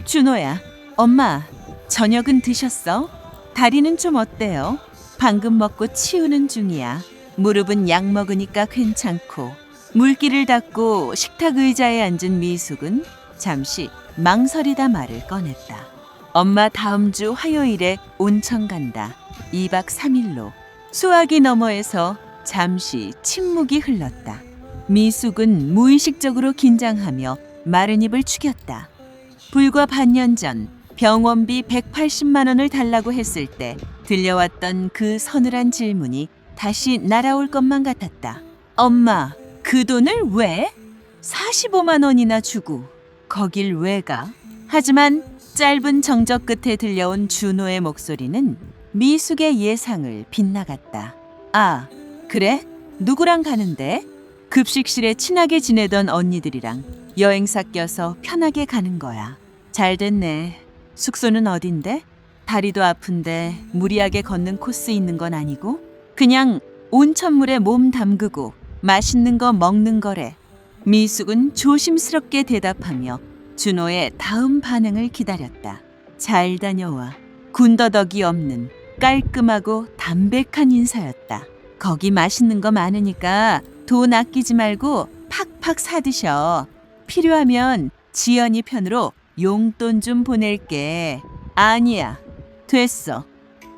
준호야. 엄마, 저녁은 드셨어? 다리는 좀 어때요? 방금 먹고 치우는 중이야. 무릎은 약 먹으니까 괜찮고. 물기를 닦고 식탁 의자에 앉은 미숙은 잠시 망설이다 말을 꺼냈다. 엄마 다음 주 화요일에 온천 간다. 2박 3일로. 수화기 너머에서 잠시 침묵이 흘렀다. 미숙은 무의식적으로 긴장하며 마른 입을 축였다. 불과 반년 전 병원비 180만 원을 달라고 했을 때 들려왔던 그 서늘한 질문이 다시 날아올 것만 같았다. 엄마, 그 돈을 왜? 45만 원이나 주고 거길 왜 가? 하지만 짧은 정적 끝에 들려온 준호의 목소리는 미숙의 예상을 빗나갔다. 아, 그래? 누구랑 가는데? 급식실에 친하게 지내던 언니들이랑 여행사 껴서 편하게 가는 거야. 잘 됐네. 숙소는 어딘데? 다리도 아픈데 무리하게 걷는 코스 있는 건 아니고? 그냥 온천물에 몸 담그고 맛있는 거 먹는 거래. 미숙은 조심스럽게 대답하며 준호의 다음 반응을 기다렸다. 잘 다녀와. 군더더기 없는 깔끔하고 담백한 인사였다. 거기 맛있는 거 많으니까 돈 아끼지 말고 팍팍 사드셔. 필요하면 지연이 편으로 용돈 좀 보낼게. 아니야. 됐어.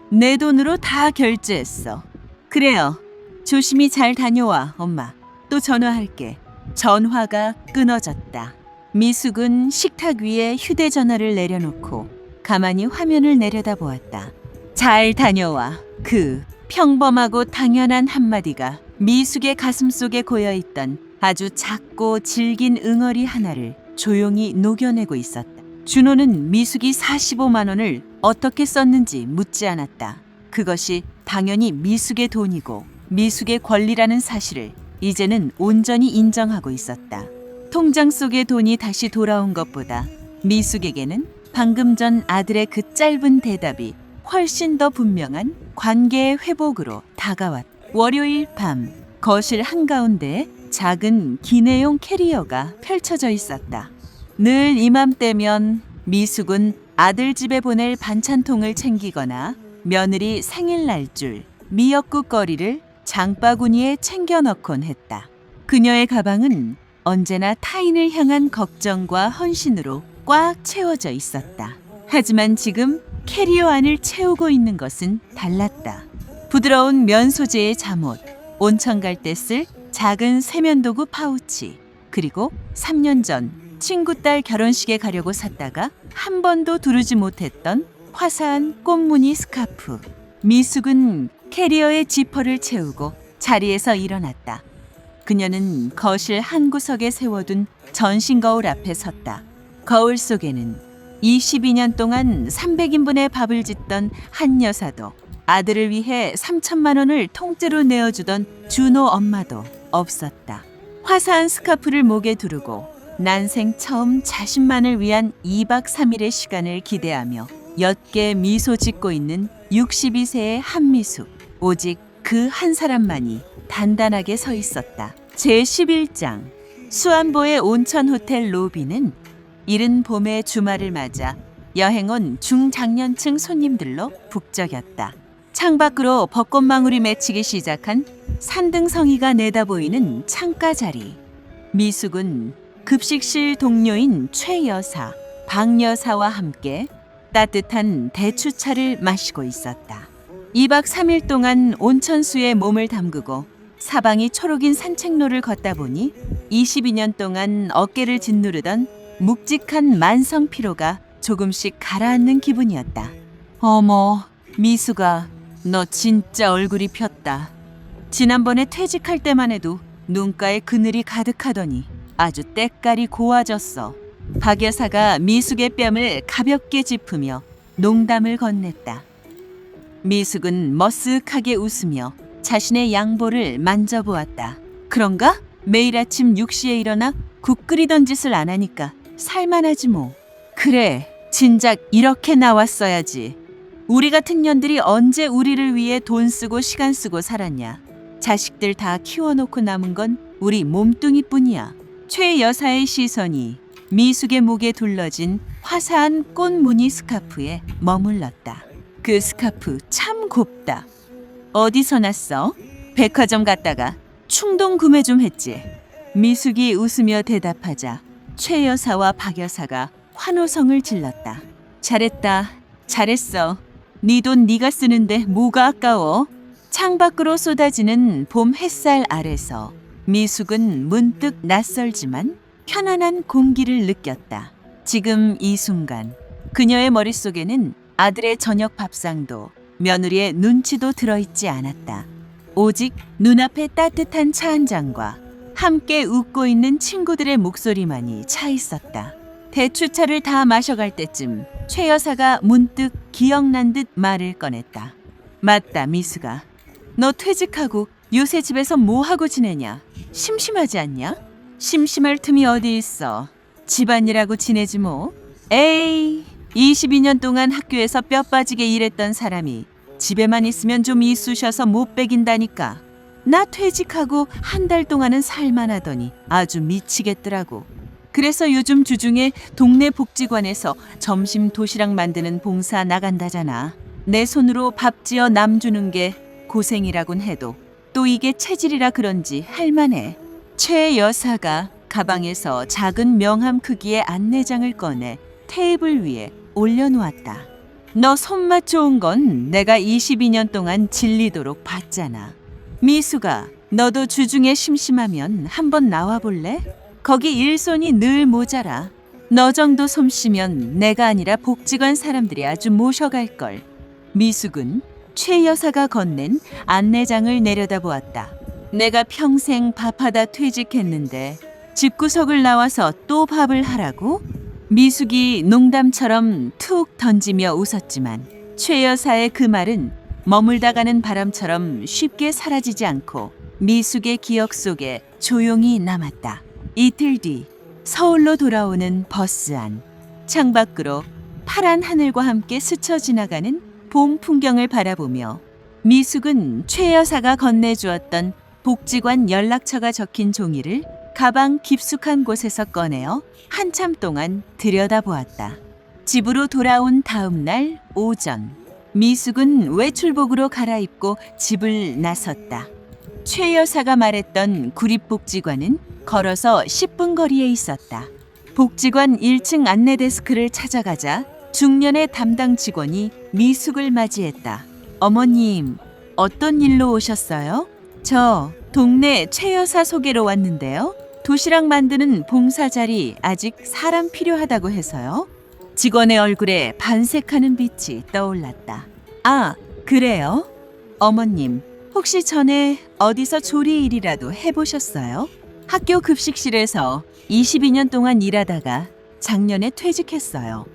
내 돈으로 다 결제했어. 그래요. 조심히 잘 다녀와, 엄마. 또 전화할게. 전화가 끊어졌다. 미숙은 식탁 위에 휴대전화를 내려놓고 가만히 화면을 내려다보았다. 잘 다녀와. 그 평범하고 당연한 한마디가 미숙의 가슴속에 고여있던 아주 작고 질긴 응어리 하나를 조용히 녹여내고 있었다. 준호는 미숙이 45만 원을 어떻게 썼는지 묻지 않았다. 그것이 당연히 미숙의 돈이고 미숙의 권리라는 사실을 이제는 온전히 인정하고 있었다. 통장 속의 돈이 다시 돌아온 것보다 미숙에게는 방금 전 아들의 그 짧은 대답이 훨씬 더 분명한 관계의 회복으로 다가왔다. 월요일 밤 거실 한가운데 작은 기내용 캐리어가 펼쳐져 있었다. 늘 이맘때면 미숙은 아들 집에 보낼 반찬통을 챙기거나 며느리 생일날 줄 미역국거리를 장바구니에 챙겨 넣곤 했다. 그녀의 가방은 언제나 타인을 향한 걱정과 헌신으로 꽉 채워져 있었다. 하지만 지금 캐리어 안을 채우고 있는 것은 달랐다. 부드러운 면 소재의 잠옷, 온천 갈 때 쓸 작은 세면도구 파우치, 그리고 3년 전 친구 딸 결혼식에 가려고 샀다가 한 번도 두르지 못했던 화사한 꽃무늬 스카프. 미숙은 캐리어의 지퍼를 채우고 자리에서 일어났다. 그녀는 거실 한 구석에 세워둔 전신 거울 앞에 섰다. 거울 속에는 22년 동안 300인분의 밥을 짓던 한 여사도 아들을 위해 3천만 원을 통째로 내어주던 준호 엄마도 없었다. 화사한 스카프를 목에 두르고 난생 처음 자신만을 위한 2박 3일의 시간을 기대하며 옅게 미소 짓고 있는 62세의 한미숙. 오직 그 한 사람만이 단단하게 서 있었다. 제11장 수안보의 온천 호텔 로비는 이른 봄의 주말을 맞아 여행 온 중장년층 손님들로 북적였다. 창밖으로 벚꽃망울이 맺히기 시작한 산등성이가 내다보이는 창가 자리. 미숙은 급식실 동료인 최 여사, 박 여사와 함께 따뜻한 대추차를 마시고 있었다. 2박 3일 동안 온천수에 몸을 담그고 사방이 초록인 산책로를 걷다 보니 22년 동안 어깨를 짓누르던 묵직한 만성 피로가 조금씩 가라앉는 기분이었다. 어머, 미숙아, 너 진짜 얼굴이 폈다. 지난번에 퇴직할 때만 해도 눈가에 그늘이 가득하더니 아주 때깔이 고와졌어. 박 여사가 미숙의 뺨을 가볍게 짚으며 농담을 건넸다. 미숙은 머쓱하게 웃으며 자신의 양볼을 만져보았다. 그런가? 매일 아침 6시에 일어나 국 끓이던 짓을 안 하니까 살만하지 뭐. 그래, 진작 이렇게 나왔어야지. 우리 같은 년들이 언제 우리를 위해 돈 쓰고 시간 쓰고 살았냐. 자식들 다 키워놓고 남은 건 우리 몸뚱이뿐이야. 최 여사의 시선이 미숙의 목에 둘러진 화사한 꽃무늬 스카프에 머물렀다. 그 스카프 참 곱다. 어디서 났어? 백화점 갔다가 충동 구매 좀 했지. 미숙이 웃으며 대답하자 최 여사와 박 여사가 환호성을 질렀다. 잘했다. 잘했어. 네 돈 네가 쓰는데 뭐가 아까워? 창밖으로 쏟아지는 봄 햇살 아래서 미숙은 문득 낯설지만 편안한 공기를 느꼈다. 지금 이 순간 그녀의 머릿속에는 아들의 저녁 밥상도 며느리의 눈치도 들어있지 않았다. 오직 눈앞에 따뜻한 차 한 잔과 함께 웃고 있는 친구들의 목소리만이 차 있었다. 대추차를 다 마셔갈 때쯤 최 여사가 문득 기억난 듯 말을 꺼냈다. 맞다, 미숙아. 너 퇴직하고 요새 집에서 뭐 하고 지내냐? 심심하지 않냐? 심심할 틈이 어디 있어. 집안일하고 지내지 뭐. 에이, 22년 동안 학교에서 뼈 빠지게 일했던 사람이 집에만 있으면 좀 이쑤셔서 못 배긴다니까. 나 퇴직하고 한 달 동안은 살만하더니 아주 미치겠더라고. 그래서 요즘 주중에 동네 복지관에서 점심 도시락 만드는 봉사 나간다잖아. 내 손으로 밥 지어 남 주는 게 고생이라곤 해도 또 이게 체질이라 그런지 할만해. 최 여사가 가방에서 작은 명함 크기의 안내장을 꺼내 테이블 위에 올려놓았다. 너 손맛 좋은 건 내가 22년 동안 질리도록 봤잖아. 미숙아, 너도 주중에 심심하면 한번 나와볼래? 거기 일손이 늘 모자라. 너 정도 솜씨면 내가 아니라 복지관 사람들이 아주 모셔갈걸. 미숙은 최 여사가 건넨 안내장을 내려다보았다. 내가 평생 밥하다 퇴직했는데 집구석을 나와서 또 밥을 하라고? 미숙이 농담처럼 툭 던지며 웃었지만 최 여사의 그 말은 머물다가는 바람처럼 쉽게 사라지지 않고 미숙의 기억 속에 조용히 남았다. 이틀 뒤 서울로 돌아오는 버스 안. 창밖으로 파란 하늘과 함께 스쳐 지나가는 봄 풍경을 바라보며 미숙은 최 여사가 건네주었던 복지관 연락처가 적힌 종이를 가방 깊숙한 곳에서 꺼내어 한참 동안 들여다보았다. 집으로 돌아온 다음 날 오전, 미숙은 외출복으로 갈아입고 집을 나섰다. 최 여사가 말했던 구립복지관은 걸어서 10분 거리에 있었다. 복지관 1층 안내데스크를 찾아가자 중년의 담당 직원이 미숙을 맞이했다. 어머님, 어떤 일로 오셨어요? 저 동네 최 여사 소개로 왔는데요. 도시락 만드는 봉사 자리 아직 사람 필요하다고 해서요. 직원의 얼굴에 반색하는 빛이 떠올랐다. 아, 그래요? 어머님, 혹시 전에 어디서 조리 일이라도 해보셨어요? 학교 급식실에서 22년 동안 일하다가 작년에 퇴직했어요.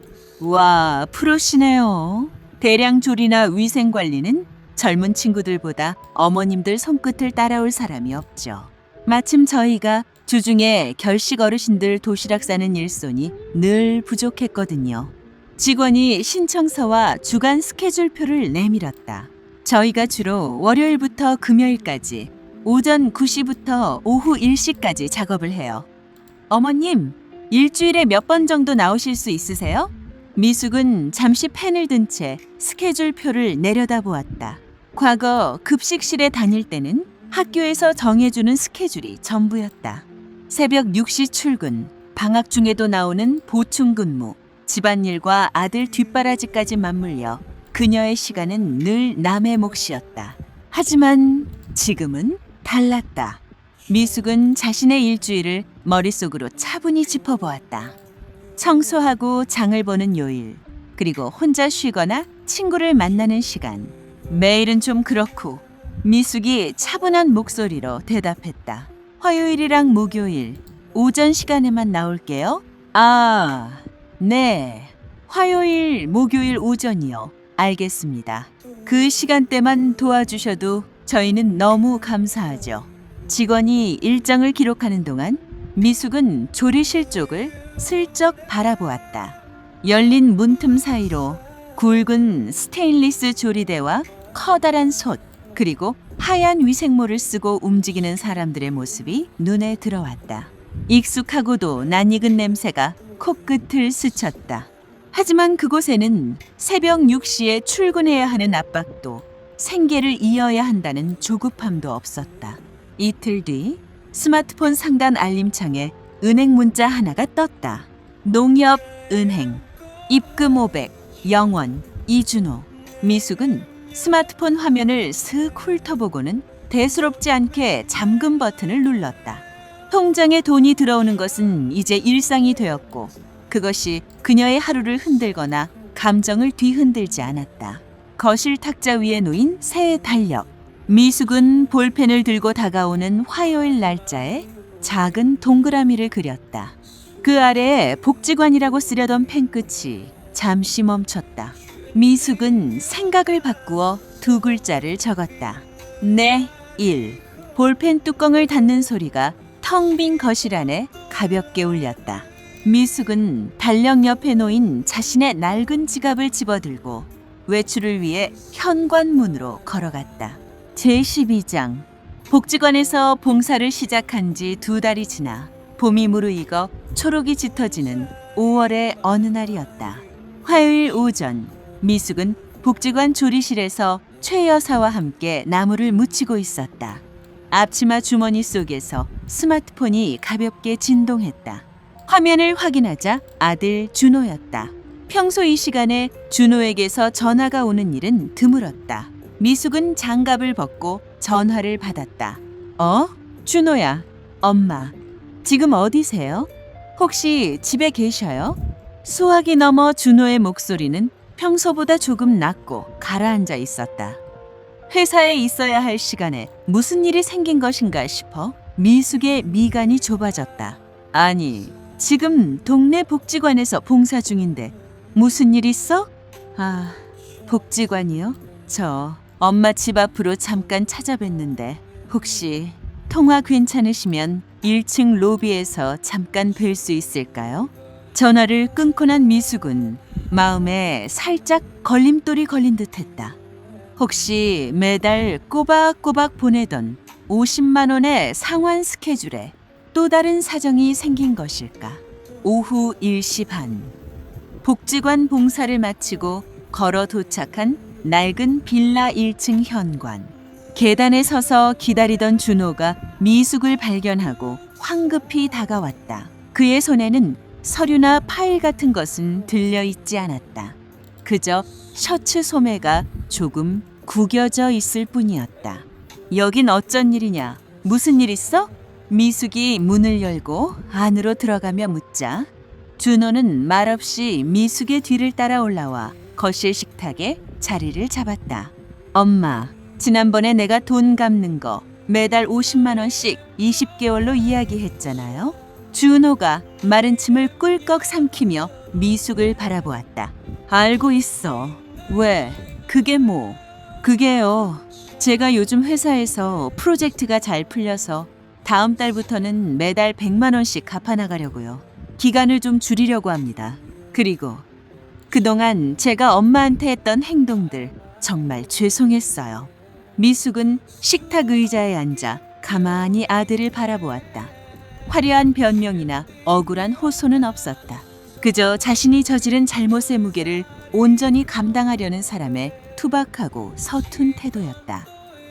와, 프로시네요. 대량 조리나 위생 관리는 젊은 친구들보다 어머님들 손끝을 따라올 사람이 없죠. 마침 저희가 주중에 결식 어르신들 도시락 싸는 일손이 늘 부족했거든요. 직원이 신청서와 주간 스케줄표를 내밀었다. 저희가 주로 월요일부터 금요일까지 오전 9시부터 오후 1시까지 작업을 해요. 어머님, 일주일에 몇 번 정도 나오실 수 있으세요? 미숙은 잠시 펜을 든 채 스케줄표를 내려다보았다. 과거 급식실에 다닐 때는 학교에서 정해주는 스케줄이 전부였다. 새벽 6시 출근, 방학 중에도 나오는 보충 근무, 집안일과 아들 뒷바라지까지 맞물려 그녀의 시간은 늘 남의 몫이었다. 하지만 지금은 달랐다. 미숙은 자신의 일주일을 머릿속으로 차분히 짚어보았다. 청소하고 장을 보는 요일, 그리고 혼자 쉬거나 친구를 만나는 시간. 매일은 좀 그렇고. 미숙이 차분한 목소리로 대답했다. 화요일이랑 목요일 오전 시간에만 나올게요. 아, 네. 화요일, 목요일 오전이요. 알겠습니다. 그 시간대만 도와주셔도 저희는 너무 감사하죠. 직원이 일정을 기록하는 동안 미숙은 조리실 쪽을 슬쩍 바라보았다. 열린 문틈 사이로 굵은 스테인리스 조리대와 커다란 솥, 그리고 하얀 위생모를 쓰고 움직이는 사람들의 모습이 눈에 들어왔다. 익숙하고도 낯익은 냄새가 코끝을 스쳤다. 하지만 그곳에는 새벽 6시에 출근해야 하는 압박도, 생계를 이어야 한다는 조급함도 없었다. 이틀 뒤 스마트폰 상단 알림창에 은행 문자 하나가 떴다. 농협 은행, 입금 500, 영원, 이준호. 미숙은 스마트폰 화면을 슥 훑어보고는 대수롭지 않게 잠금 버튼을 눌렀다. 통장에 돈이 들어오는 것은 이제 일상이 되었고 그것이 그녀의 하루를 흔들거나 감정을 뒤흔들지 않았다. 거실 탁자 위에 놓인 새의 달력. 미숙은 볼펜을 들고 다가오는 화요일 날짜에 작은 동그라미를 그렸다. 그 아래에 복지관이라고 쓰려던 펜끝이 잠시 멈췄다. 미숙은 생각을 바꾸어 두 글자를 적었다. 내일. 볼펜 뚜껑을 닫는 소리가 텅 빈 거실 안에 가볍게 울렸다. 미숙은 달력 옆에 놓인 자신의 낡은 지갑을 집어들고 외출을 위해 현관문으로 걸어갔다. 제12장. 복지관에서 봉사를 시작한 지 2달이 지나 봄이 무르익어 초록이 짙어지는 5월의 어느 날이었다. 화요일 오전, 미숙은 복지관 조리실에서 최 여사와 함께 나무를 묻히고 있었다. 앞치마 주머니 속에서 스마트폰이 가볍게 진동했다. 화면을 확인하자 아들 준호였다. 평소 이 시간에 준호에게서 전화가 오는 일은 드물었다. 미숙은 장갑을 벗고 전화를 받았다. 준호야, 엄마. 지금 어디세요? 혹시 집에 계셔요? 수화기 넘어 준호의 목소리는 평소보다 조금 낮고 가라앉아 있었다. 회사에 있어야 할 시간에 무슨 일이 생긴 것인가 싶어 미숙의 미간이 좁아졌다. 아니, 지금 동네 복지관에서 봉사 중인데 무슨 일 있어? 복지관이요? 저 엄마 집 앞으로 잠깐 찾아뵀는데 혹시 통화 괜찮으시면 1층 로비에서 잠깐 뵐 수 있을까요? 전화를 끊고 난 미숙은 마음에 살짝 걸림돌이 걸린 듯했다. 혹시 매달 꼬박꼬박 보내던 50만 원의 상환 스케줄에 또 다른 사정이 생긴 것일까? 오후 1시 반. 복지관 봉사를 마치고 걸어 도착한 낡은 빌라 1층 현관. 계단에 서서 기다리던 준호가 미숙을 발견하고 황급히 다가왔다. 그의 손에는 서류나 파일 같은 것은 들려있지 않았다. 그저 셔츠 소매가 조금 구겨져 있을 뿐이었다. 여긴 어쩐 일이냐? 무슨 일 있어? 미숙이 문을 열고 안으로 들어가며 묻자 준호는 말없이 미숙의 뒤를 따라 올라와 거실 식탁에 자리를 잡았다. 엄마, 지난번에 내가 돈 갚는 거 매달 50만 원씩 20개월로 이야기했잖아요. 준호가 마른 침을 꿀꺽 삼키며 미숙을 바라보았다. 알고 있어. 왜? 그게 뭐? 그게요. 제가 요즘 회사에서 프로젝트가 잘 풀려서 다음 달부터는 매달 100만 원씩 갚아나가려고요. 기간을 좀 줄이려고 합니다. 그리고 그동안 제가 엄마한테 했던 행동들 정말 죄송했어요. 미숙은 식탁 의자에 앉아 가만히 아들을 바라보았다. 화려한 변명이나 억울한 호소는 없었다. 그저 자신이 저지른 잘못의 무게를 온전히 감당하려는 사람의 투박하고 서툰 태도였다.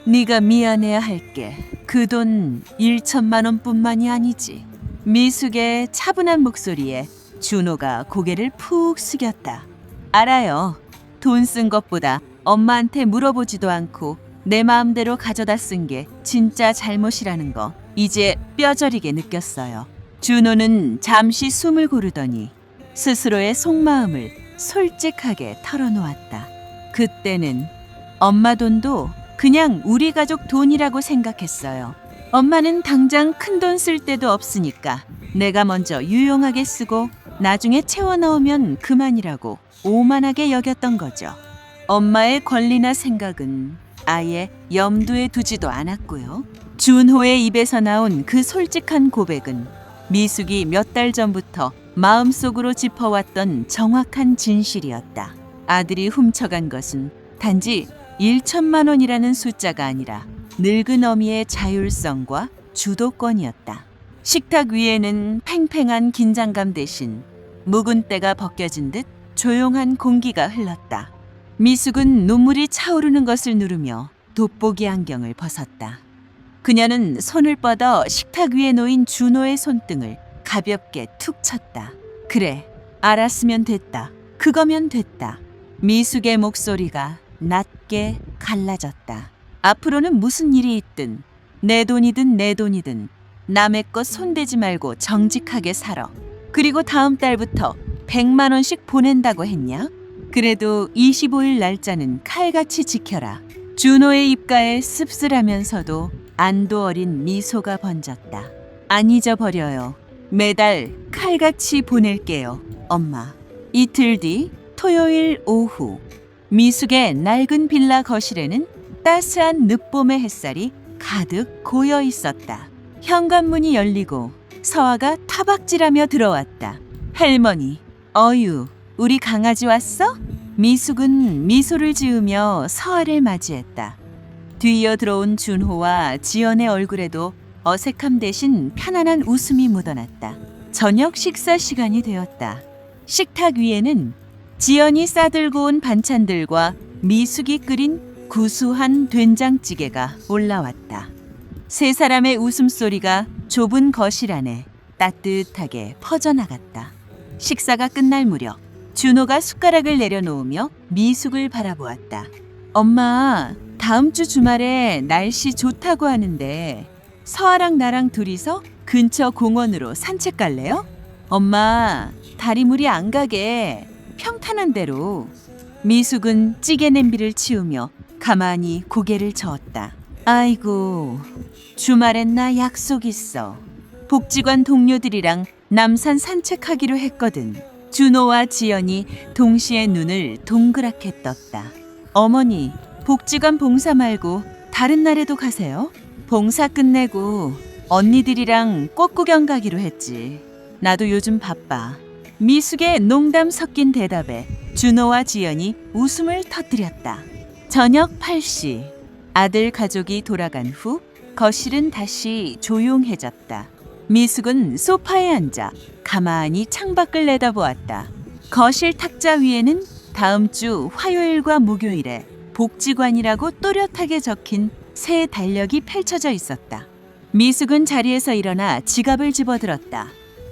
네가 미안해야 할게. 그 돈 1천만 원뿐만이 아니지. 미숙의 차분한 목소리에 준호가 고개를 푹 숙였다. 알아요. 돈 쓴 것보다 엄마한테 물어보지도 않고 내 마음대로 가져다 쓴 게 진짜 잘못이라는 거 이제 뼈저리게 느꼈어요. 준호는 잠시 숨을 고르더니 스스로의 속마음을 솔직하게 털어놓았다. 그때는 엄마 돈도 그냥 우리 가족 돈이라고 생각했어요. 엄마는 당장 큰 돈 쓸 데도 없으니까 내가 먼저 유용하게 쓰고 나중에 채워 넣으면 그만이라고 오만하게 여겼던 거죠. 엄마의 권리나 생각은 아예 염두에 두지도 않았고요. 준호의 입에서 나온 그 솔직한 고백은 미숙이 몇 달 전부터 마음속으로 짚어왔던 정확한 진실이었다. 아들이 훔쳐간 것은 단지 1천만 원이라는 숫자가 아니라 늙은 어미의 자율성과 주도권이었다. 식탁 위에는 팽팽한 긴장감 대신 묵은 때가 벗겨진 듯 조용한 공기가 흘렀다. 미숙은 눈물이 차오르는 것을 누르며 돋보기 안경을 벗었다. 그녀는 손을 뻗어 식탁 위에 놓인 준호의 손등을 가볍게 툭 쳤다. 그래, 알았으면 됐다. 그거면 됐다. 미숙의 목소리가 낮게 갈라졌다. 앞으로는 무슨 일이 있든 내 돈이든 내 돈이든 남의 것 손대지 말고 정직하게 살아. 그리고 다음 달부터 100만 원씩 보낸다고 했냐? 그래도 25일 날짜는 칼같이 지켜라. 준호의 입가에 씁쓸하면서도 안도 어린 미소가 번졌다. 안 잊어버려요. 매달 칼같이 보낼게요, 엄마. 이틀 뒤 토요일 오후, 미숙의 낡은 빌라 거실에는 따스한 늦봄의 햇살이 가득 고여 있었다. 현관문이 열리고 서아가 타박질하며 들어왔다. 할머니, 어유, 우리 강아지 왔어? 미숙은 미소를 지으며 서아를 맞이했다. 뒤이어 들어온 준호와 지연의 얼굴에도 어색함 대신 편안한 웃음이 묻어났다. 저녁 식사 시간이 되었다. 식탁 위에는 지연이 싸들고 온 반찬들과 미숙이 끓인 구수한 된장찌개가 올라왔다. 세 사람의 웃음소리가 좁은 거실 안에 따뜻하게 퍼져나갔다. 식사가 끝날 무렵 준호가 숟가락을 내려놓으며 미숙을 바라보았다. 엄마, 다음 주 주말에 날씨 좋다고 하는데 서아랑 나랑 둘이서 근처 공원으로 산책 갈래요? 엄마, 다리물이 안 가게 평탄한 대로. 미숙은 찌개 냄비를 치우며 가만히 고개를 저었다. 아이고, 주말엔 나 약속 있어. 복지관 동료들이랑 남산 산책하기로 했거든. 준호와 지연이 동시에 눈을 동그랗게 떴다. 어머니, 복지관 봉사 말고 다른 날에도 가세요? 봉사 끝내고 언니들이랑 꽃 구경 가기로 했지. 나도 요즘 바빠. 미숙의 농담 섞인 대답에 준호와 지연이 웃음을 터뜨렸다. 저녁 8시, 아들 가족이 돌아간 후 거실은 다시 조용해졌다. 미숙은 소파에 앉아 가만히 창밖을 내다보았다. 거실 탁자 위에는 다음 주 화요일과 목요일에 복지관이라고 또렷하게 적힌 새 달력이 펼쳐져 있었다. 미숙은 자리에서 일어나 지갑을 집어들었다.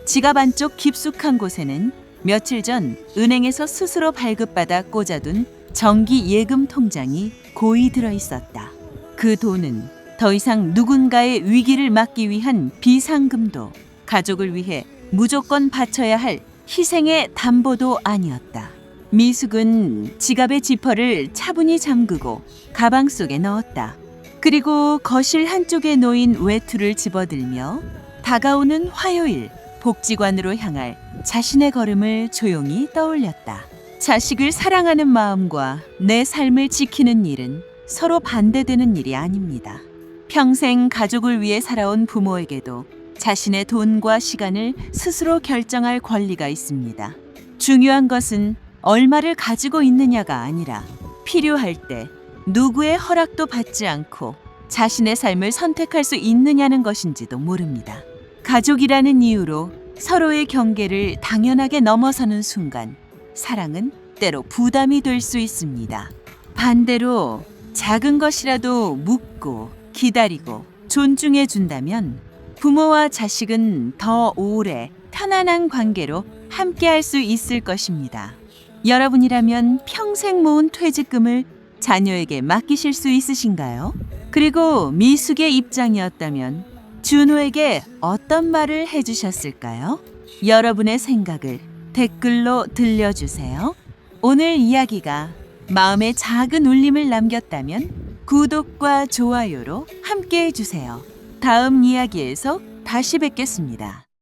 지갑 안쪽 깊숙한 곳에는 며칠 전 은행에서 스스로 발급받아 꽂아둔 정기 예금 통장이 고이 들어 있었다. 그 돈은 더 이상 누군가의 위기를 막기 위한 비상금도, 가족을 위해 무조건 바쳐야 할 희생의 담보도 아니었다. 미숙은 지갑의 지퍼를 차분히 잠그고 가방 속에 넣었다. 그리고 거실 한쪽에 놓인 외투를 집어들며 다가오는 화요일 복지관으로 향할 자신의 걸음을 조용히 떠올렸다. 자식을 사랑하는 마음과 내 삶을 지키는 일은 서로 반대되는 일이 아닙니다. 평생 가족을 위해 살아온 부모에게도 자신의 돈과 시간을 스스로 결정할 권리가 있습니다. 중요한 것은 얼마를 가지고 있느냐가 아니라 필요할 때 누구의 허락도 받지 않고 자신의 삶을 선택할 수 있느냐는 것인지도 모릅니다. 가족이라는 이유로 서로의 경계를 당연하게 넘어서는 순간 사랑은 때로 부담이 될 수 있습니다. 반대로 작은 것이라도 묻고 기다리고 존중해 준다면 부모와 자식은 더 오래 편안한 관계로 함께할 수 있을 것입니다. 여러분이라면 평생 모은 퇴직금을 자녀에게 맡기실 수 있으신가요? 그리고 미숙의 입장이었다면 준호에게 어떤 말을 해주셨을까요? 여러분의 생각을 댓글로 들려주세요. 오늘 이야기가 마음에 작은 울림을 남겼다면 구독과 좋아요로 함께 해주세요. 다음 이야기에서 다시 뵙겠습니다.